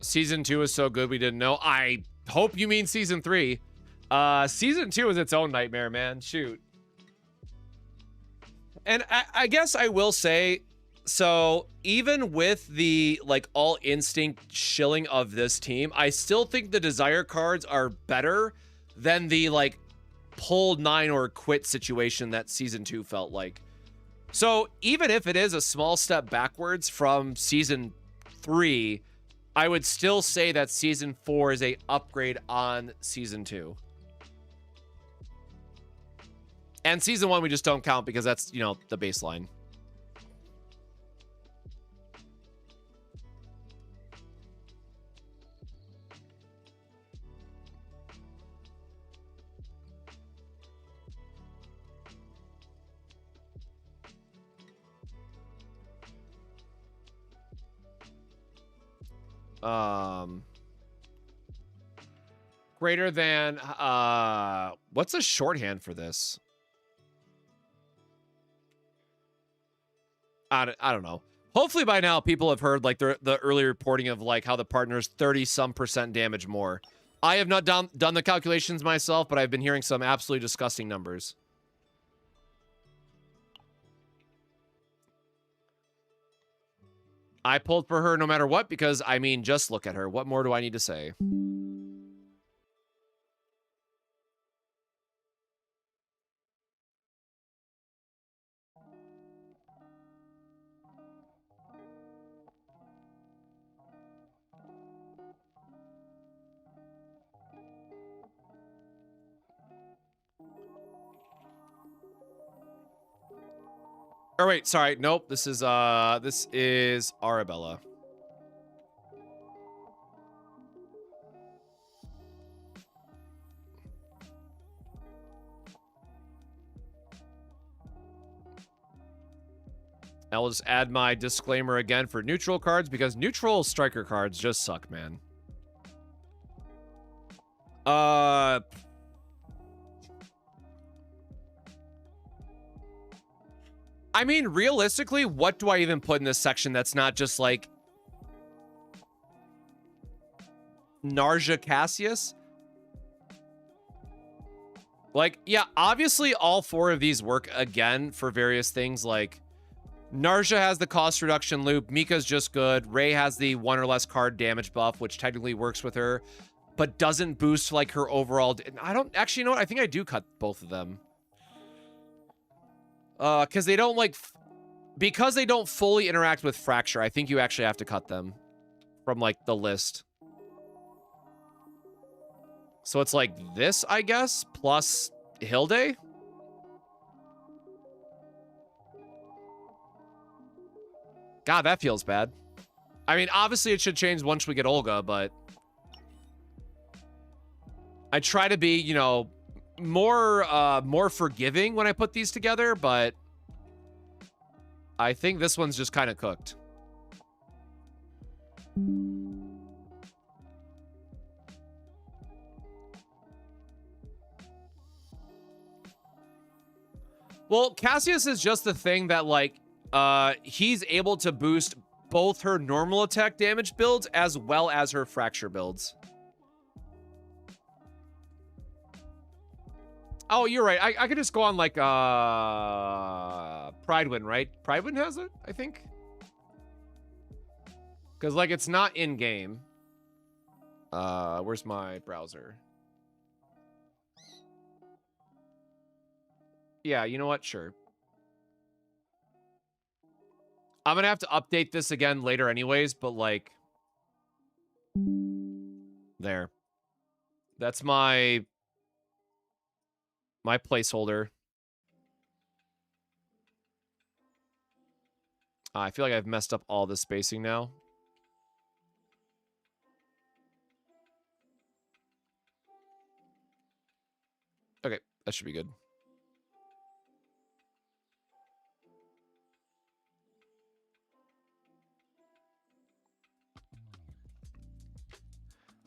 Season 2 is so good we didn't know. I hope you mean Season 3. Season 2 is its own nightmare, man. Shoot. And I guess I will say, so even with the, like, all instinct shilling of this team, I still think the Desire cards are better than the, like, pull 9 or quit situation that Season 2 felt like. So even if it is a small step backwards from Season 3... I would still say that Season 4 is a upgrade on Season 2. And Season 1 we just don't count because that's, you know, the baseline. Greater than, what's a shorthand for this? I don't know. Hopefully by now people have heard like the early reporting of like how the partner's 30-some% damage more. I have not done the calculations myself, but I've been hearing some absolutely disgusting numbers. I pulled for her no matter what because, I mean, just look at her. What more do I need to say? Or wait, sorry. Nope. This is Arabella. I'll just add my disclaimer again for neutral cards because neutral striker cards just suck, man. I mean, realistically, what do I even put in this section that's not just like Narja Cassius? Like, yeah, obviously all 4 of these work again for various things. Like, Narja has the cost reduction loop. Mika's just good. Ray has the 1 or less card damage buff, which technically works with her, but doesn't boost like her overall. I don't actually, you know what? I think I do cut both of them. Because they don't like, because they don't fully interact with Fracture. I think you actually have to cut them from like the list. So it's like this, I guess, plus Hilde. God, that feels bad. I mean, obviously it should change once we get Olga, but I try to be, you know, more forgiving when I put these together, but I think this one's just kind of cooked. Well, Cassius is just the thing that, like, he's able to boost both her normal attack damage builds as well as her fracture builds. Oh, you're right. I could just go on, like, Pridewind, right? Pridewind has it, I think? Because, like, it's not in-game. Where's my browser? Yeah, you know what? Sure. I'm gonna have to update this again later anyways, but, like... There. That's my placeholder. I feel like I've messed up all the spacing now. Okay, that should be good.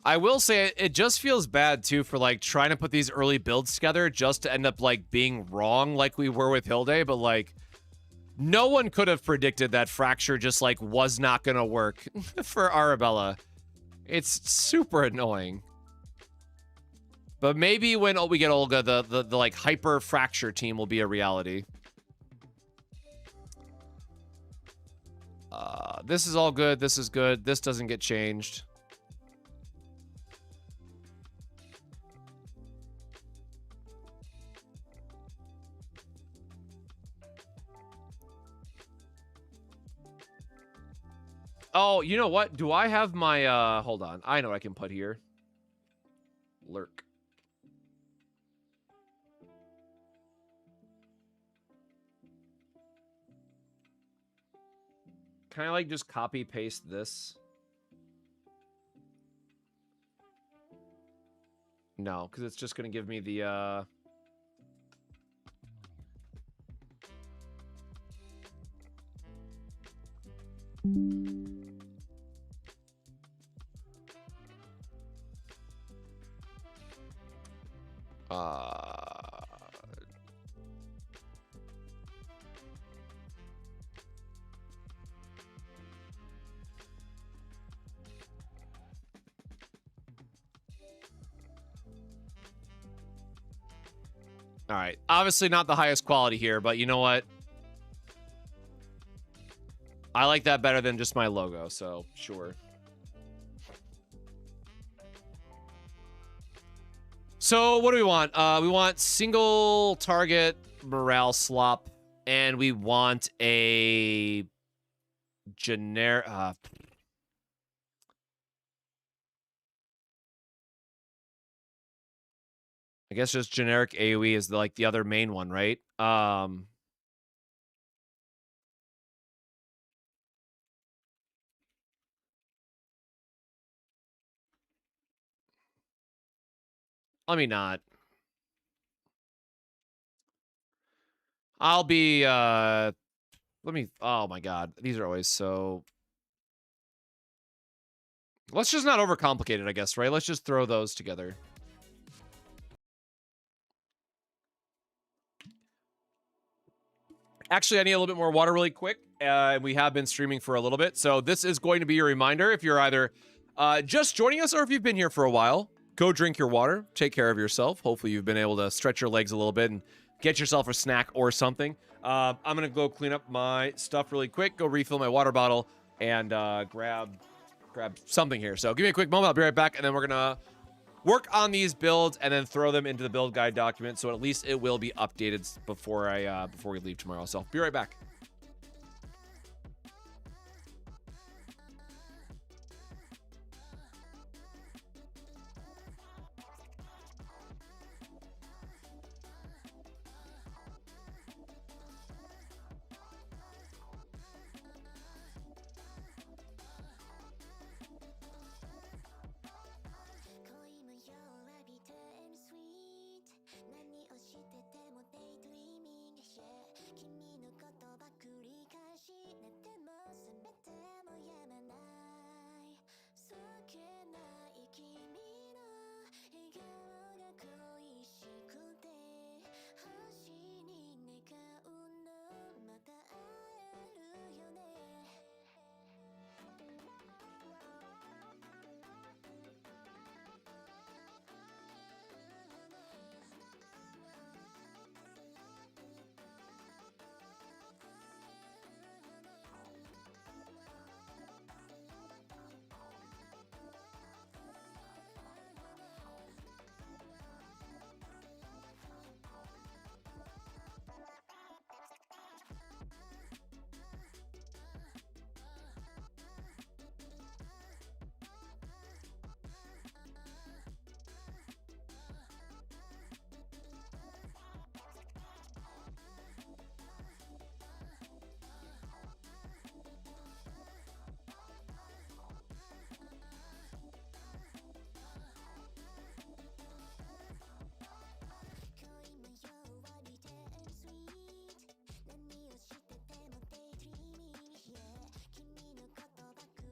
I will say it just feels bad too for like trying to put these early builds together just to end up like being wrong like we were with Hilde, but like no one could have predicted that Fracture just like was not gonna work for Arabella. It's super annoying. But maybe when we get Olga, the like hyper Fracture team will be a reality. This is all good. This is good. This doesn't get changed. Oh, you know what? Do I have my, hold on. I know what I can put here. Lurk. Can I, like, just copy-paste this? No, because it's just going to give me the, All right. Obviously not the highest quality here, but you know what? I like that better than just my logo, so sure. So what do we want? We want single target morale slop, and we want a generic... I guess just generic AoE is like the other main one, right? Let me not. I'll be, let me, oh my god. These are always so... Let's just not overcomplicate it, I guess, right? Let's just throw those together. Actually, I need a little bit more water really quick. We have been streaming for a little bit. So this is going to be your reminder if you're either just joining us or if you've been here for a while. Go drink your water. Take care of yourself. Hopefully you've been able to stretch your legs a little bit and get yourself a snack or something. I'm going to go clean up my stuff really quick. Go refill my water bottle and grab something here. So give me a quick moment. I'll be right back. And then we're going to work on these builds and then throw them into the build guide document. So at least it will be updated before we leave tomorrow. So I'll be right back.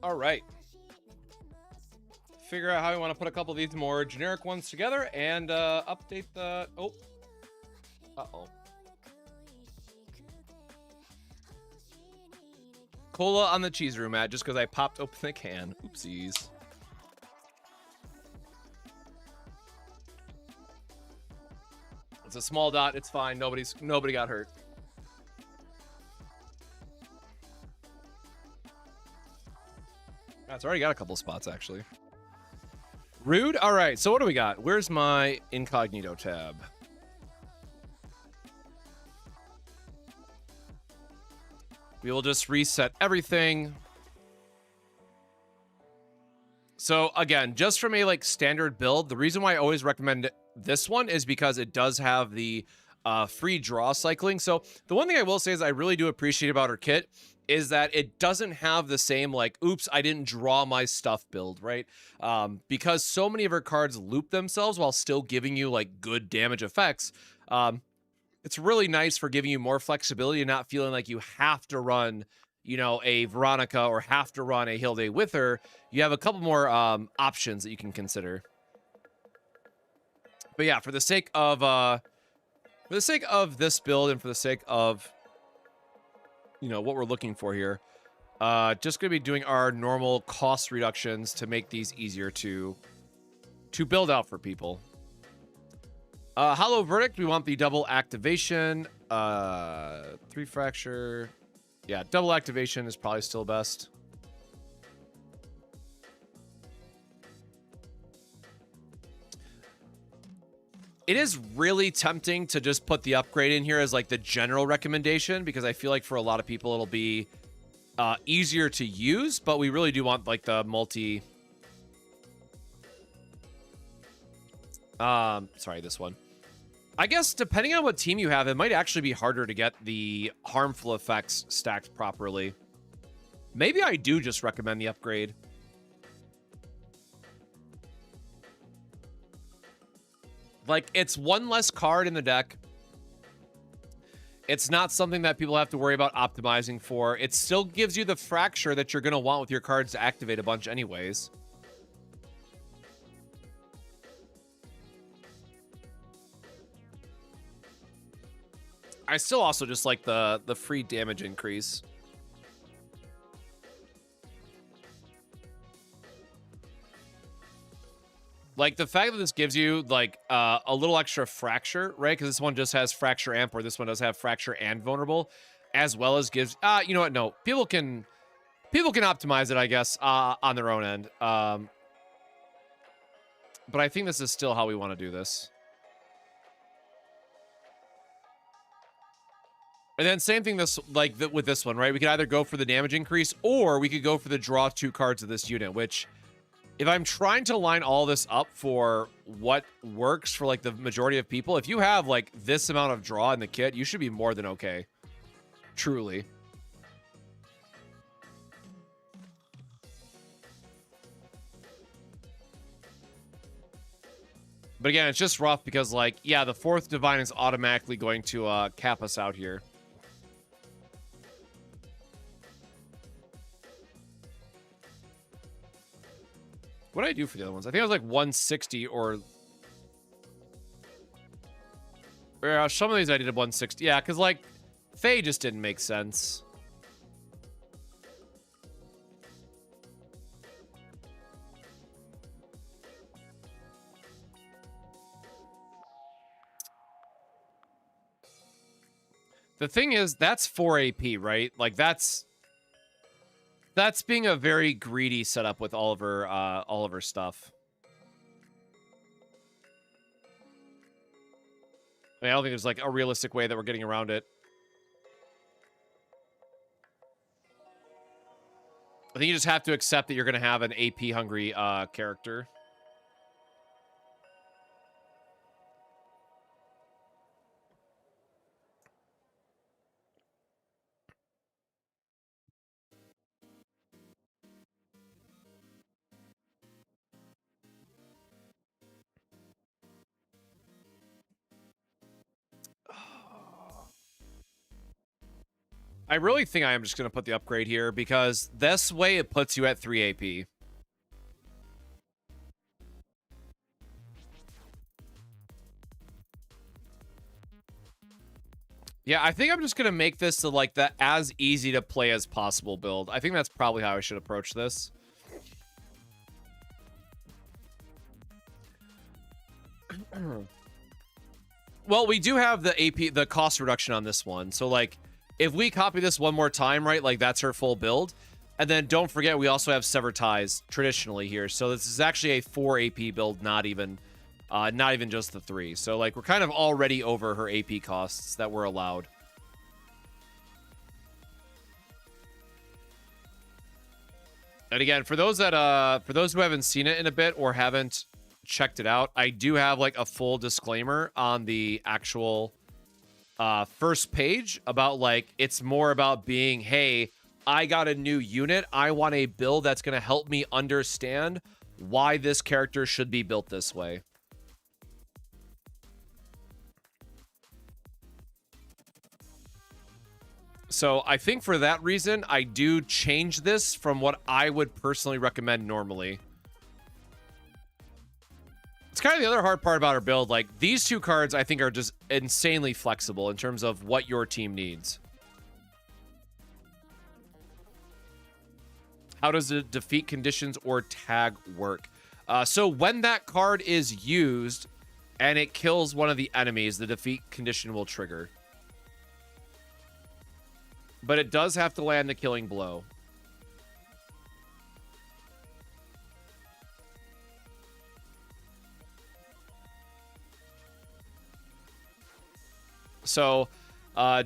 All right. Figure out how we want to put a couple of these more generic ones together and update the... Oh. Uh-oh. Cola on the cheese room, Matt, just because I popped open the can. Oopsies. It's a small dot. It's fine. Nobody got hurt. That's already got a couple spots, actually. Rude? All right, so what do we got? Where's my incognito tab? We will just reset everything. So again, just from a standard build, the reason why I always recommend this one is because it does have the free draw cycling. So the one thing I will say is I really do appreciate about her kit is that it doesn't have the same oops, I didn't draw my stuff build, right? Because so many of her cards loop themselves while still giving you good damage effects. It's really nice for giving you more flexibility and not feeling like you have to run, a Veronica or have to run a Hilde with her. You have a couple more options that you can consider. But yeah, for the sake of this build and for the sake of what we're looking for here, just gonna be doing our normal cost reductions to make these easier to build out for people. Hollow Verdict, we want the double activation. 3 fracture. Yeah, double activation is probably still best. It is really tempting to just put the upgrade in here as the general recommendation, because I feel like for a lot of people it'll be easier to use, but we really do want the multi... sorry, this one. I guess depending on what team you have, it might actually be harder to get the harmful effects stacked properly. Maybe I do just recommend the upgrade. It's one less card in the deck. It's not something that people have to worry about optimizing for. It still gives you the fracture that you're going to want with your cards to activate a bunch anyways. I still also just like the free damage increase. Like, the fact that this gives you, like, a little extra fracture, right? Because this one just has fracture amp, or this one does have fracture and vulnerable, as well as gives... you know what? No. People can optimize it, I guess, on their own end. But I think this is still how we want to do this. And then same thing with this one, right? We could either go for the damage increase, or we could go for the draw 2 cards of this unit, which... If I'm trying to line all this up for what works for, like, the majority of people, if you have, like, this amount of draw in the kit, you should be more than okay. Truly. But again, it's just rough because, like, yeah, the 4th Divine is automatically going to cap us out here. What did I do for the other ones? I think I was like 160 or... some of these I did at 160. Yeah, because, like, Faye just didn't make sense. The thing is, that's 4 AP, right? Like, that's being a very greedy setup with all of her stuff. I mean, I don't think there's, like, a realistic way that we're getting around it. I think you just have to accept that you're going to have an AP-hungry character. I really think I am just going to put the upgrade here because this way it puts you at 3 AP. Yeah, I think I'm just going to make this to, like, the as easy to play as possible build. I think that's probably how I should approach this. Well, we do have the cost reduction on this one. So, like, if we copy this one more time, right, like, that's her full build. And then don't forget, we also have Sever Ties traditionally here. So this is actually a 4 AP build, not even just the 3. So, like, we're kind of already over her AP costs that were allowed. And again, for those who haven't seen it in a bit or haven't checked it out, I do have, like, a full disclaimer on the actual first page about, like, it's more about being, hey, I got a new unit. I want a build that's going to help me understand why this character should be built this way. So I think for that reason, I do change this from what I would personally recommend normally. It's kind of the other hard part about our build. Like, these 2 cards, I think, are just insanely flexible in terms of what your team needs. How does the defeat conditions or tag work? So when that card is used and it kills one of the enemies, the defeat condition will trigger. But it does have to land the killing blow. So,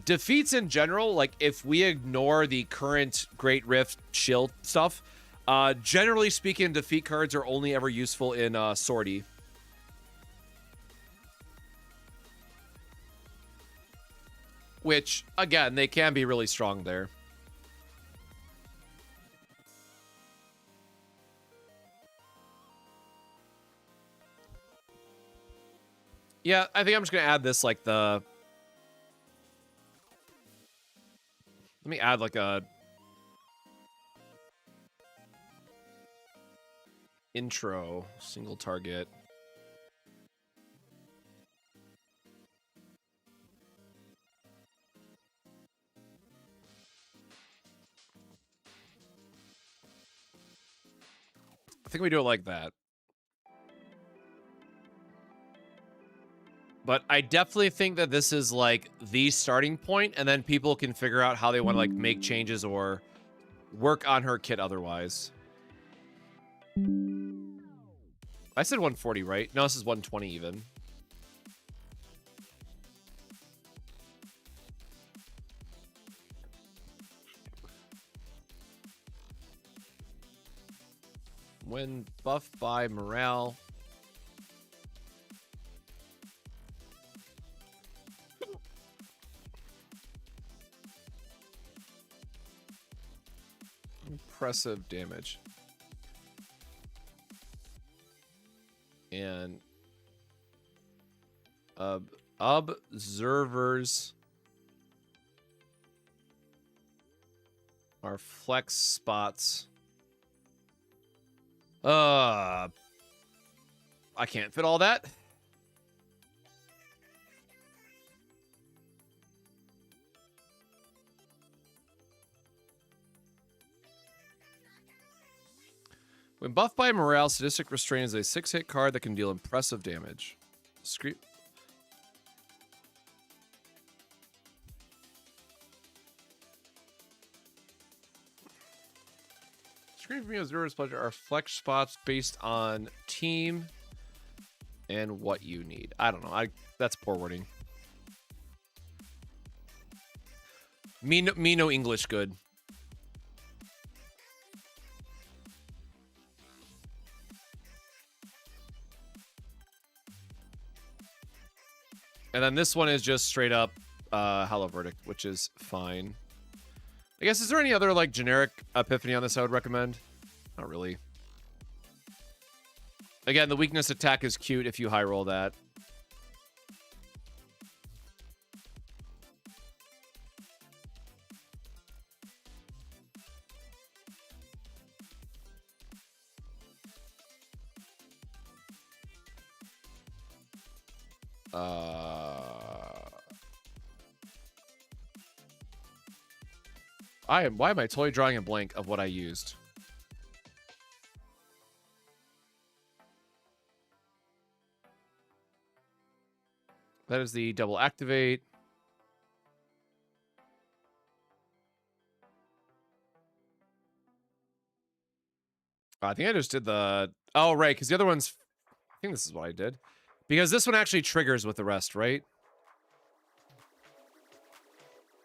defeats in general, like, if we ignore the current Great Rift shield stuff, generally speaking, defeat cards are only ever useful in Sortie. Which, again, they can be really strong there. Yeah, I think I'm just going to add this, like, the... Let me add, like, a... intro, single target. think we do it like that. But I definitely think that this is like the starting point, and then people can figure out how they want to like make changes or work on her kit otherwise. I said 140, right? No, this is 120 even. When buffed by morale. Impressive damage. And observers are flex spots. I can't fit all that. When buffed by morale, Sadistic Restraint is a 6-hit card that can deal impressive damage. Scream from me Observer's Pleasure are flex spots based on team and what you need. I don't know. That's poor wording. Me no English good. And then this one is just straight up Hollow Verdict, which is fine. I guess, is there any other, like, generic epiphany on this I would recommend? Not really. Again, the weakness attack is cute if you high roll that. Why am I totally drawing a blank of what I used? That is the double activate. I think I just did the... Oh, right, because the other one's... I think this is what I did. Because this one actually triggers with the rest, right?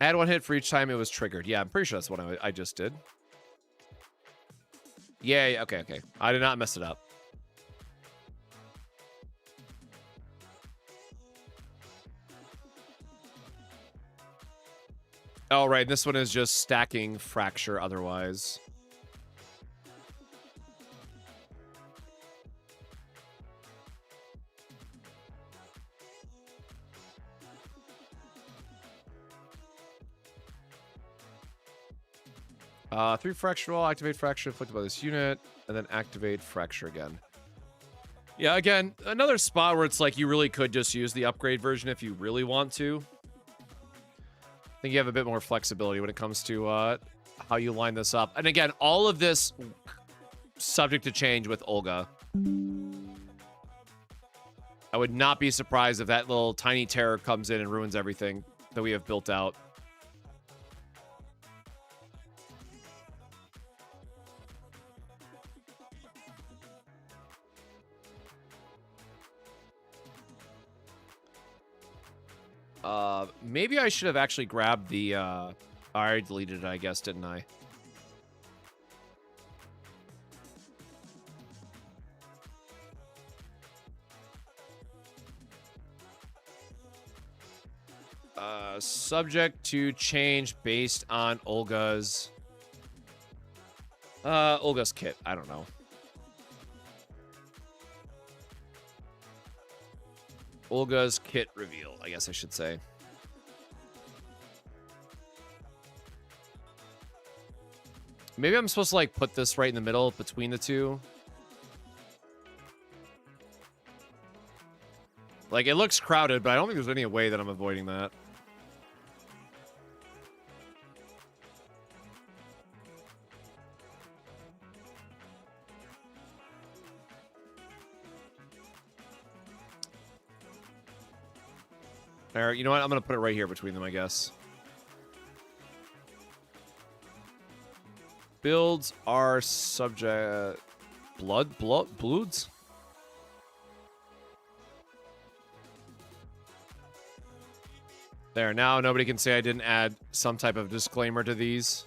Add 1 hit for each time it was triggered. Yeah, I'm pretty sure that's what I just did. Yeah, okay. I did not mess it up. Oh, right. This one is just stacking Fracture otherwise. Three Fracture roll, activate Fracture inflicted by this unit, and then activate Fracture again. Yeah, again, another spot where it's like you really could just use the upgrade version if you really want to. I think you have a bit more flexibility when it comes to how you line this up. And again, all of this subject to change with Olga. I would not be surprised if that little tiny terror comes in and ruins everything that we have built out. Maybe I should have actually grabbed the, I already deleted it, I guess, didn't I? Subject to change based on Olga's kit. I don't know. Olga's kit reveal, I guess I should say. Maybe I'm supposed to, like, put this right in the middle between the two. Like, it looks crowded, but I don't think there's any way that I'm avoiding that. Or, you know what? I'm going to put it right here between them, I guess. Builds are subject... Bloods? There, now nobody can say I didn't add some type of disclaimer to these.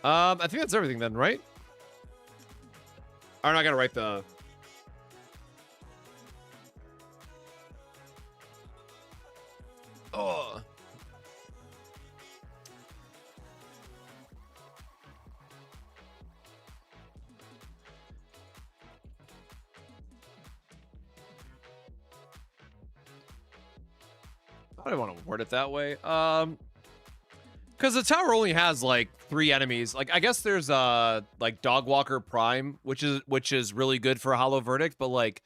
I think that's everything then, right? Or no, I gotta write the... Oh. I don't want to word it that way. Because the tower only has like 3 enemies. Like I guess there's like Dogwalker Prime, which is really good for Hollow Verdict, but like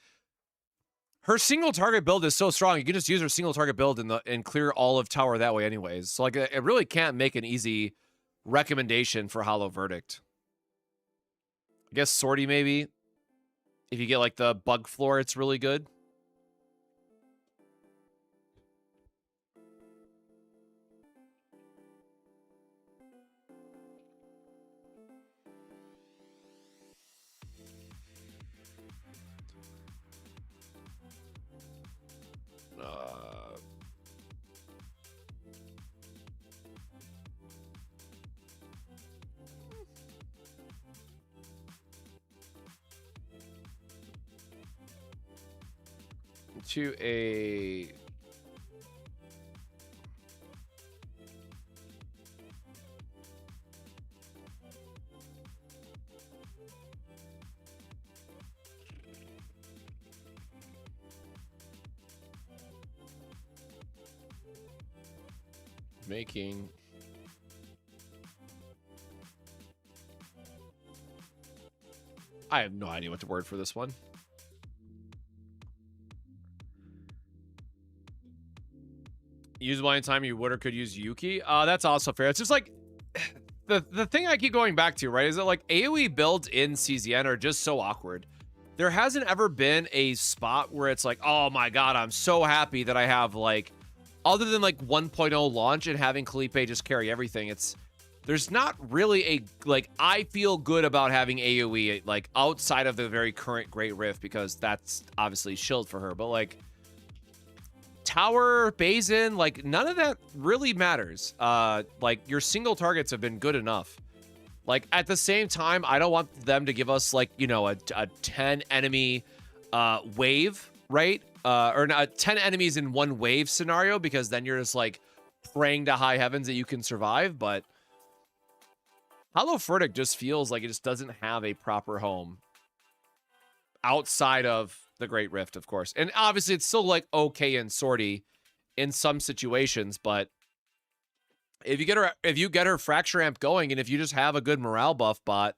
her single target build is so strong. You can just use her single target build and clear all of tower that way anyways. So like it really can't make an easy recommendation for Hollow Verdict. I guess Sortie maybe. If you get like the bug floor, it's really good. To a making I have no idea what to word for this one. Use one time you would or could use Yuki. That's also fair. It's just like the thing I keep going back to, right? Is that like AoE builds in CZN are just so awkward. There hasn't ever been a spot where it's like, oh my god, I'm so happy that I have like, other than like 1.0 launch and having Kalipe just carry everything. There's not really a like I feel good about having AoE like outside of the very current Great Rift because that's obviously shield for her, but like. Tower, Basin, like none of that really matters. Like your single targets have been good enough. Like at the same time, I don't want them to give us like, you know, a 10 enemy wave, right? Or not 10 enemies in one wave scenario because then you're just like praying to high heavens that you can survive. But Hollow Verdict just feels like it just doesn't have a proper home outside of the Great Rift, of course. And obviously it's still like okay in Sortie in some situations, but if you get her fracture amp going and if you just have a good morale buff bot,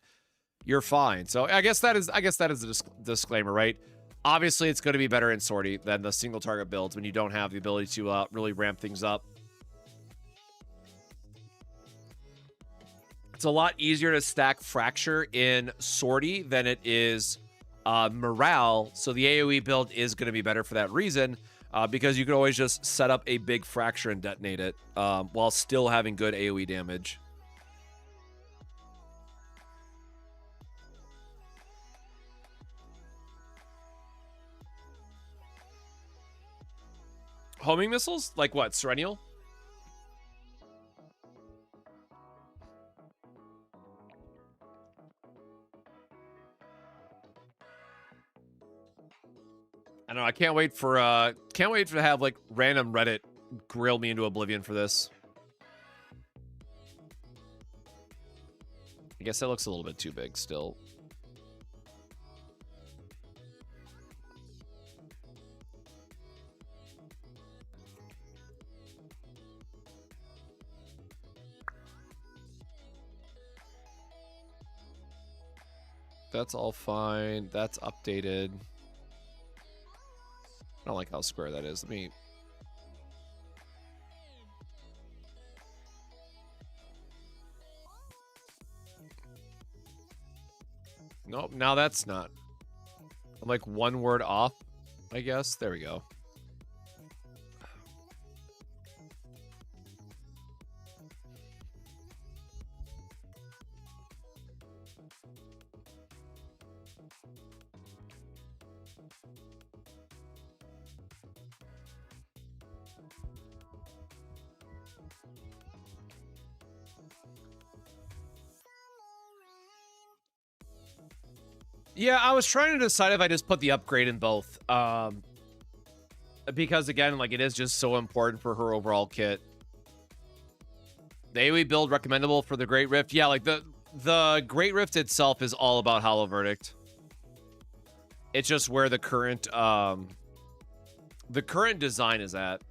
you're fine. So I guess that is a disclaimer, right? Obviously it's going to be better in Sortie than the single target builds when you don't have the ability to really ramp things up. It's a lot easier to stack fracture in Sortie than it is morale, so the AoE build is going to be better for that reason, because you can always just set up a big fracture and detonate it while still having good AoE damage. Homing missiles? Like what, Serenial? I don't know. I can't wait to have like random Reddit grill me into oblivion for this. I guess that looks a little bit too big still. That's all fine. That's updated. I don't like how square that is. Let me... Nope, now that's not I'm like one word off, I guess. There we go. Yeah, I was trying to decide if I just put the upgrade in both. Because again, like, it is just so important for her overall kit. The AoE build recommendable for the Great Rift. Yeah, like the Great Rift itself is all about Hollow Verdict. It's just where the current design is at.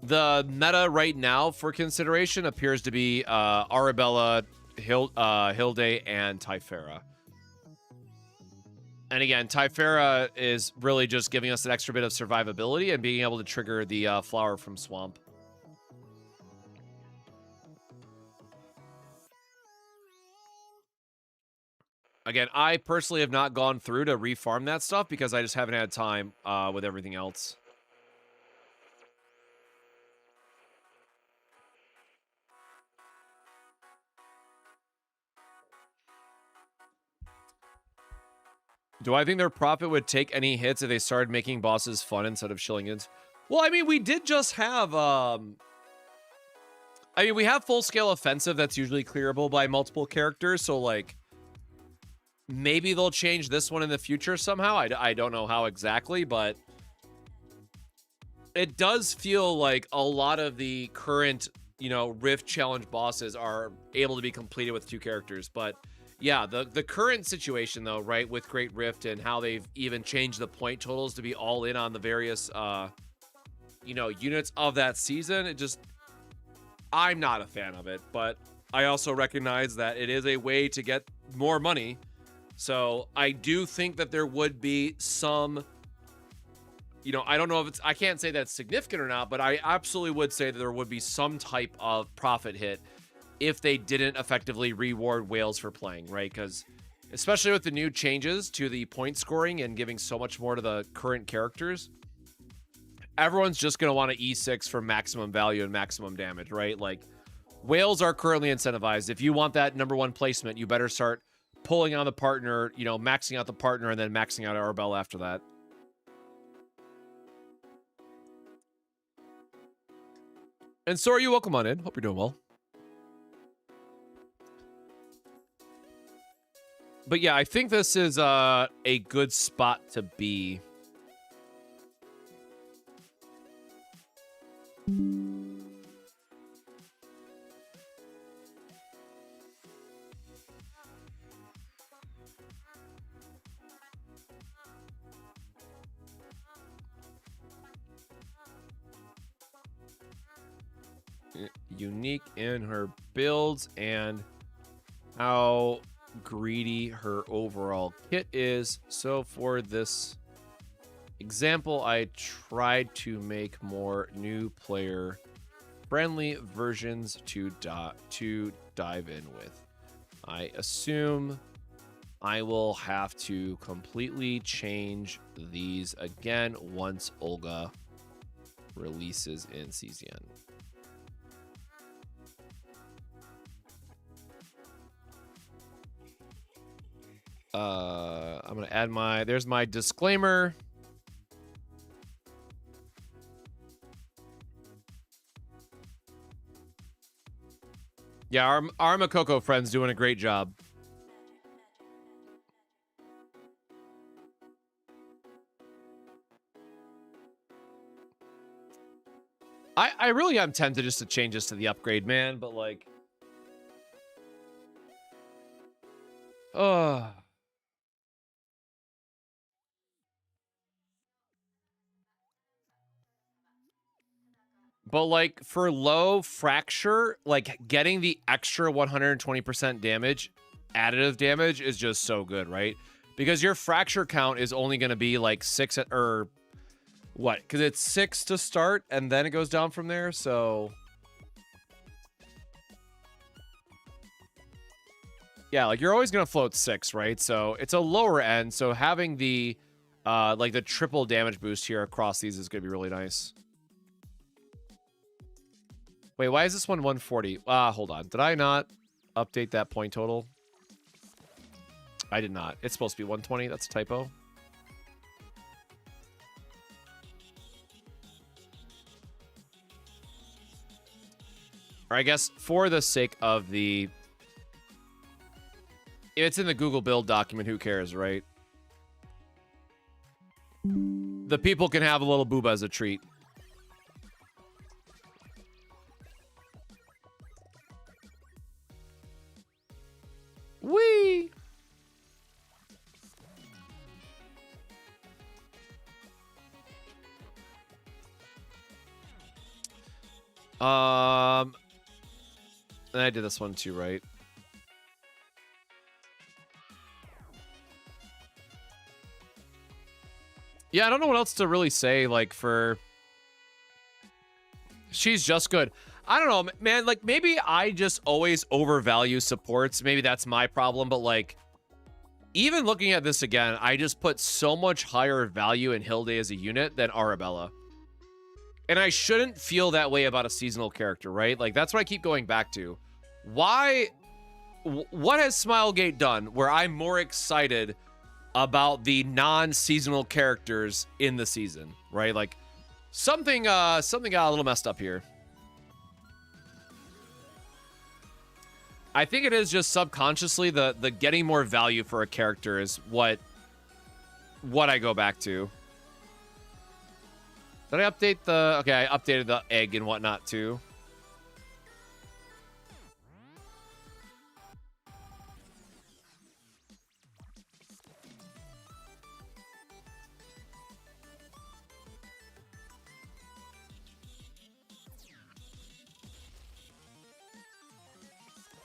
The meta right now for consideration appears to be Arabella, Hilde, and Typhara. And again, Typhara is really just giving us an extra bit of survivability and being able to trigger the flower from Swamp. Again, I personally have not gone through to refarm that stuff because I just haven't had time with everything else. Do I think their profit would take any hits if they started making bosses fun instead of shilling ins? Well, I mean, we did just have, we have full-scale offensive that's usually clearable by multiple characters, so, like, maybe they'll change this one in the future somehow. I don't know how exactly, but it does feel like a lot of the current, Rift Challenge bosses are able to be completed with 2 characters, but... yeah, the current situation, though, right, with Great Rift and how they've even changed the point totals to be all in on the various, units of that season, I'm not a fan of it, but I also recognize that it is a way to get more money. So I do think that there would be some, I don't know if I can't say that's significant or not, but I absolutely would say that there would be some type of profit hit if they didn't effectively reward whales for playing, right? Because especially with the new changes to the point scoring and giving so much more to the current characters, everyone's just going to want to E6 for maximum value and maximum damage, right? Like, whales are currently incentivized. If you want that #1 placement, you better start pulling on the partner, maxing out the partner and then maxing out Arabella after that. And Sora, you welcome on in. Hope you're doing well. But yeah, I think this is a good spot to be. Unique in her builds and how greedy her overall kit is. So for this example, I tried to make more new player friendly versions to dive in with. I assume I will have to completely change these again once Olga releases in CZN. I'm gonna add there's my disclaimer. Yeah, our Makoko friend's doing a great job. I really am tempted just to change this to the upgrade, man, but like... But like for low fracture, like getting the extra 120% damage, additive damage is just so good, right? Because your fracture count is only going to be like 6 or what? Because it's 6 to start and then it goes down from there. So Yeah, like you're always gonna float 6, right? So it's a lower end. So having the like the triple damage boost here across these is gonna be really nice. Wait, why is this one 140? Hold on. Did I not update that point total? I did not. It's supposed to be 120. That's a typo. Or I guess for the sake of the... If it's in the Google build document, who cares, right? The people can have a little booba as a treat. Whee! And I did this one too, right? Yeah, I don't know what else to really say, like, for... She's just good. I don't know, man, like, maybe I just always overvalue supports. Maybe that's my problem, but, like, even looking at this again, I just put so much higher value in Hilde as a unit than Arabella. And I shouldn't feel that way about a seasonal character, right? Like, that's what I keep going back to. Why... What has Smilegate done where I'm more excited about the non-seasonal characters in the season, right? Like, something got a little messed up here. I think it is just subconsciously the getting more value for a character is what I go back to. Did I update the... Okay, I updated the egg and whatnot, too.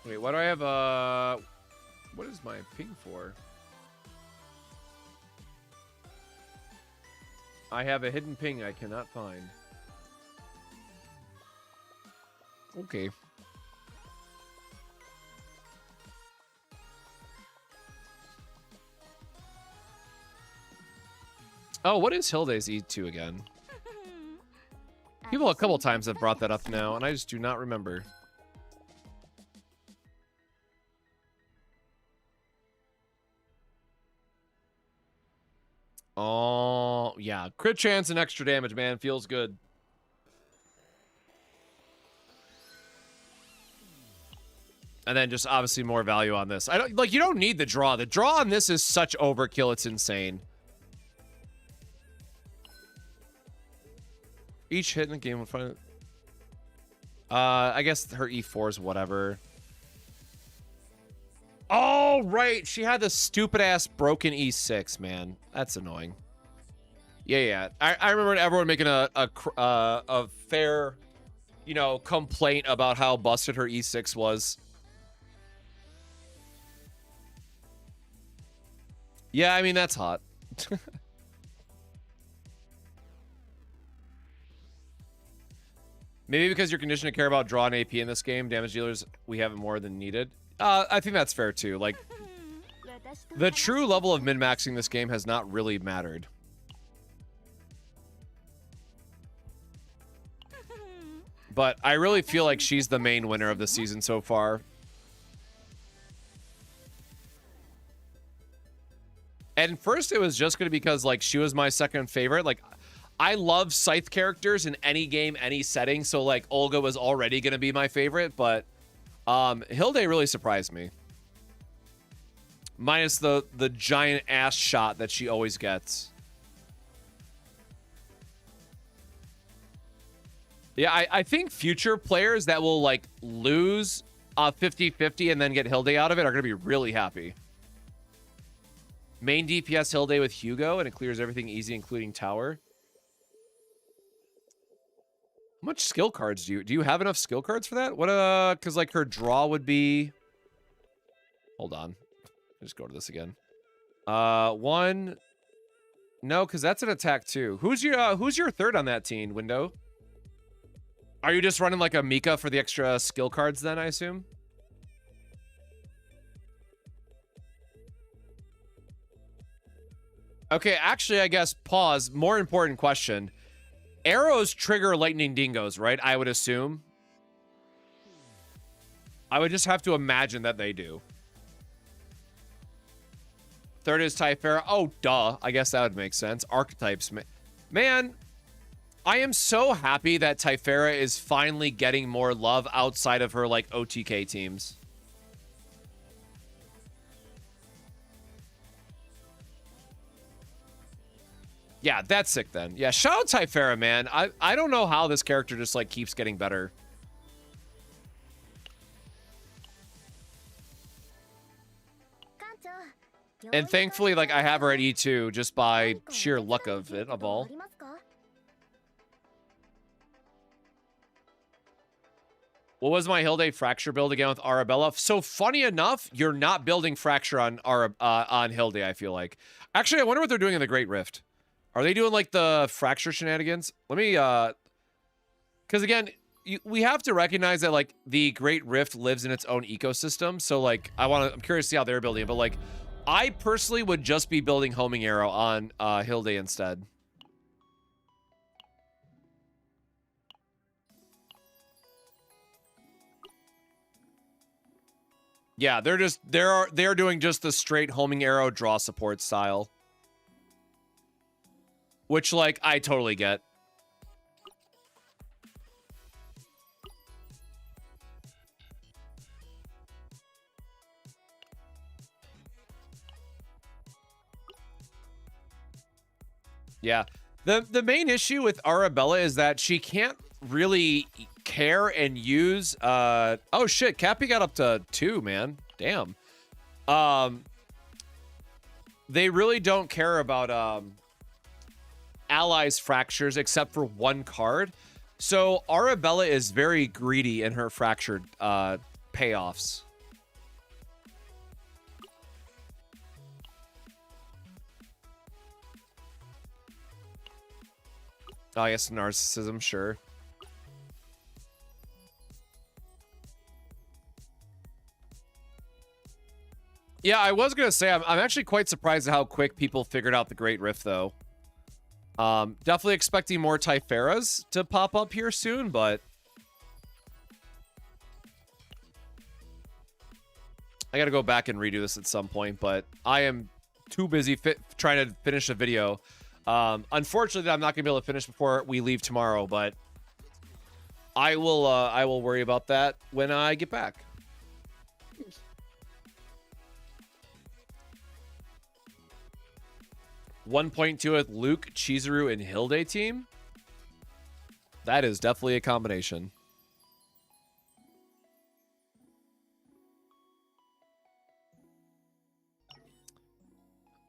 Wait, why do I have a... What is my ping for? I have a hidden ping I cannot find. Okay. Oh, what is Hilde's E2 again? People a couple times have brought that up now, and I just do not remember. Oh, yeah. Crit chance and extra damage, man. Feels good. And then just obviously more value on this. You don't need the draw. The draw on this is such overkill, it's insane. Each hit in the game will find... I guess her E4 is whatever. Oh, right. She had the stupid-ass broken E6, man. That's annoying. Yeah. I remember everyone making a fair, you know, complaint about how busted her E6 was. Yeah, I mean, that's hot. Maybe because you're conditioned to care about draw and AP in this game, damage dealers, we have it more than needed. I think that's fair, too. Like, the true level of min-maxing this game has not really mattered. But I really feel like she's the main winner of the season so far. And first, it was just going to be because, like, she was my second favorite. Like, I love Scythe characters in any game, any setting. So, like, Olga was already going to be my favorite, but... Hilde really surprised me. Minus the giant ass shot that she always gets. Yeah, I think future players that will, like, lose 50-50 and then get Hilde out of it are going to be really happy. Main DPS Hilde with Hugo, and it clears everything easy, including tower. How much skill cards do you have enough skill cards for that? What because like her draw would be... Hold on. Just go to this again. One. No, because that's an attack too. Who's your third on that team, Window? Are you just running like a Mika for the extra skill cards then, I assume? Okay, actually, I guess, pause. More important question. Arrows trigger lightning dingoes, right? I would assume. I would just have to imagine that they do. Third is Typhera. Oh, duh. I guess that would make sense. Archetypes. Man, I am so happy that Typhera is finally getting more love outside of her, like, OTK teams. Yeah, that's sick then. Yeah, shout out Typhera, man. I don't know how this character just, like, keeps getting better. And thankfully, like, I have her at E2 just by sheer luck of it, of all. What was my Hilde Fracture build again with Arabella? So funny enough, you're not building Fracture on Hilde, I feel like. Actually, I wonder what they're doing in the Great Rift. Are they doing, like, the Fracture shenanigans? Let me, because again, we have to recognize that, like, the Great Rift lives in its own ecosystem. So, like, I'm curious to see how they're building it. But, like, I personally would just be building Homing Arrow on Hilde instead. Yeah, they're doing just the straight Homing Arrow draw support style. Which, like, I totally get. Yeah. The main issue with Arabella is that she can't really care and use oh shit, Cappy got up to 2, man. Damn. They really don't care about allies fractures except for one card. So Arabella is very greedy in her fractured payoffs. Oh, yes, narcissism, sure. Yeah, I was going to say, I'm actually quite surprised at how quick people figured out the Great Rift, though. Definitely expecting more Typheras to pop up here soon, but I got to go back and redo this at some point, but I am too busy trying to finish a video. Unfortunately, I'm not going to be able to finish before we leave tomorrow, but I will worry about that when I get back. .2 with Luke, Chizuru, and Hilde team. That is definitely a combination.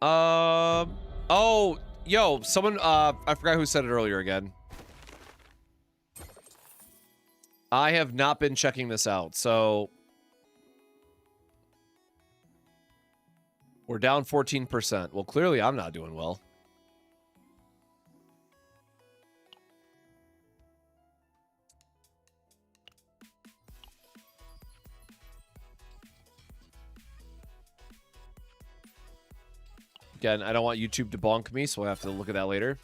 Oh, yo, someone, I forgot who said it earlier again. I have not been checking this out, so we're down 14%. Well, clearly I'm not doing well. Again, I don't want YouTube to bonk me, so we'll have to look at that later.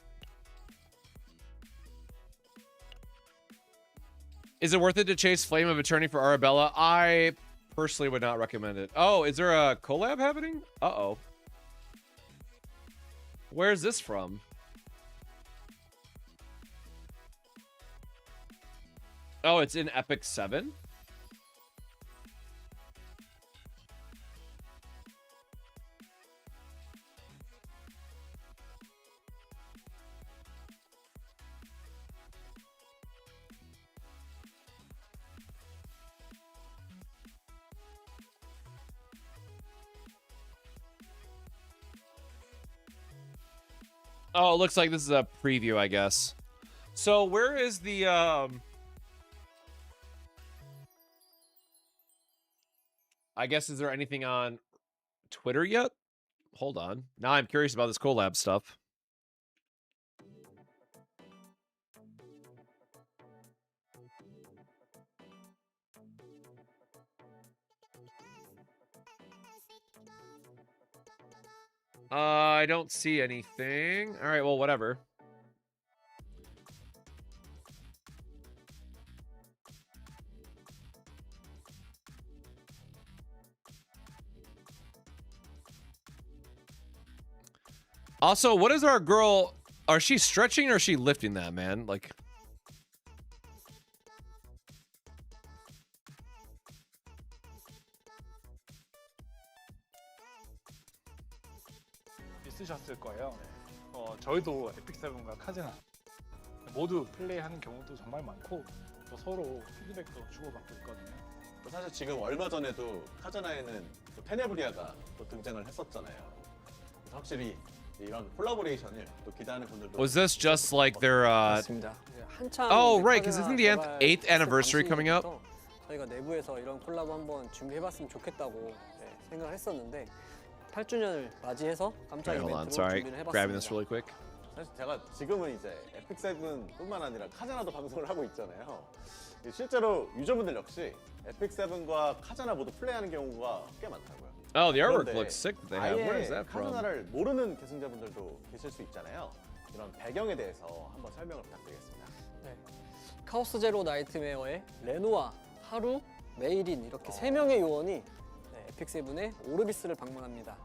Is it worth it to chase Flame of Eternity for Arabella? I personally would not recommend it. Oh, is there a collab happening? Uh-oh. Where's this from? Oh, it's in Epic 7? Oh, it looks like this is a preview, I guess. So where is the I guess, is there anything on Twitter yet? Hold on. Now I'm curious about this collab stuff. I don't see anything. All right, well, whatever. Also, what is our girl? Are she stretching or is she lifting that, man? Like, 있으셨을 거예요. 저희도 에픽7과 카제나 모두 플레이하는 경우도 정말 많고 또 서로 피드백도 주고받고 있거든요. 사실 지금 얼마 전에도 카자나에는 또 테네브리아가 또 등장을 했었잖아요. 그래서 확실히 이런 콜라보레이션을 또 기대하는 분들도 was this just like their 맞습니다. 이제 한참 Oh, 이제 right, because 카즈나 isn't the 개발 8th anniversary coming up? 당시부터 저희가 내부에서 이런 콜라보 한번 준비해봤으면 좋겠다고 생각을 했었는데 8주년을 맞이해서 깜짝 Okay, hold on. 이벤트로 Sorry, 준비를 grabbing this 해봤습니다. really quick. 사실 제가 지금은 이제 에픽7뿐만 아니라 카자나도 방송을 하고 있잖아요. 실제로 유저분들 역시 에픽7과 카자나 모두 플레이하는 경우가 꽤 많더라고요. Oh, the artwork 그런데 looks sick that they have. Where is 아예 that from? 카자나를 모르는 계승자분들도 계실 수 있잖아요. 이런 배경에 대해서 한번 설명을 부탁드리겠습니다. 네. 카오스 제로 나이트메어의 레노아, 하루, 메이린 이렇게 세 명의 요원이 에픽7의 오르비스를 방문합니다.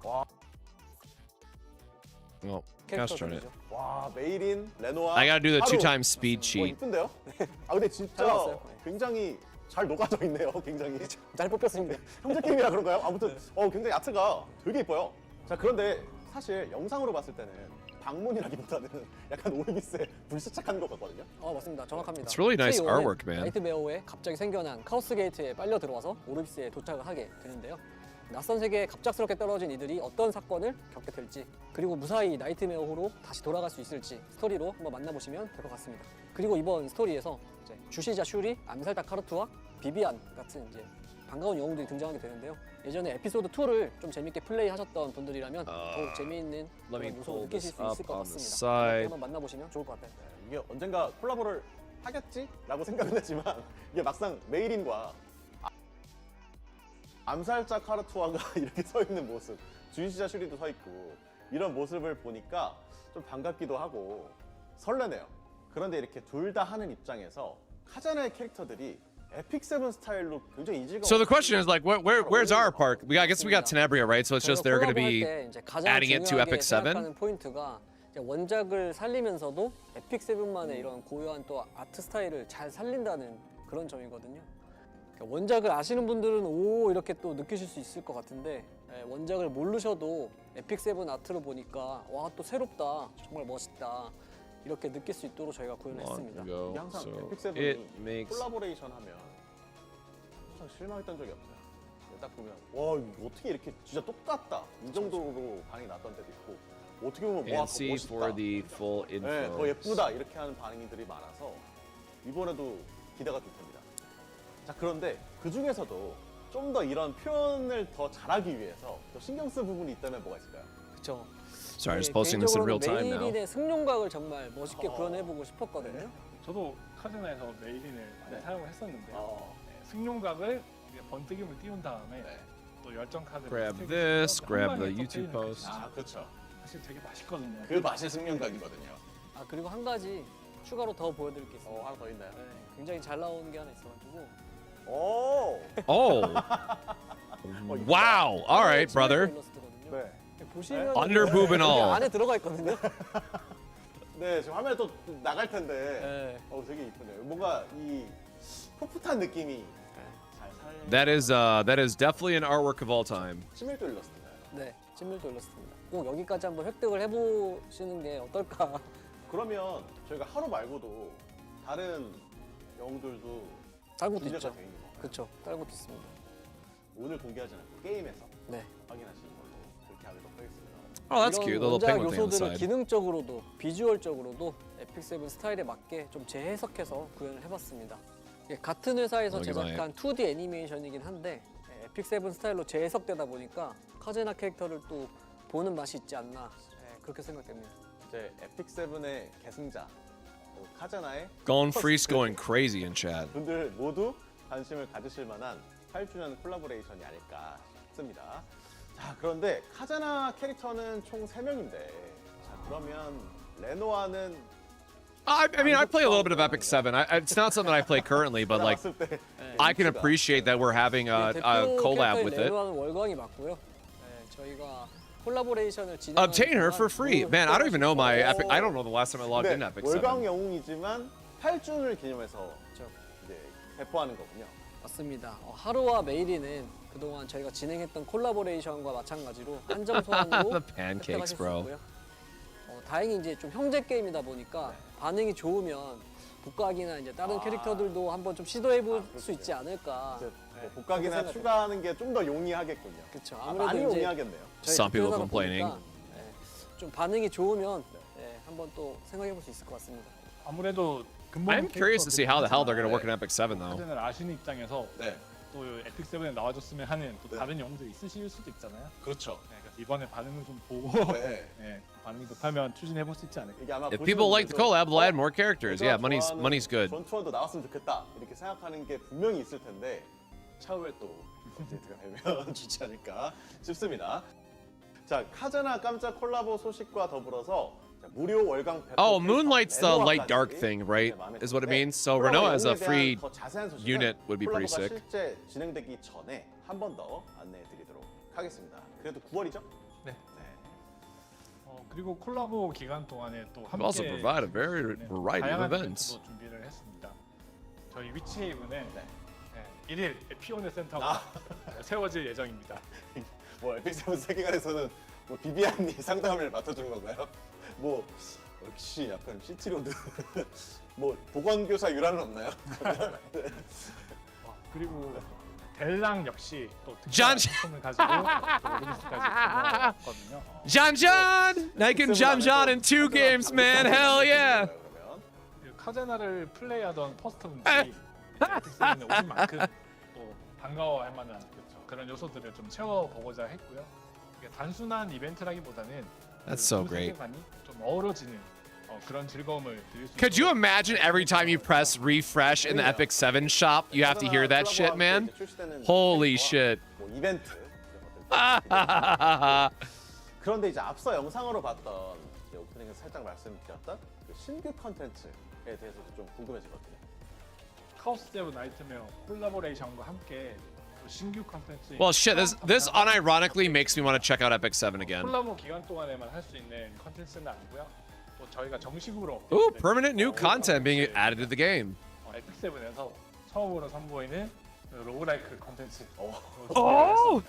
Oh, gosh darn it. 캐릭터들이죠. 와, 메이린, 레노아, I gotta do the 하루. 2x speed 뭐 cheat. 이쁜데요? 아 근데 진짜 잘 나왔어요. 굉장히 잘 녹아져 있네요. 굉장히 잘 뽑혔습니다. 형제게임이라 그런가요? 아무튼 굉장히 아트가 되게 이뻐요. 자 그런데 사실 영상으로 봤을 때는 방문이라기보다는 약간 오르비스에 불시착한 것 같거든요. 맞습니다. 정확합니다. It's really nice 새 요원은 artwork, man. 나이트메어에 갑자기 생겨난 카오스 게이트에 빨려 들어와서 오르비스에 도착을 하게 되는데요. 낯선 세계에 갑작스럽게 떨어진 이들이 어떤 사건을 겪게 될지, 그리고 무사히 나이트메어호로 다시 돌아갈 수 있을지 스토리로 한번 만나보시면 될 것 같습니다. 그리고 이번 스토리에서 이제 주시자 슈리, 암살자 카르투와 비비안 같은 이제 반가운 영웅들이 등장하게 되는데요. 예전에 에피소드 2를 좀 재밌게 플레이하셨던 분들이라면 더욱 재미있는 let me 그런 요소를 pull 느끼실 this 수 up 있을 것 on the 같습니다. side. 한번 만나보시면 좋을 것 같아요. 이게 언젠가 콜라보를 하겠지라고 생각은 했지만 이게 막상 메이린과 암살자 카르투아가 이렇게 서 있는 모습, 주시자 슈리도 서 있고 이런 모습을 보니까 좀 반갑기도 하고 설레네요. 그런데 이렇게 둘 다 하는 입장에서 카자나의 캐릭터들이 에픽7 스타일로 굉장히 이질감. So the question is like, where's our part? I guess we got Tenebria, right? So it's just they're going to be adding it to Epic 7. 생각하는 포인트가 이제 원작을 살리면서도 에픽7만의 이런 고유한 또 아트 스타일을 잘 살린다는 그런 점이거든요. 그러니까 원작을 아시는 분들은 오 이렇게 또 느끼실 수 있을 것 같은데 원작을 모르셔도 에픽7 아트를 보니까 와 또 새롭다, 정말 멋있다 이렇게 느낄 수 있도록 저희가 구현을 했습니다. 이게 항상 에픽7이 콜라보레이션 하면 항상 실망했던 적이 없어요. 딱 보면 와 이거 어떻게 이렇게 진짜 똑같다 이 정도로 반응이 났던 때도 있고 어떻게 보면 와 더 And see for 멋있다, the full info. 네, 더 예쁘다 이렇게 하는 반응들이 많아서 이번에도 기대가 될 겁니다. 자 그런데 그 중에서도 좀 더 이런 표현을 더 잘하기 위해서 더 신경 쓸 부분이 있다면 뭐가 있을까요? 그렇죠. Sorry, I'm just posting this in real time now. 메이린의 승용각을 정말 멋있게 구현해보고 싶었거든요. 저도 카제나에서 메이린을 많이 사용을 했었는데 어, 승용각을 이제 번뜩임을 띄운 다음에 네. 또 열정 카드를 Grab 스택을 this, 해서 grab 한 the 방에 YouTube 또 post. 때리는 아 그렇죠. 사실 되게 맛있거든요. 그 맛이 승용각이거든요. 그리고 한 가지 추가로 더 보여드릴 게 있습니다. 하나 더 있나요? 네, 굉장히 잘 나오는 게 하나 있어가지고 오. Oh. Wow. All right, brother. 일러스트거든요. 네. 보시면 Under boob and all. 안에 들어가 있거든요. 네 지금 화면에 또 나갈 텐데. 네. 되게 이쁘네요. 뭔가 이 풋풋한 느낌이 잘 살. That is definitely an artwork of all time. 친밀도 일러스트인가요? 네, 친밀도 일러스트입니다. 꼭 여기까지 한번 획득을 해보시는 게 어떨까. 그러면 저희가 하루 말고도 다른 영웅들도 다른 것도 준비가 있죠. 돼 있는 건가요? 그렇죠. 다른 것도 있습니다. 오늘 공개하지 않고 게임에서 네. 확인하시는 걸로 그렇게 하도록 하겠습니다. Oh, that's 이런 cute. The little 원작 penguin thing on the 요소들을 side. 기능적으로도 비주얼적으로도 에픽7 스타일에 맞게 좀 재해석해서 구현을 해봤습니다. 이게 같은 회사에서 이게 제작한 2D 애니메이션이긴 한데 에픽7 스타일로 재해석되다 보니까 카제나 캐릭터를 또 보는 맛이 있지 않나 그렇게 생각됩니다. 이제 에픽7의 계승자 그리고 카자나의 Gone Freeze going crazy in chat. 분들 모두 관심을 가지실 만한 8주년 콜라보레이션이 아닐까 싶습니다. 자, 그런데 카자나 캐릭터는 총 3명인데 자, 그러면 레노아는 I mean, I play a little bit of Epic 7. It's not something I play currently, but like, 나왔을 때 I can appreciate that we're having a collab with it. 레노아는 월광이 맞고요. 네, 저희가 콜라보레이션을 Obtain her for free. Man, I don't even know my Epic. I don't know the last time I logged in Epic 7. 월광 영웅이지만 8주를 기념해서 그렇죠. 이제 배포하는 거군요. 맞습니다. 하루와 메이리는 그동안 저희가 진행했던 콜라보레이션과 마찬가지로 한정 소환으로 The pancakes, 획득하실 수 bro. 있고요. 다행히 이제 좀 형제 게임이다 보니까 반응이 좋으면 복각이나 이제 다른 캐릭터들도 한번 좀 시도해 볼 수 있지 않을까. 이제 네, 뭐 복각이나 그렇게 추가하는 게 좀 더 용이하겠군요. 그렇죠. 많이 아무래도 이제 용이하겠네요. 저희 Some people 대표회사다 complaining. 보니까, 좀 반응이 좋으면 한번 또 생각해 볼 수 있을 것 같습니다. 아무래도 근본 I'm curious to see how the hell they're gonna work in Epic 7 though. 카드를 아시는 입장에서 네. 또 에픽 7에 나와줬으면 하는 또 네. 다른 영웅들이 있으실 수도 있잖아요. 그렇죠. 네, 그래서 이번에 반응을 좀 보고 네. 네, 반응이 좋다면 추진해 볼 수 있지 않을까. 이게 아마 If people like the collab, we'll add more characters. Yeah, 내가 money's 좋아하는 good. 전투원도 나왔으면 좋겠다 이렇게 생각하는 게 분명히 있을 텐데 차후에 또 업데이트가 되면 좋지 않을까 싶습니다. 자, 카자나 깜짝 콜라보 소식과 더불어서 자, 무료 월강 배포 Oh, 캐릭터 Moonlight's the light dark 레노아까지 thing, right? 많이 Is what it 있는데 means. So 콜라보 Renault has a 영웅에 대한 free 더 자세한 소식은 unit would be pretty 콜라보가 sick. 실제 진행되기 전에 한 번 더 안내해드리도록 하겠습니다. 그래도 9월이죠? 네. 그리고 콜라보 기간 동안에 또 함께 also provide a very variety of 다양한 events. 이벤트도 준비를 했습니다. 저희 위치헤이븐에 네. 1일 피오네 센터가 세워질 예정입니다. 뭐 에픽세븐 세계관에서는 뭐 비비안이 상담을 맡아준 건가요? 뭐 역시 약간 시티로드 뭐 보건교사 유라는 없나요? 그리고 델랑 역시 또 잔- 특별한 가지고 또 오르비스까지 들어왔거든요. John John! I can John John in 2 games, man. Hell yeah! 그러면 그 카제나를 플레이하던 퍼스트 분들이 에픽세븐에 오신 만큼 또 반가워할 만한 그런 요소들을 좀 채워보고자 했고요. 이게 단순한 이벤트라기보다는 That's so 두 great. 세계관이 좀 어우러지는 그런 즐거움을 드릴 수 Could you 있도록 imagine every time you press refresh in the Epic 7 shop, you have to hear that shit, man? Holy shit. 뭐 이벤트 그런데 이제 앞서 영상으로 봤던 이제 오프닝에서 살짝 말씀드렸던 그 신규 컨텐츠에 대해서도 좀 궁금해지거든요. 카오스 세븐 나이트메어 콜라보레이션과 함께 또 신규 컨텐츠 Well, shit, this unironically makes me want to check out Epic 7 again. 콜라보 기간 동안에만 할 수 있는 컨텐츠는 아니고요. 또 저희가 정식으로 Ooh, permanent new content being added to the game. 에픽 세븐에서 처음으로 선보이는 그 로그라이크 컨텐츠 Oh!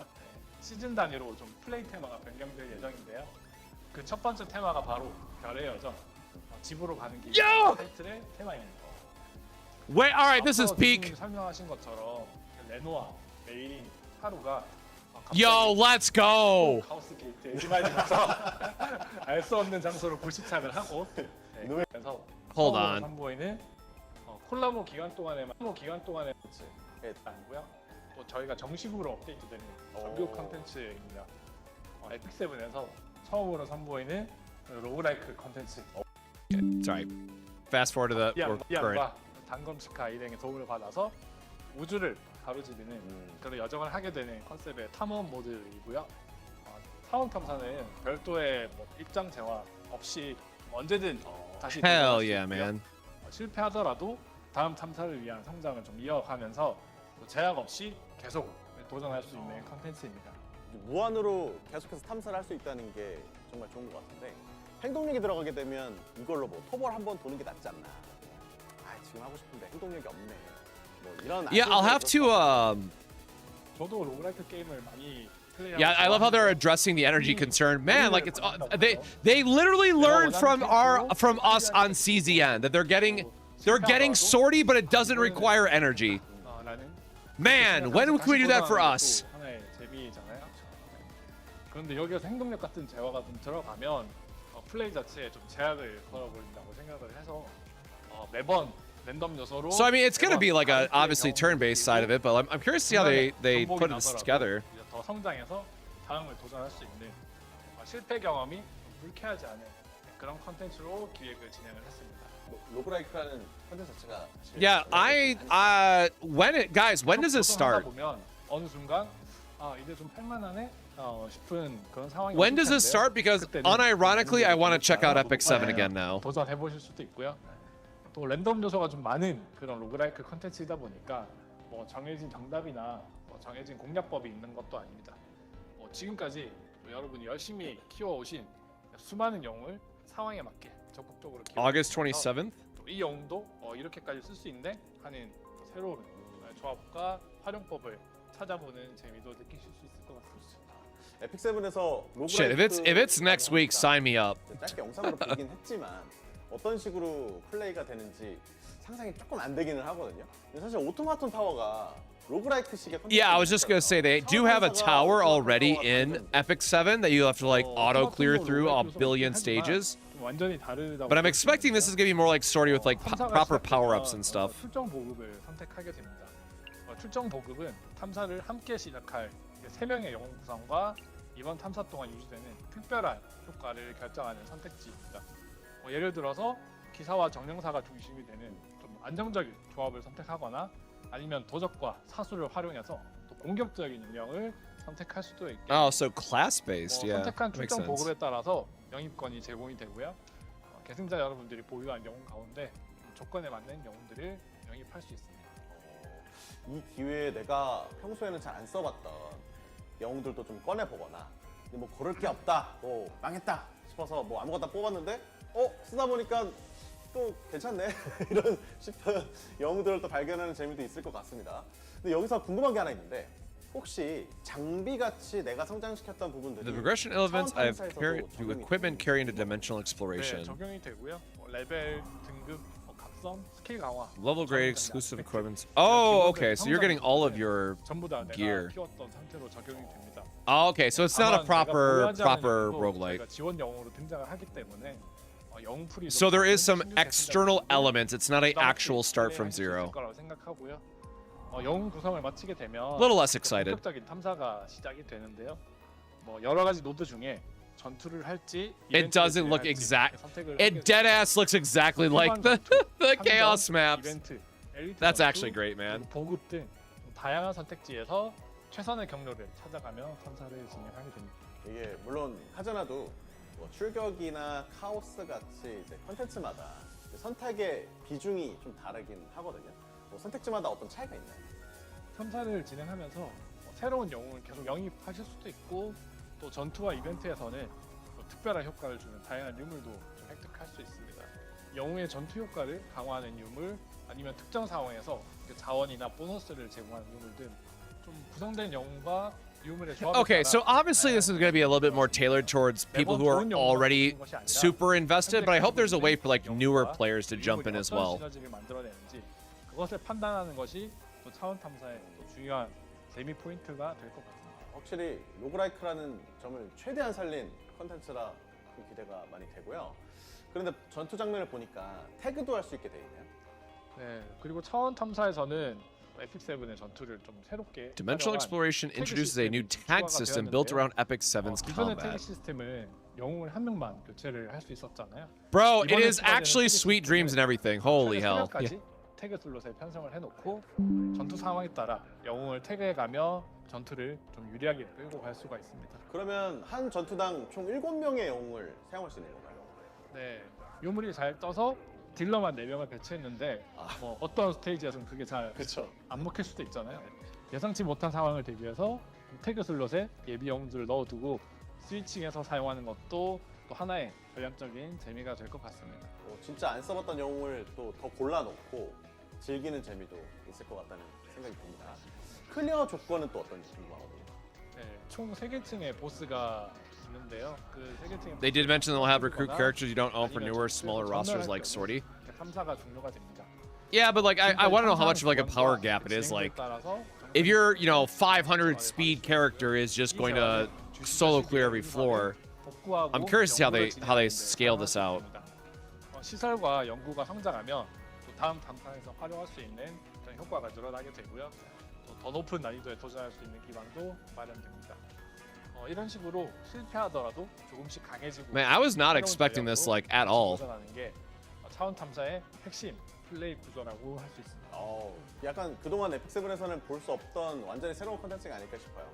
시즌 단위로 좀 플레이 테마가 변경될 예정인데요. 그 첫 번째 테마가 바로 별의 여정 집으로 가는 길 Yo! 타이틀의 테마입니다. Wait, all right, this is 앞서 peak. 교수님 설명하신 것처럼 그 레노아, 메이린, 하루가 Yo, let's go. 카오스 게이트 에디마이드에서 알 수 없는 장소로 불시착을 하고 그래서 Hold 처음으로 on. 선보이는 콜라보 기간 동안에만 아니고요. 또 저희가 정식으로 업데이트되는 정규 컨텐츠입니다. 에픽 세븐에서 처음으로 선보이는 로그라이크 컨텐츠. Sorry. Fast forward to the current. 이안과 단검시카 일행의 도움을 받아서 우주를 가로지르는 그런 여정을 하게 되는 컨셉의 탐험 모드이고요. 탐험 탐사는 별도의 뭐 입장 제한 없이 언제든 다시 Hell 도전할 수 yeah, 있고요. man. 실패하더라도 다음 탐사를 위한 성장을 좀 이어가면서 또 제약 없이 계속 도전할 수 있는 컨텐츠입니다. 무한으로 계속해서 탐사를 할 수 있다는 게 정말 좋은 것 같은데 행동력이 들어가게 되면 이걸로 뭐 토벌 한번 도는 게 낫지 않나. 지금 하고 싶은데 행동력이 없네. 뭐 이런 Yeah, I'll have to 저도 로그라이크 게임을 많이 플레이하고 yeah, I love how they're addressing the energy concern. Man, like it's they literally learned from us on CZN that they're getting sortie, but it doesn't require energy. 라는 Man, when can we do that for us? 하나의 재미잖아요. 그런데 여기서 행동력 같은 재화가 좀 들어가면 플레이 자체에 좀 제약을 걸어버린다고 생각을 해서 매번 랜덤 요소로. So I mean, it's gonna be like a obviously turn-based side of it, but I'm curious to see how they 정복이 put this 나더라도 together. 이제 더 성장해서 다음을 도전할 수 있는 실패 경험이 불쾌하지 않은 그런 컨텐츠로 기획을 진행을 했습니다. 로그라이크라는 컨텐츠 자체가 사실 Yeah, when does it 도전하다 start? 보면 어느 순간 이제 좀 할만하네 싶은 그런 상황이 When 오실 does this 텐데요. start? Because 그때는 unironically, I want to check out Epic 7 네, again now. 도전해 보실 수도 있고요. 또 랜덤 요소가 좀 많은 그런 로그라이크 컨텐츠이다 보니까 뭐 정해진 정답이나 뭐 정해진 공략법이 있는 것도 아닙니다. 지금까지 여러분이 열심히 키워오신 수많은 영웅을 상황에 맞게 적극적으로 August 키워서 27th? 이 영웅도 이렇게까지 쓸 수 있네 하는 새로운 조합과 활용법을 찾아보는 재미도 느끼실 수 있을 것 같습니다. 에픽 7에서 로그라이크 Shit, if it's next week, sign me up. 짧게 영상으로 보긴 했지만 어떤 식으로 플레이가 되는지 상상이 조금 안 되기는 하거든요. 근데 사실 오토마톤 타워가 로그라이크식의 Yeah, I was just gonna say they do have a tower already in Epic 7 that you have to like auto clear through a billion stages. 완전히 다르다고. But I'm expecting this is gonna be more like Sorty with like proper power-ups and stuff. 출정 보급을 선택하게 됩니다. 출정 보급은 탐사를 함께 시작할 3명의 영웅 구성과 이번 탐사 동안 유지되는 특별한 효과를 결정하는 선택지입니다. 예를 들어서 기사와 정령사가 중심이 되는 좀 안정적인 조합을 선택하거나 아니면 도적과 사수를 활용해서 또 공격적인 운영을 선택할 수도 있고. Oh, so class-based, yeah. 선택한 Makes 출정 sense. 보급에 따라서 영입권이 제공이 되고요. 계승자 여러분들이 보유한 영웅 가운데 조건에 맞는 영웅들을 영입할 수 있습니다. 이 기회에 내가 평소에는 잘 안 써봤던 영웅들도 좀 꺼내보거나 근데 뭐 고를 게 없다, 뭐 망했다 싶어서 뭐 아무거나 뽑았는데 쓰다 보니까 또 괜찮네 이런 싶은 영웅들을 또 발견하는 재미도 있을 것 같습니다. 근데 여기서 궁금한 게 하나 있는데 혹시 장비같이 내가 성장시켰던 부분들이 The progression elements I've 차원 carried 탐사에서도 through 적용이 equipment 되는지 carrying to dimensional exploration. 네, 적용이 되고요. 레벨, 등급, 각성, 스킬 강화, Level grade 전부 다 exclusive 아스펙트, equipment. Oh, 기본적인 okay. So you're getting all of 성장 your 전부 다 내가 gear. 키웠던 상태로 적용이 됩니다. Oh, okay. So it's not a 다만 내가 보유하지 않은 proper 영웅도 roguelike. 저희가 지원 영웅으로 등장을 하기 때문에 영웅 풀이 So there is some 신규 external 제작자들도 elements. It's not an 부담 없이 actual start from 플레이하실 수 있을 zero. 거라고 생각하고요. 영웅 구성을 마치게 되면 A little less excited. 본격적인 탐사가 시작이 되는데요. 여러 가지 노드 중에 전투를 할지 It doesn't look exact. It dead ass looks exactly like the chaos maps. 이벤트, 엘리트 That's 전투, actually great, man. 그리고 보급 등 다양한 선택지에서 최선의 경로를 찾아가며 탐사를 진행하게 됩니다. 이게 물론 하잖아도 뭐 출격이나 카오스 같이 이제 컨텐츠마다 선택의 비중이 좀 다르긴 하거든요. 뭐 선택지마다 어떤 차이가 있나요? 탐사를 진행하면서 새로운 영웅을 계속 영입하실 수도 있고 또 전투와 이벤트에서는 특별한 효과를 주는 다양한 유물도 좀 획득할 수 있습니다. 영웅의 전투 효과를 강화하는 유물 아니면 특정 상황에서 자원이나 보너스를 제공하는 유물 등 좀 구성된 영웅과 유물의 조합에 Okay, 따라 so obviously this is going to be a little bit more tailored towards people who are already super invested, but I hope there's a way for like newer players to jump in as well. 시너지를 만들어내는지 그것을 판단하는 것이 또 차원 탐사의 또 중요한 재미 포인트가 될 것 같습니다. 확실히 로그라이크라는 점을 최대한 살린 컨텐츠라 좀 기대가 많이 되고요. 그런데 전투 장면을 보니까 태그도 할 수 있게 돼 있네요. 네, 그리고 차원 탐사에서는 에픽 7의 전투를 좀 새롭게 Dimensional 활용한 exploration 태그 introduces a new 시스템이 tag 추가가 system built 되었는데요. around Epic 7's 기존의 태그 combat. 시스템을 영웅을 한 명만 교체를 할 수 있었잖아요. Bro, it 이번에 is 추가되는 actually 태그 sweet dreams and everything. Holy hell. 까지 태그 슬롯에 편성을 해놓고 전투 상황에 따라 영웅을 태그해가며 전투를 좀 유리하게 끌고 갈 수가 있습니다. 그러면 한 전투당 총 7명의 영웅을 사용할 수 있는 건가요? 네, 유물이 잘 떠서 딜러만 4명을 배치했는데 뭐 어떤 스테이지에서는 그게 잘 안 먹힐 수도 있잖아요. 예상치 못한 상황을 대비해서 태그 슬롯에 예비 영웅들을 넣어두고 스위칭해서 사용하는 것도 또 하나의 전략적인 재미가 될 것 같습니다. 진짜 안 써봤던 영웅을 또 더 골라놓고 즐기는 재미도 있을 것 같다는 생각이 듭니다. 클리어 조건은 또 어떤지 궁금하거든요. 네, 총 3개층의 보스가 있는데요. 그 3개층의 They did mention they'll have recruit characters you don't own for newer, smaller rosters like Sorty. 탐사가 종료가 됩니다. Yeah, but like I want to know how much of like a power gap it is. Like if your 500 speed character is just going to solo clear every floor, I'm curious to see how they scale this out. 시설과 연구가 성장하면 또 다음 탐사에서 활용할 수 있는 그런 효과가 늘어나게 되고요. 또 더 높은 난이도에 도전할 수 있는 기반도 마련됩니다. 이런 식으로 실패하더라도 조금씩 강해지고 Man, I was not 새로운 expecting this 전략으로 like at all. 도전하는 게 차원 탐사의 핵심 플레이 구조라고 할 수 있습니다. 약간 그동안 에픽7에서는 볼 수 없던 완전히 새로운 컨텐츠가 아닐까 싶어요.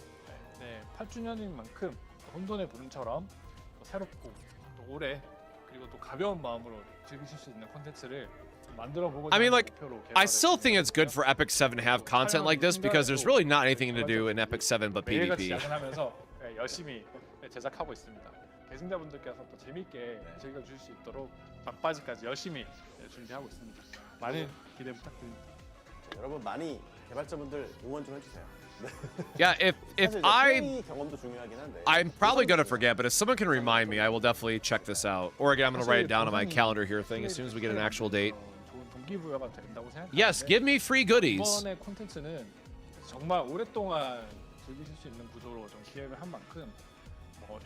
네, 8주년인 만큼 혼돈의 부름처럼 또 새롭고 또 오래 그리고 또 가벼운 마음으로 즐기실 수 있는 콘텐츠를 만들어 보고자 I mean, like, 목표로 I still think 개발을 it's good for Epic 7 to have content like this because there's really not anything to do in Epic 7 but 매일같이 PvP. 야근하면서 네, 열심히 제작하고 있습니다. 계승자분들께서 또 재밌게 즐겨주실 수 있도록 막바지까지 열심히 준비하고 있습니다. 많은 기대 부탁드립니다. 자, 여러분 많이 개발자분들 응원 좀 해주세요. Yeah, if 사실 이제 I 플레이 경험도 중요하긴 한데. I'm probably gonna forget, but if someone can remind me, I will definitely check this out. Or again, I'm gonna write it down on my calendar here thing as soon as we get an actual date. 좋은 동기부여가 된다고 생각하는데 Yes, give me free goodies. 이번에 콘텐츠는 정말 오랫동안 즐기실 수 있는 구조로 좀 기획을 한 만큼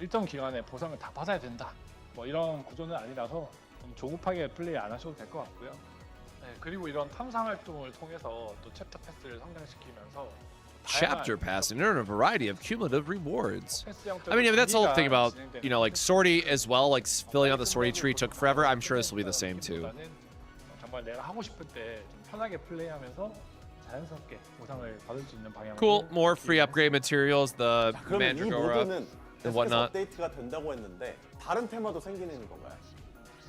일정 기간에 보상을 다 받아야 된다. 뭐 이런 구조는 아니라서 좀 조급하게 플레이 안 하셔도 될 것 같고요. 네, 그리고 이런 탐사 활동을 통해서 또 챕터 패스를 성장시키면서 Chapter pass and earn a variety of cumulative rewards. 패스 형태로 I mean, that's the whole thing about, 진행되는 you know, like sortie as well, like filling out the sortie tree took forever. I'm sure this will be the same too. 보다는 정말 내가 하고 싶을 때 좀 편하게 플레이하면서 자연스럽게 보상을 받을 수 있는 방향으로 Cool, more free upgrade materials, the 자, 그러면 이 Mandragora. 모드는 and 계속해서 whatnot. 업데이트가 된다고 했는데 다른 테마도 생기는 건가요?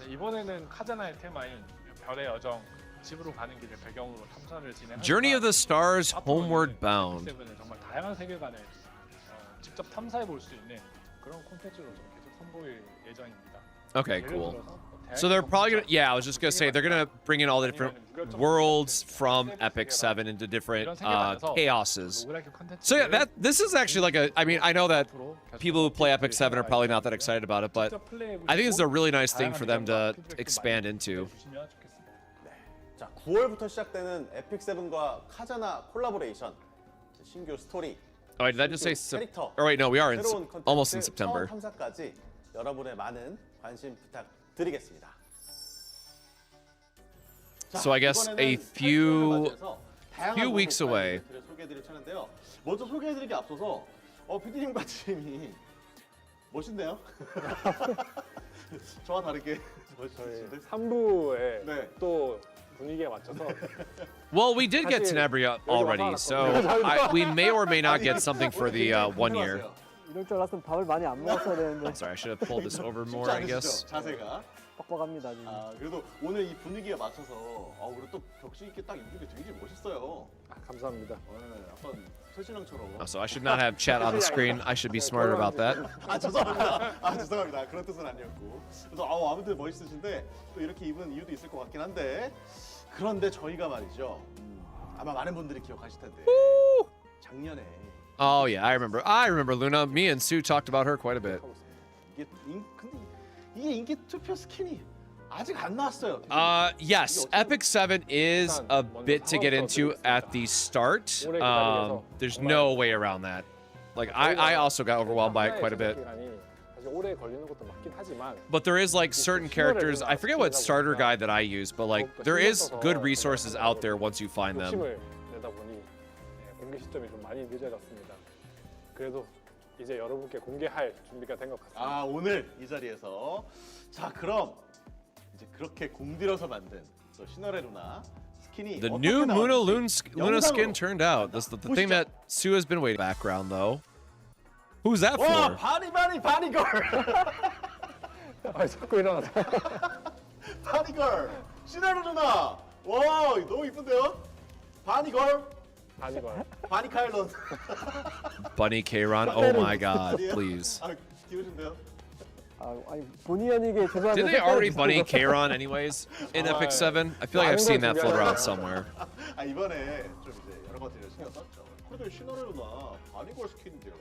네, 이번에는 카자나의 테마인 별의 여정 집으로 가는 길을 배경으로 탐사를 진행하니까 Journey of the Stars, 앞으로는 Homeward Bound. Epic 7은 정말 다양한 세계관을 직접 탐사해 볼 수 있는 그런 콘텐츠로 좀 계속 선보일 예정입니다. Okay, 예를 cool. 들어서 뭐 So they're 대학교 probably gonna, 탐사, yeah, I was just gonna say, they're gonna bring in all the different worlds from Epic 7 into different chaoses. 로그라이크 콘텐츠를 So yeah, this is actually like a, I mean, I know that 앞으로 계속 people who play Epic 7 are probably not that 업데이트를 excited about it, but 직접 플레이해 I think it's a 보시고 really nice thing for them to 다양한 피드백도 expand 많이 into. 주시면 좋겠습니다. 자, 9월부터 시작되는 에픽 7과 카자나 콜라보레이션 신규 스토리. Oh, wait, did I just say? 캐릭터. Or wait, no, we are in 새로운 컨텐츠, almost in September. 처음 탐사까지 여러분의 많은 관심 부탁드리겠습니다. 자, So I guess 이번에는 a few 맞이해서 다양한 few weeks 모습과 away. 이벤트를 소개해드릴 차례인데요. 먼저 소개해드리기 앞서서 피디님 바지님이 멋있네요. 저와 다르게 멋있으신데. 3부에 네. 또 분위기에 맞춰서 Well, we did get Tenebria already, so we may or may not get something for the 1 year. 이럴 줄 알았으면 밥을 많이 안 먹었어야 되는데 Sorry, I should have pulled this over 쉽지 more, I 않으시죠? guess. 자세가. 빡빡합니다 지금. 그래도 오늘 이 분위기에 맞춰서 그리고 또 격식 있게 딱 입는 게 되게 멋있어요. 감사합니다. 약간 최신랑처럼. So I should not have chat on the screen. I should be smarter about that. 죄송합니다. 죄송합니다. 그런 뜻은 아니었고. 그래서 아무튼 멋있으신데 또 이렇게 입은 이유도 있을 것 같긴 한데 그런데 저희가 말이죠. 아마 많은 분들이 기억하실 텐데 작년에 Oh yeah, I remember. I remember Luna. Me and Sue talked about her quite a bit. 근데 이게 인기 투표 스킨이 아직 안 나왔어요. Yes, Epic 7 is a bit to get into at the start. There's no way around that. Like I also got overwhelmed by it quite a bit. 사실 오래 걸리는 것도 맞긴 하지만 But there is like certain characters. I forget what starter guide that I use, but like there is good resources out there once you find them. 욕심을 내다 보니 공개 시점이 좀 많이 늦어졌습니다. 그래도 이제 여러분께 공개할 준비가 된 것 같습니다. 오늘 이 자리에서 자 그럼 이제 그렇게 공들여서 만든 또 시너레 루나 스킨이 The 어떻게 new 나왔는지 Luna skin 영상으로 turned out. This the thing 보시죠. that Sue has been waiting. Background though. Who's that 와 for? 바니걸 자꾸 일어나서 바니걸 시너레 루나 와 너무 이쁜데요 바니걸 아니고요. 바니카일런 Bunny Kron. Oh my God! 아니에요? Please. 귀여우신데요 아니 본의 아니게 죄송한데 Did they already 색깔이 bunny 비슷해서. Kron anyways in Epic 7? I feel like I've seen that float around somewhere. 이번에 좀 이제 여러 가지를 신경 썼죠. 그래도 시너레 루나 바니걸 스킨인데요.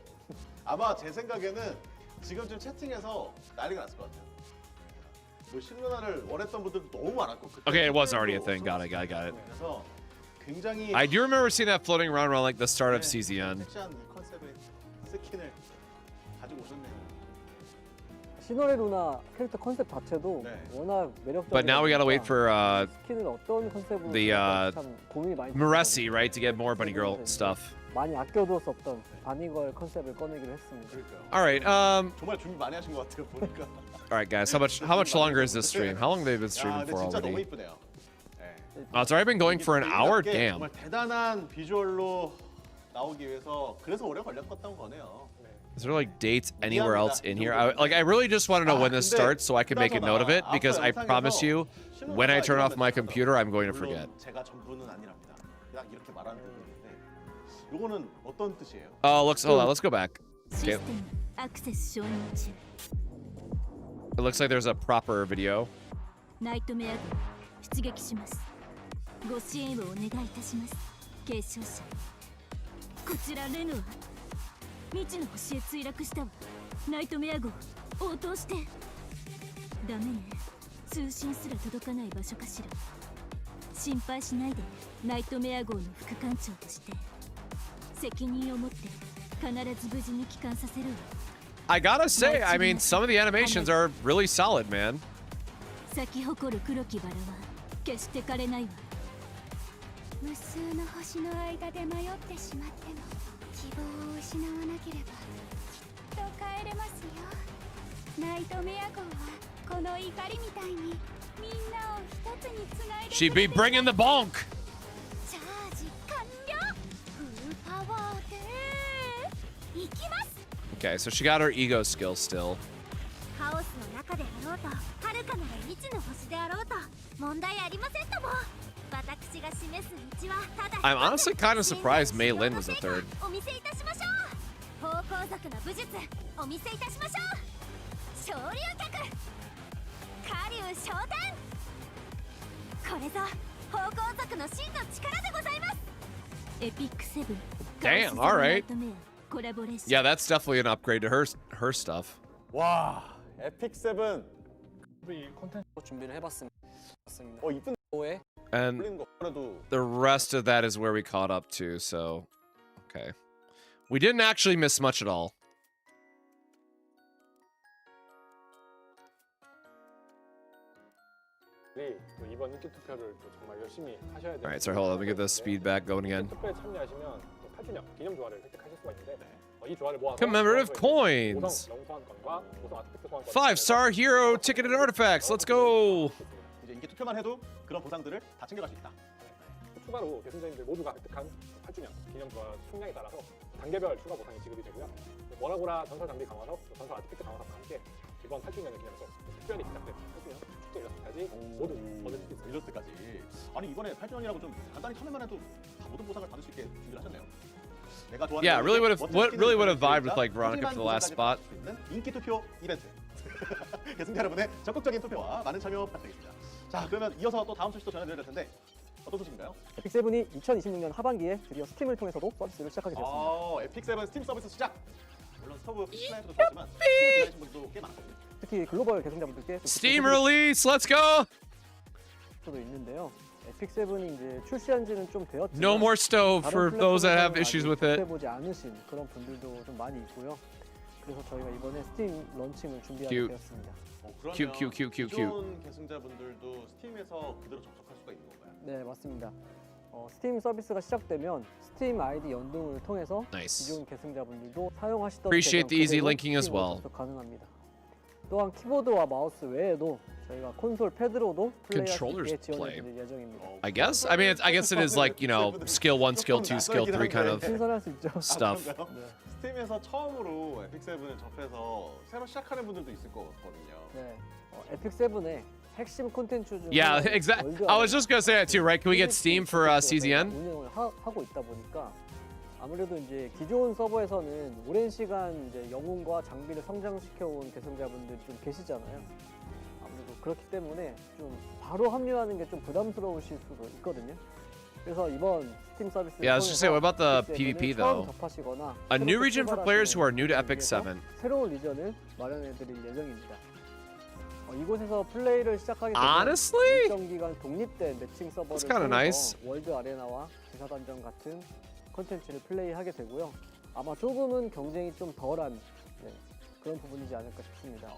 아마 제 생각에는 지금쯤 채팅에서 난리가 났을 것 같아요. 뭐 신루나를 원했던 분들도 너무 많았고. Okay, it was already a thing. Got it. 그래서 굉장히 I do remember seeing that floating around like the start of CZN. 섹시한 이 컨셉의 스킨을 가지고 오셨네요. 시너레 루나 캐릭터 컨셉 자체도 네. 워낙 매력적이다. But now we gotta wait for 스킨을 어떤 컨셉으로 the, 할지 참 고민이 많이 Maresi, right, to get more Bunny Girl stuff. 많이 아껴뒀었던 바니걸 컨셉을 꺼내기로 했습니다. All right, 정말 준비 많이 하신 것 같아요 보니까. all right, guys. How much longer is this stream? How long have they been streaming 근데 for 진짜 너무 already? 이쁘네요. 네. Oh, it's already been going for an hour. 이게 Damn. 정말 대단한 비주얼로 나오기 위해서 그래서 오래 걸렸던 거네요. 네. Is there like dates anywhere else in here? I really just want to know when this starts so I can make a note of it because I promise you, when I turn off my computer, I'm going to forget. 제가 전부는 아니랍니다. 그냥 이렇게 말하는 부분인데, 요거는 어떤 뜻이에요? Hold on, let's go back. システムアクセス承認中 It looks like there's a proper video. ナイトメア軍出撃しますご支援をお願いいたします継承者こちらレヌは未知の星へ墜落したわナイトメア号応答してダメね通信すら届かない場所かしら心配しないでナイトメア号の副艦長として責任を持って必ず無事に帰還させるわ I gotta say, I mean, some of the animations are really solid, man. 咲き誇る黒きバラは決して枯れないわ無数の星の間で迷ってしまっても希望を失わなければきっと帰れますよナイトメア号はこの怒りみたいにみんなを一つにつないで She'd be bringing the bonk. チャージ完了フルパワーで行きます Okay, so she got her ego skill still. カオスの中であろうと遥かなる未知の星であろうと問題ありませんとも私が示す道はただ I'm honestly kind of surprised Mei Lin was the third. お見せいたしましょう方向族の武術お見せいたしましょう昇竜脚下流昇天これぞ方向族の真の力でございますエピックセブン Damn, all right. コラボレーション Yeah, that's definitely an upgrade to her stuff. 와, 에픽 세븐. 우리 콘텐츠 준비를 해봤습니다. 이쁜 에 And 풀린 거 그래도 the rest of that is where we caught up to, so okay. We didn't actually miss much at all. 또 이번 인기 투표를 또 정말 열심히 하셔야 돼요. Alright, so hold on, let me get the speed back going again. 투표에 참여하시면 또 8주년 기념 조화를 획득하실 수가 있는데 이 조화를 모아서 Commemorative coins! 5-star hero ticketed artifacts, let's go! 이제 인기 투표만 해도 그런 보상들을 다 챙겨갈 수 있다. 추가로 계승자님들 모두가 획득한 8주년 기념 조화 총량에 따라서 단계별 추가 보상이 지급이 되고요. 워라고라 전설 장비 강화석, 전설 아티팩트 강화석과 함께 이번 8주년을 기념해서 특별히 제작된 8주년 축제 일러스트까지 모두 얻을 수 있습니다. 일러스트까지. 아니 이번에 8주년이라고 좀 간단히 참여만 해도 다 모든 보상을 받을 수 있게 준비를 하셨네요. 내가 좋아하는 Yeah, really would have vibed with like 소중한 Veronica for the last spot. 보상까지 받을 수 있는 인기 투표 이벤트. 계승자 여러분의 적극적인 투표와 많은 참여 부탁드리겠습니다. 자, 그러면 이어서 또 다음 소식도 전해드려야 될 텐데 어떤 소식인가요? 에픽 세븐이 2026년 하반기에 드디어 스팀을 통해서도 서비스를 시작하게 되었습니다. 에픽 세븐 스팀 서비스 시작. 물론 스토브 피시라인도 좋았지만 스팀을 기다리신 분도 꽤 많았거든요. 특히 글로벌 계승자분들께 Steam release, let's go! 도 있는데요. 에픽 세븐이 이제 출시한지는 좀 되었지만 No more stove for those that have issues with it. 해보지 않으신 그런 분들도 좀 많이 있고요. 그래서 저희가 이번에 스팀 런칭을 준비하게 Cute. 되었습니다. 그러면 Cute. 기존 계승자분들도 스팀에서 그대로 접속할 수가 있는 건가요? 네, 맞습니다. 스팀 서비스가 시작되면 스팀 아이디 연동을 통해서 Nice. 기존 계승자분들도 사용하시던 Appreciate the easy 계정 linking as 스팀으로 well. 접속 가능합니다. 또한 키보드와 마우스 외에도 저희가 콘솔 패드로도 플레이할 수 Controllers 있게 play. 지원해드릴 예정입니다. I guess. I mean, I guess it is like, you know, skill 1, skill 2, skill 3 kind of 신선할 수 있죠. stuff. 그런가요? 네. 스팀에서 처음으로 에픽 세븐을 접해서 새로 시작하는 분들도 있을 거거든요. 네, 에픽 세븐의 핵심 콘텐츠 중 Yeah, 하나인 exactly. 월드 I was just gonna say that too, right? Can we get Steam for CZN? 운영을 하고 있다 보니까 아무래도 이제 기존 서버에서는 오랜 시간 이제 영웅과 장비를 성장시켜온 계승자분들이 좀 계시잖아요. 아무래도 그렇기 때문에 좀 바로 합류하는 게 좀 부담스러우실 수도 있거든요. 그래서 이번 스팀 서비스 Yeah, I was just saying, what about the PvP though? 접하시거나 A new region for players who are new to Epic 7. 새로운 리전을 마련해드릴 예정입니다. 이곳에서 플레이를 시작하게 되면 Honestly? 일정 기간 독립된 매칭 서버를 That's kinda nice. 월드 아레나와 기사단전 같은 콘텐츠를 플레이하게 되고요. 아마 조금은 경쟁이 좀 덜한 그런 부분이지 않을까 싶습니다.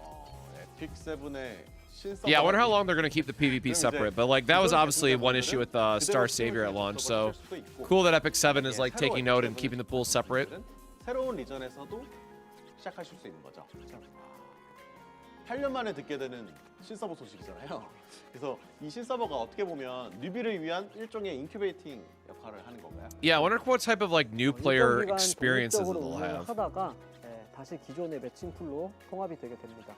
에픽 세븐의 신서. Yeah, I wonder how long they're gonna keep the PvP separate, but like that was obviously one issue with Star Savior at launch, so cool that Epic 7 is like taking note and keeping the pools separate. 새로운 리전에서도 시작하실 수 있는 거죠. 8년 만에 듣게 되는 신서버 소식이잖아요. 그래서 이 신서버가 어떻게 보면 뉴비를 위한 일종의 인큐베이팅 역할을 하는 건가요? Yeah, I wonder what type of like new player 일정 기간 experiences 독립적으로 it'll 운영을 have. 하다가 다시 기존의 매칭 풀로 통합이 되게 됩니다.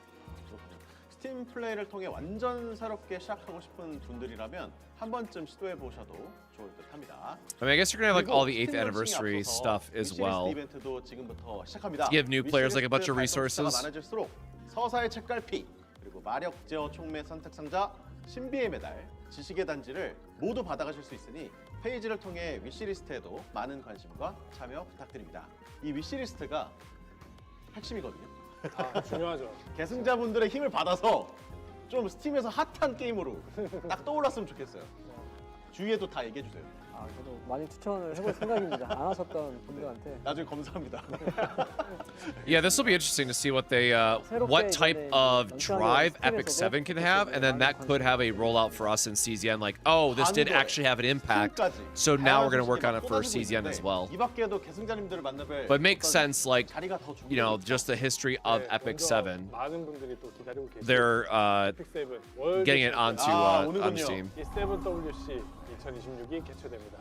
그렇군요. 스팀 플레이를 통해 완전 새롭게 시작하고 싶은 분들이라면 한 번쯤 시도해 보셔도 좋을 듯합니다. I mean, I guess you're gonna have like all the 그리고 8th 스팀 anniversary 런칭에 stuff 앞서서 as 위시리스트 well. 이벤트도 지금부터 시작합니다. To give new players like a bunch of 위시리스트 resources. 발송 숫자가 많아질수록 서사의 책갈피, 그리고 마력 제어 총매 선택 상자, 신비의 메달, 지식의 단지를 모두 받아가실 수 있으니 페이지를 통해 위시리스트에도 많은 관심과 참여 부탁드립니다. 이 위시리스트가 핵심이거든요. 아, 중요하죠. 계승자분들의 힘을 받아서 좀 스팀에서 핫한 게임으로 딱 떠올랐으면 좋겠어요. 주위에도 다 얘기해 주세요. 저도 많이 추천을 해볼 생각입니다. 안 하셨던 분들한테. 나중에 검사합니다. Yeah, this will be interesting to see what they what type of drive Epic 7 can have, and then that could have a rollout for us in CZN. Like, oh, this did actually have an impact, so now we're gonna work on it for CZN as well. 이 밖에도 계승자님들을 만나뵐 But it makes sense, like, 자리가 더 you know, just the history of 네, Epic 먼저 7. 많은 분들이 또 기다리고 계시죠. They're 에픽 7 월드 getting it 챔피언. onto 오는군요. Steam. 이 7WC 2026이 개최됩니다.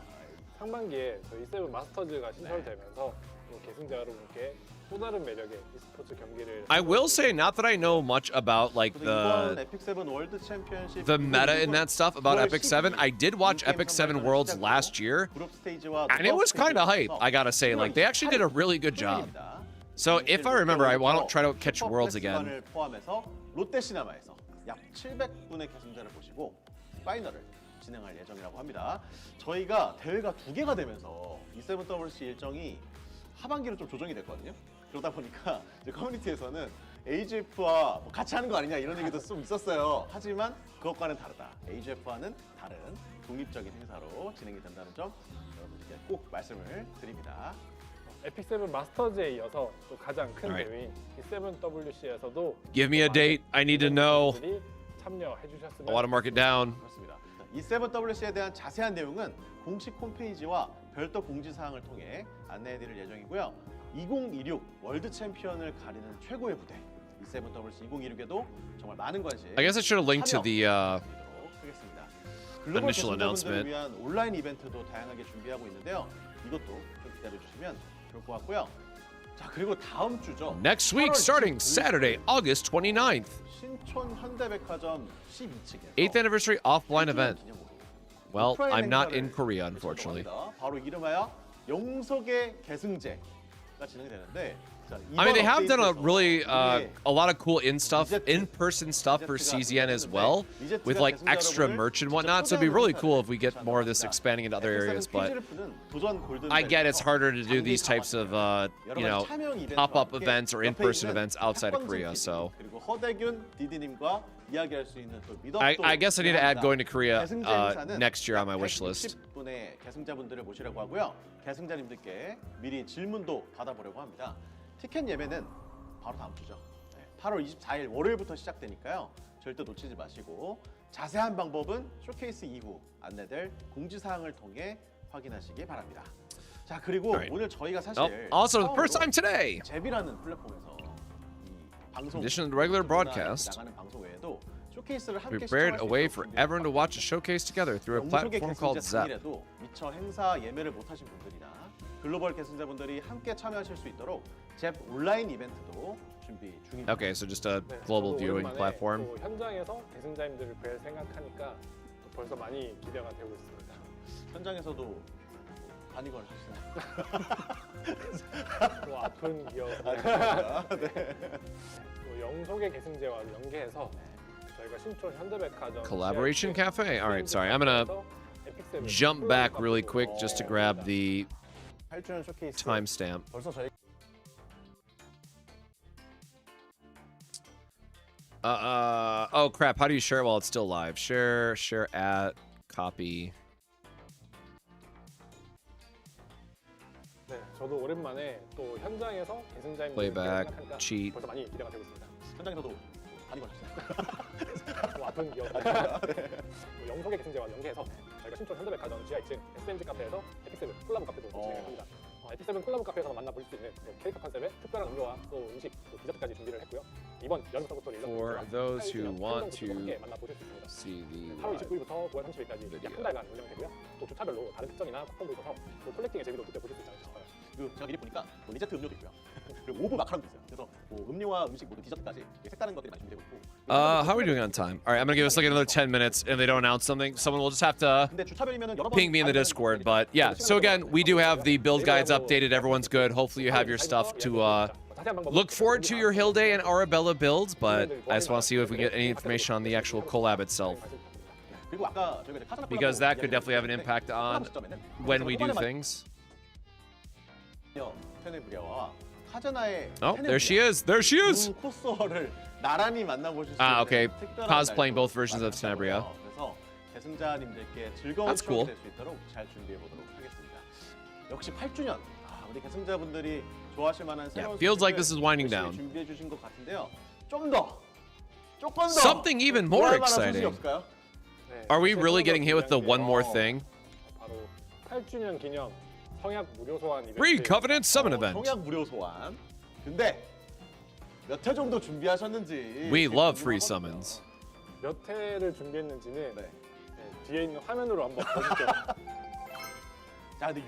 상반기에 저희 7 마스터즈가 신설되면서 또 계승자 여러분께 또 다른 매력의 e스포츠 경기를 I will say, not that I know much about like 이번 the 에픽 7 월드 챔피언십 meta in that stuff about Epic 7. I did watch Epic 7 Worlds last year, 그룹 스테이지와 and it was kind of hype. I gotta say, like they actually did a really good job. So if I remember, I want to try to catch Worlds again. 포함해서 롯데시네마에서 약 700분의 계승자를 보시고 파이널을 진행할 예정이라고 합니다. 저희가 대회가 2개가 되면서 이 7WC 일정이 하반기로 좀 조정이 됐거든요. 그러다 보니까 이제 커뮤니티에서는 AGF와 같이 하는 거 아니냐 이런 얘기도 좀 있었어요. 하지만 그것과는 다르다. AGF와는 다른 독립적인 행사로 진행이 된다는 점 여러분께 꼭 말씀을 드립니다. 에픽 7 마스터즈에 이어서 또 가장 큰 Alright. 대회인 이 7WC에서도 Give me a date. I need to know. 참여해 주셨으면 I want to mark it down. 그렇습니다. 이 7WC에 대한 자세한 내용은 공식 홈페이지와 별도 공지사항을 통해 안내해드릴 예정이고요. 2026 월드 챔피언을 가리는 최고의 무대 이 7WC 2026에도 정말 많은 관심 I guess I should have linked to the 부탁드리도록 하겠습니다. 글로벌 initial 계승자분들을 announcement. 위한 온라인 이벤트도 다양하게 준비하고 있는데요. 이것도 좀 기다려주시면 좋을 것 같고요. 자, 그리고 다음 주죠. next week, 8월 starting 29일 Saturday, August 29th. 신촌 현대백화점 12층에서 8th anniversary offline event. 기념으로 Well, 오프라인 I'm not 행사를 in Korea, 개최하려고 unfortunately. 합니다. 바로 이름하여 영석의 계승제가 진행이 되는데 자, I mean, they 이번 have done a 업데이트에서 really 우리의 a lot of cool in-person stuff for CZN as well, with like extra merch and whatnot. So it'd be really cool if we get more of this expanding into other areas. But I get it's harder to do these types of you know, pop-up events or in-person events outside of Korea. So 그리고 허대균 디디님과 이야기할 수 있는 또 미덕도 I guess I need to add 진행합니다. going to Korea 계승제 행사는 next year on my 약 wish list. 160분의 계승자분들을 모시려고 하고요. 계승자님들께 미리 질문도 받아보려고 합니다. 티켓 예매는 바로 다음 주죠. 8월 24일 월요일부터 시작되니까요. 절대 놓치지 마시고 자세한 방법은 쇼케이스 이후 안내될 공지사항을 통해 확인하시기 바랍니다. 자, 그리고 Alright. 오늘 저희가 Oh, 사실 also the first 처음으로 time today. 잽이라는 플랫폼에서 이 방송 In addition to the regular broadcast, 나가는 방송 외에도 쇼케이스를 we 함께 prepared 시청할 a 수 way 있도록 for 준비했습니다. everyone to watch a showcase together through a 영속의 platform called 계승자 Zap. 당일에도 미처 행사 예매를 못하신 분들이나 글로벌 계승자분들이 함께 참여하실 수 있도록 잽 온라인 이벤트도 준비 중입니다. Okay, so just a 네, global 저도 viewing 오랜만에 platform. 또 현장에서 계승자님들을 뵐 생각하니까 또 벌써 많이 기대가 되고 있습니다. 현장에서도 반이걸 하시나요? 또 아픈 기억. 아, 네. 또 영속의 계승제와 연계해서 저희가 신촌 현대백화점 Collaboration Cafe. All right, sorry. I'm gonna jump back really quick just to grab the 8주년 쇼케이스 timestamp. 벌써 저희 Oh crap! How do you share it while it's still live? Share at, copy. 네, 저도 오랜만에 또 현장에서 계승자님들 Playback, 생각하니까 cheat. 벌써 많이 기대가 되고 있습니다. 현장에서도 반이걸 하시나요? 또 아픈 기억. 또 영속의 계승제와 연계해서 저희가 신촌 현대백화점 지하 2층 SMG 카페에서 에픽7 콜라보 카페도 진행을 합니다. 에픽7 콜라보 카페에서 만나볼 수 있는 캐릭터 컨셉의 특별한 음료와 또 음식, 또 디저트까지 준비를 했고요. 이번 여름 서부터 For those who want to 만나보실 수 있습니다. see the 8월 live 29일부터 9월 30일까지 약 한 달간 운영되고요. 또 주차별로 다른 특전이나 쿠폰도 있어서 또 콜렉팅의 재미도 느껴보실 수 있지 않을까 싶어요. 그리고 제가 미리 보니까 뭐 리제트 음료도 있고요. 그리고 오브 마카롱도 있어요. 그래서 뭐 음료와 음식 모두 디저트까지 색다른 것들이 많이 준비되고 있고. How are we doing on time? All right, I'm gonna give us like another 10 minutes, and they don't announce something. Someone will just have to 근데 주차별이면은 여러 번 ping me in the Discord. But yeah, so again, we do have the build guides updated. Everyone's good. Hopefully, you have your stuff to look forward to your Hilde and Arabella builds. But I just want to see if we get any information on the actual collab itself, 그리고 아까 저희가 이제 카자나 because that could 콜라보 definitely have an 이야기를 impact on 시점에는 when we do things. 테네브리아와 카자나의 Oh, there she is. There she is. 두 코스어를 나란히 만나보실 수 Ah, 있는 okay. 특별한 Cosplaying 날도 both versions of 마련했다고요. Tenebria. 그래서 계승자님들께 즐거운 That's cool. 추억이 될 수 있도록 잘 준비해 보도록 하겠습니다. 역시 8주년. 우리 계승자분들이 좋아하실 만한 새로운 feels like 소식을 this is winding 열심히 down. 준비해 주신 것 같은데요. 조금 더 Something even more 좋아할 만한 exciting. 소식이 없을까요? 네, Are we 새 really 코너가 getting hit with the one more 준비한 게 thing? 바로 8주년 기념 성약 무료 소환 이벤트. Free Covenant Summon event. 성약 무료 소환. 근데 몇 회 정도 준비하셨는지 We 되게 love free 궁금하거든요. summons. 몇 회를 준비했는지는 네. 뒤에 있는 화면으로 한번 보시죠. 자, 근데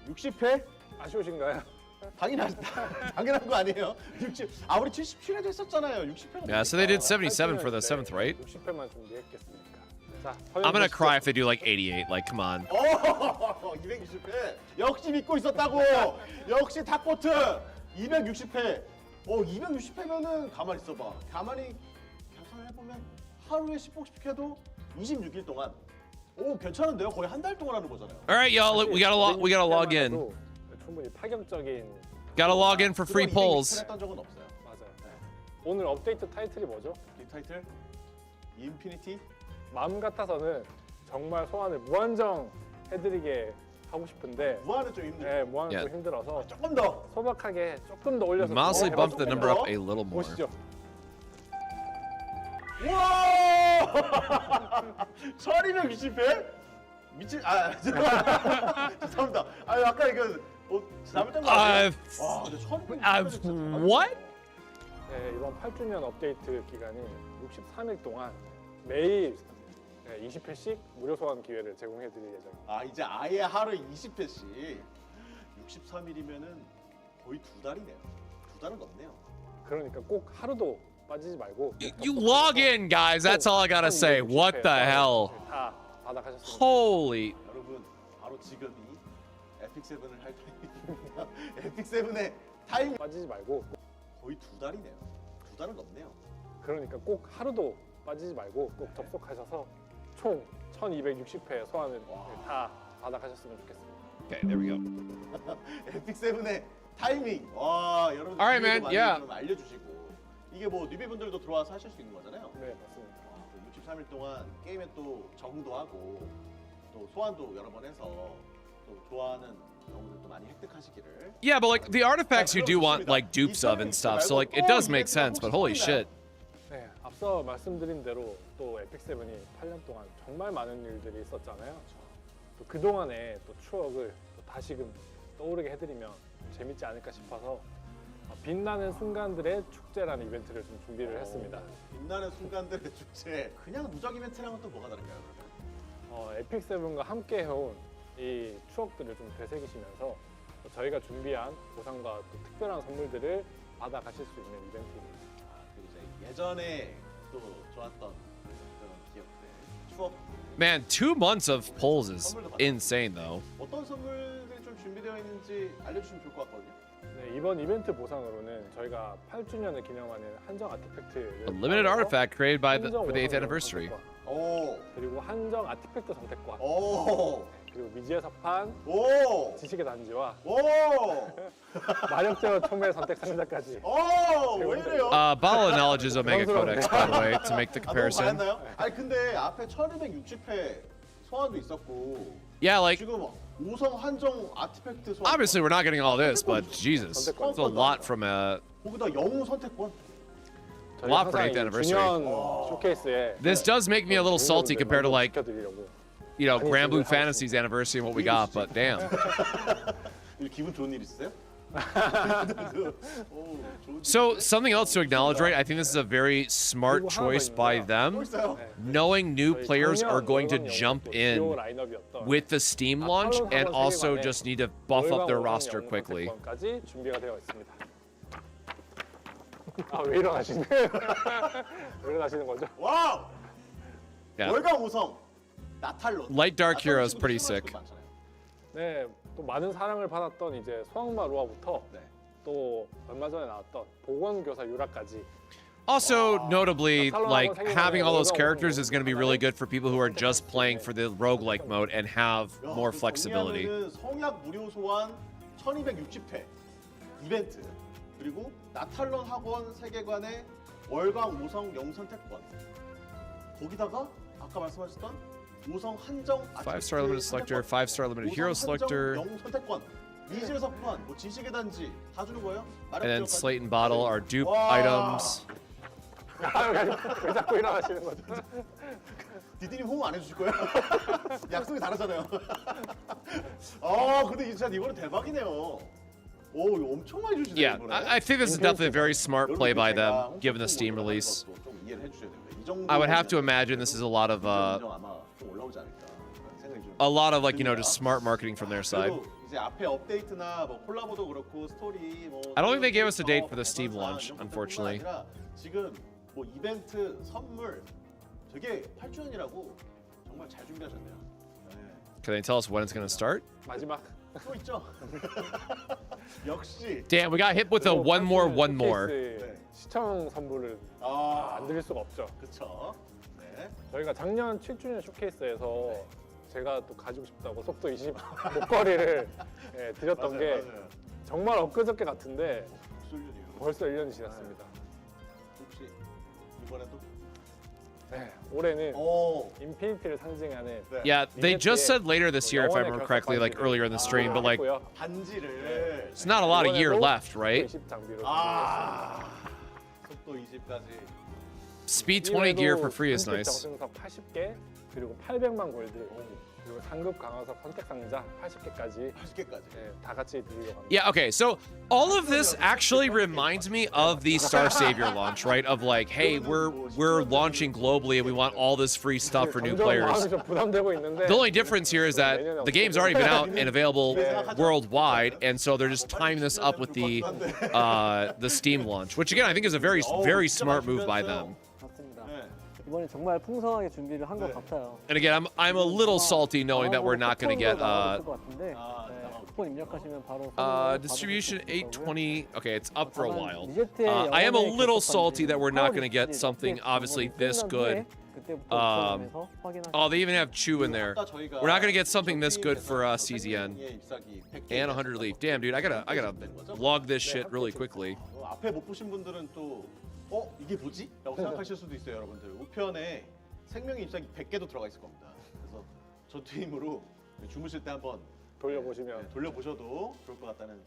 60회 아쉬우신가요? 당연한 거 아니에요? 60. 우리 77회도 했었잖아요. 60회가. Yeah, so they did 77 for the 7th, right? 60회만 준비했겠습니까? 자, I'm gonna cry if they do like 88. Like, come on. 260회. 역시 믿고 있었다고. 역시 닭코트. 260회. 260회면은 가만히 있어봐. 가만히 계산을 해보면 하루에 10복씩 해도 26일 동안. 괜찮은데요? 거의 한 달 동안 하는 거잖아요. All right, y'all. We gotta log in. 충분히 파격적인. Gotta log in for free 그동안 polls. 260회 했던 적은 없어요. 맞아요. 오늘 업데이트 타이틀이 뭐죠? 이 타이틀 인피니티. 마음 같아서는 정말 소환을 무한정 해드리게 하고 싶은데 무한은 좀 힘들어. 네, 무한은 Yeah. 좀 힘들어서 조금 더. 소박하게 조금 더 올려서 Mostly 더 bump the 해보죠. number up a little more. 보시죠. 와! 1260회? 미친 죄송합니다. 아까 이거 잘못된 거 아니에요? 와, 근데 1260회 What? 네, 이번 8주년 업데이트 기간이 63일 동안 매일 20회씩 무료 소환 기회를 제공해드릴 예정입니다. 이제 아예 하루에 20회씩 63일이면은 거의 2달이네요. 2달은 넘네요. 그러니까 꼭 하루도 빠지지 말고 You log in, guys. That's all I gotta say. What the hell? 다 받아가셨습니다. Holy. 여러분, 바로 지금이 에픽7을 할 타이밍입니다. 에픽7의 타이밍 빠지지 말고 거의 2달이네요. 2달은 넘네요. 그러니까 꼭 하루도 빠지지 말고 꼭 접속하셔서 총 1260회 소환을 다 받아가셨으면 좋겠습니다. Okay, there we go. 에픽7의 타이밍. 와, 여러분 Alright, man. Yeah. 좀 알려주시고 이게 뭐 뉴비분들도 들어와서 하실 수 있는 거잖아요. 네, 맞습니다. 63일 동안 게임에 또 적응도 하고 또 소환도 여러 번 해서 또 좋아하는 영웅들도 많이 획득하시기를. Yeah, but like the artifacts you do want like dupes of and stuff. So like it does make sense. But holy shit. 네, 앞서 말씀드린 대로 또 에픽7이 8년 동안 정말 많은 일들이 있었잖아요. 또 그동안의 또 추억을 또 다시금 떠오르게 해드리면 재밌지 않을까 싶어서 빛나는 순간들의 축제라는 이벤트를 좀 준비를 했습니다. 빛나는 순간들의 축제. 그냥 누적 이벤트랑은 또 뭐가 다른가요, 그러면? 에픽7과 함께 해온 이 추억들을 좀 되새기시면서 또 저희가 준비한 보상과 또 특별한 선물들을 받아가실 수 있는 이벤트입니다. 그리고 이제 예전에 또 좋았던 그런 기억들, 추억. Man, 2 months of polls is insane though. 어떤 선물들이 좀 준비되어 있는지 알려주시면 좋을 것 같거든요. 네, 이번 이벤트 보상으로는 저희가 8주년을 기념하는 한정 아티팩트를 A limited artifact created by the 한정 for the 8th 오성령 anniversary. 선택권, 오, 그리고 한정 아티팩트 선택권, 오, 그리고 미지의 석판, 오, 지식의 단지와 오, 마력 제어 총매 선택 상자까지. 오, 왜 이래요? Bala acknowledges Omega Codex, by the way, to make the 너무 comparison. 많았나요? 아니 근데 앞에 1260회 소환도 있었고 Yeah, like 지금 5성 한정 아티팩트 소환. obviously we're not getting all this, but Jesus, it's a lot from a. 거기다 영웅 선택권. 저희 lot for 항상 8th 이 anniversary. 주년 쇼케이스에 This does make me a little salty compared to like 지켜드리려고. Grand Blue Fantasy's anniversary and what we got, but damn. 기분 좋은 일 있으세요? 오, 좋은 So 일인데? something else to acknowledge, right? I think this is a very smart 그리고 하나 더 choice by 있는데요. them, 또 있어요. 네. knowing new 저희 players are 작년 going to 월간 jump 영웅 또 in 주요 라인업이었던 with the Steam launch and also just need to buff up their roster quickly. 까지 준비가 되어 있습니다. 왜 일어나시는? 왜 일어나시는 거죠? 와우! Yeah. 월강 5성 나탈론. Light Dark Hero is 나탈론 pretty 친구들 sick. 많잖아요. 네, 또 많은 사랑을 받았던 이제 소악마 로아부터 네. 또 얼마 전에 나왔던 보건교사 유라까지 Also, notably, like having all those characters is going to be really good for people who are just playing for the roguelike mode and have 야, more 그 flexibility. 정리하면은 성약 무료 소환 1260회 이벤트 그리고 나탈론 학원 세계관의 월광 5성 영선택권 거기다가 아까 말씀하셨던 5성 한정 5-star limited selector, 5-star limited hero selector, 영선택권 이질 석판 뭐 지식의 단지 다 주는 거예요? and then Slate and Bottle are dupe 와. items. 왜 자꾸 일어나시는 거죠? 디디님 호응 안 해주실 거예요? 약속이 다르잖아요. 근데 진짜 이거는 대박이네요. 오, 이거 엄청 많이 주시네요. Yeah, 이번에. I think this is definitely a very smart play by them, 여러분들 given the 제가 Steam 홍보 release. 하는 것도 좀 이해를 해주셔야 됩니다. 이 정도면 I would have to imagine this is a lot of 아마 좀 올라오지 않을까 생각이 좀. like just smart marketing from their side. 그리고 이제 앞에 업데이트나 뭐 콜라보도 그렇고 스토리 뭐. I don't think they gave us a date for the 개선사, Steam launch, 이런 것뿐만 unfortunately. 아니라 지금 뭐 이벤트 선물 되게 8주년이라고 정말 잘 준비하셨네요. 네. Can they tell us when it's going to start? 마지막 또 있죠. 역시. Damn, we got hit with a one more. 네. 시청 선물을 안 드릴 수가 없죠. 그쵸. 네. 저희가 작년 7주년 쇼케이스에서 제가 또 가지고 싶다고 속도 20 목걸이를 드렸던 게 맞아요. 정말 엊그저께 같은데 쏠륜이요. 벌써 1년이 지났습니다. 혹시 이번에도? 네, 올해는 오. 인피니티를 상징하는 네. Yeah, they just said later this year, if I remember correctly, like earlier in the stream, but like 했고요. 반지를. it's not a lot of year left, right? 20 장비로 속도 20까지. Speed 20 gear for free is nice. 정승석 80개 그리고 800만 골드 그리고 상급 강화석 선택 상자 80개까지 80개까지. 다 같이 드리려고 합니다. Yeah, okay, so all of this actually reminds me of the Star Savior launch, right? Of like, hey, we're launching globally and we want all this free stuff for new 점점 players. 마음이 좀 부담되고 있는데 The only difference here is that the game's already been out and available worldwide, and so they're just timing this up with the Steam launch, which again I think is a very smart move by them. 맞습니다. 네. 이번에 정말 풍성하게 준비를 한 것 같아요. And again, I'm a little salty knowing that we're not going to get 쿠폰 입력하시면 바로 distribution 820. Okay, it's up for a while. 리제트의 I am a 영혼의 little 결속판지, salty that we're not 파워리 going to get 시리즈 something 업데이트 obviously 방법이 this 끝난 good. 후에 그때부터 오픈하면서 확인하시면 Oh, they even have Chew in there. 아까 저희가 We're not going to get something this good for CZN. 생명의 잎사귀 100개 And 100 leaf. Damn, dude, I gotta log this shit really quickly. 앞에 못 보신 분들은 또 이게 뭐지? 라고 생각하실 수도 있어요, 여러분들. 우편에 생명의 잎사귀 100개도 들어가 있을 겁니다. 그래서 전투임으로 주무실 때 한번 돌려보시면 돌려보셔도 좋을 것 같다는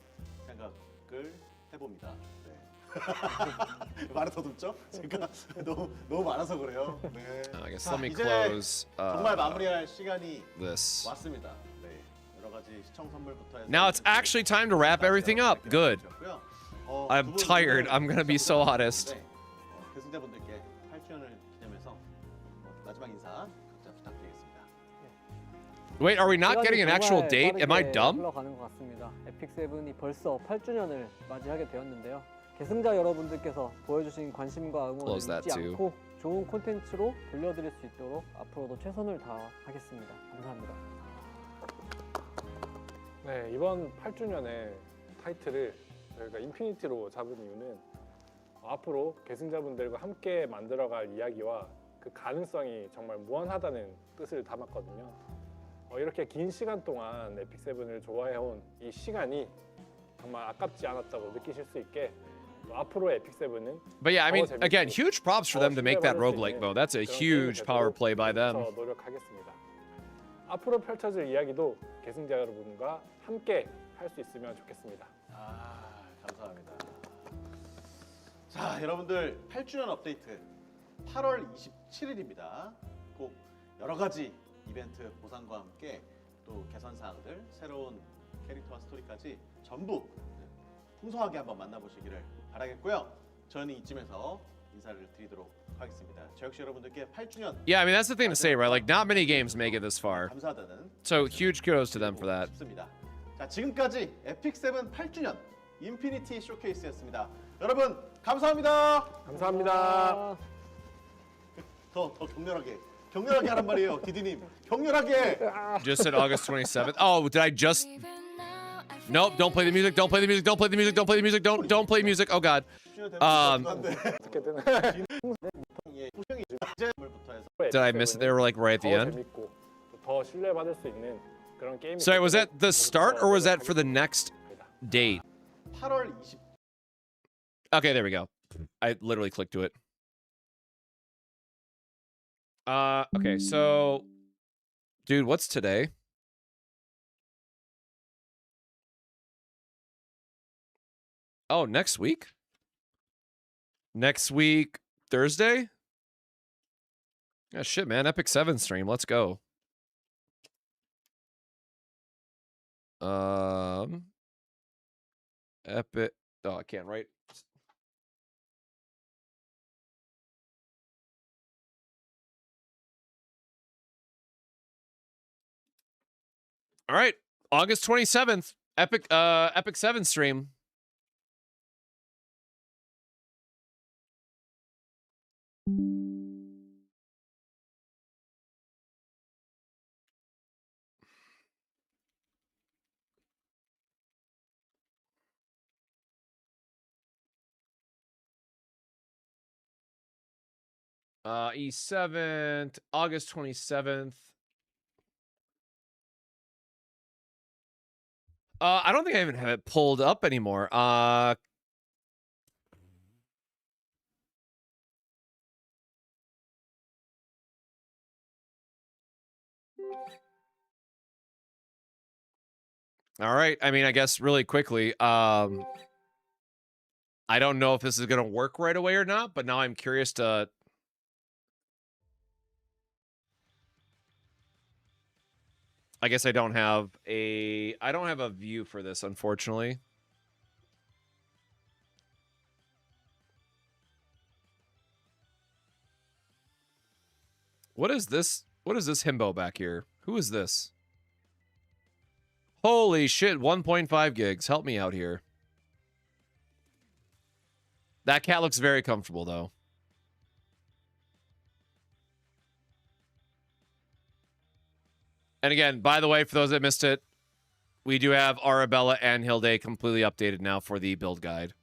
생각을 해봅니다. 네. 말을 더듬죠? 제가 너무 많아서 그래요. 네. I guess 자, let me 이제 close 정말 마무리할 시간이 this. 왔습니다. 네. 여러 가지 시청 선물부터 해서 Now it's actually time to wrap everything up. Good. I'm tired. I'm gonna be so honest. 계승자분들께 8주년을 기념해서 마지막 인사 각자 부탁드리겠습니다. Wait, are we not getting an actual date? Am I dumb? 흘러가는 것 같습니다. 에픽 세븐이 벌써 8주년을 맞이하게 되었는데요. 계승자 여러분들께서 보여주신 관심과 응원을 Close that 잊지 too. 않고 좋은 콘텐츠로 돌려드릴 수 있도록 앞으로도 최선을 다하겠습니다. 감사합니다. 네, 이번 8주년의 타이틀을 저희가 인피니티로 잡은 이유는 앞으로 계승자분들과 함께 만들어갈 이야기와 그 가능성이 정말 무한하다는 뜻을 담았거든요. 이렇게 긴 시간 동안 에픽세븐을 좋아해온 이 시간이 정말 아깝지 않았다고 느끼실 수 있게 또 앞으로 에픽세븐은 But yeah, I mean, again, huge props for them to make that roguelike mode. That's a huge power play by them. 노력하겠습니다. 앞으로 펼쳐질 이야기도 계승자 여러분과 함께 할 수 있으면 좋겠습니다. 감사합니다. 자, 여러분들 8주년 업데이트 8월 27일입니다. 꼭 여러 가지 이벤트 보상과 함께 또 개선 사항들, 새로운 캐릭터와 스토리까지 전부 풍성하게 한번 만나보시기를 바라겠고요. 저는 이쯤에서 인사를 드리도록 하겠습니다. 저 역시 여러분들께 8주년 Yeah, I mean, that's the thing to say, right? Like, not many games make it this far. 감사하다는 So, huge kudos to them for that. 싶습니다. 자, 지금까지 에픽 7 8주년 인피니티 쇼케이스였습니다. 여러분 감사합니다. 감사합니다. 더 격렬하게 하란 말이에요, 디디님. 격렬하게. Just said August 27th. Oh, did I just... Nope, don't play the music, don't play the music, don't play the music, don't play the music, don't play music. Oh, God. 어떻게든 Did I miss it? They were, like, right at the 더 end? 재밌고 더 신뢰받을 수 있는 그런 게임이 Sorry, was that the start or was that for the next date? 8월 20. Okay, there we go. I literally clicked to it. Okay, so... Dude, what's today? Oh, next week? Next week, Thursday? Yeah, shit, man. Epic 7 stream. Let's go. Epic... Oh, I can't write. All right, August 27th, Epic 7 stream. E7th, August 27th. I don't think I even have it pulled up anymore. All right. I mean, I guess really quickly, I don't know if this is going to work right away or not, but now I'm curious to... I guess I don't have a view for this, unfortunately. What is this? What is this himbo back here? Who is this? Holy shit, 1.5 gigs. Help me out here. That cat looks very comfortable, though. And again, by the way, for those that missed it, we do have Arabella and Hilde completely updated now for the build guide.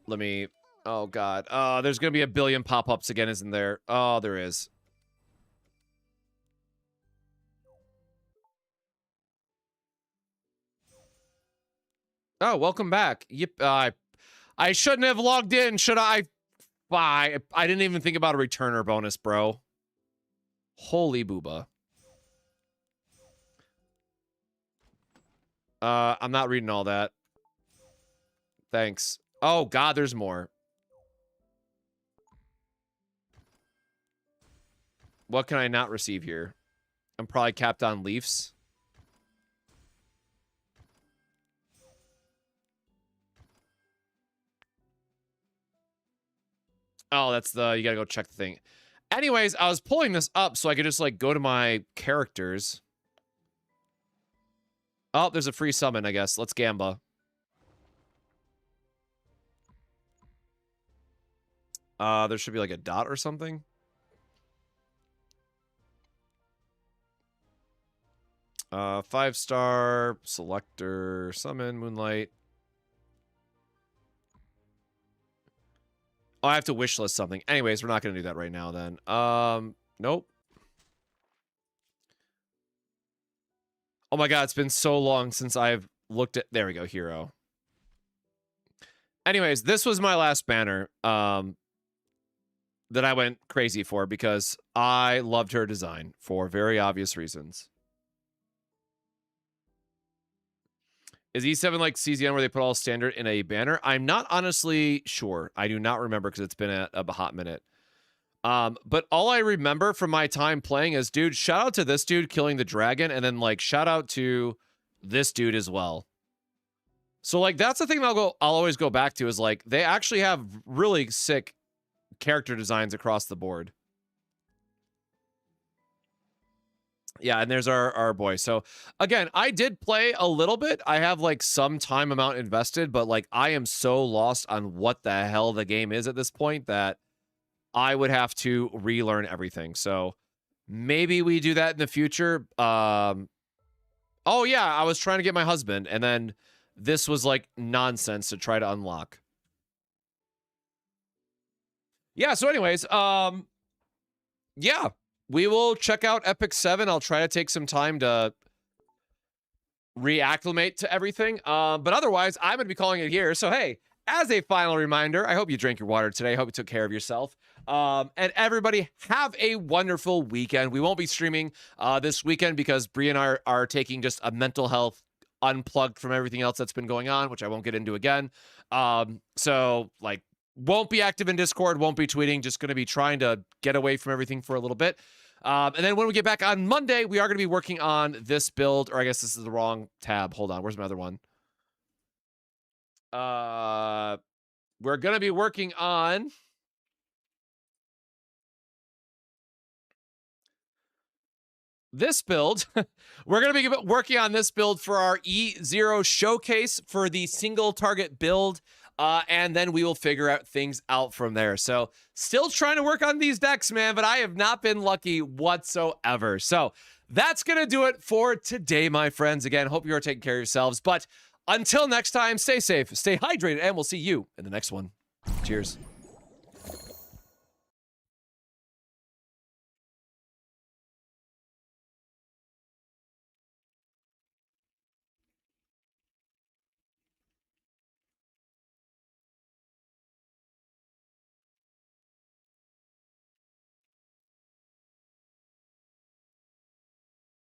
Let me... Oh, God. There's going to be a billion pop-ups again, isn't there? Oh, there is. Oh, welcome back. Yep, I shouldn't have logged in, should I? I didn't even think about a returner bonus, bro. Holy booba. I'm not reading all that. Thanks. Oh, God, there's more. What can I not receive here? I'm probably capped on Leafs. Oh, that's the... You gotta go check the thing. Anyways, I was pulling this up so I could just, like, go to my characters. Oh, there's a free summon, I guess. Let's Gamba. There should be, like, a dot or something. Five-star, selector, summon, moonlight. Oh, I have to wishlist something. Anyways, we're not going to do that right now then. Nope. Oh my God, it's been so long since I've looked at... There we go, hero. Anyways, this was my last banner that I went crazy for because I loved her design for very obvious reasons. Is E7 like CZN where they put all standard in a banner? I'm not honestly sure. I do not remember because it's been a hot minute. But all I remember from my time playing is, dude, shout out to this dude killing the dragon, and then like shout out to this dude as well. So like that's the thing that I'll always go back to is like they actually have really sick character designs across the board. Yeah, and there's our boy. So again, I did play a little bit. I have like some time amount invested, but like I am so lost on what the hell the game is at this point that I would have to relearn everything. So maybe we do that in the future. Oh yeah, I was trying to get my husband, and then this was like nonsense to try to unlock. Yeah, so anyways, yeah, we will check out Epic 7. I'll try to take some time to reacclimate to everything. But otherwise, I'm going to be calling it here. So, hey, as a final reminder, I hope you drank your water today. I hope you took care of yourself. And everybody, have a wonderful weekend. We won't be streaming this weekend because Bree and I are taking just a mental health unplugged from everything else that's been going on, which I won't get into again. So, like, won't be active in Discord, won't be tweeting, just going to be trying to get away from everything for a little bit. And then when we get back on Monday, we are going to be working on this build, or I guess this is the wrong tab. Hold on, where's my other one? We're going to be working on this build. We're going to be working on this build for our E0 showcase for the single target build. And then we will figure out things out from there. So still trying to work on these decks, man, but I have not been lucky whatsoever. So that's going to do it for today, my friends. Again, hope you are taking care of yourselves. But until next time, stay safe, stay hydrated, and we'll see you in the next one. Cheers.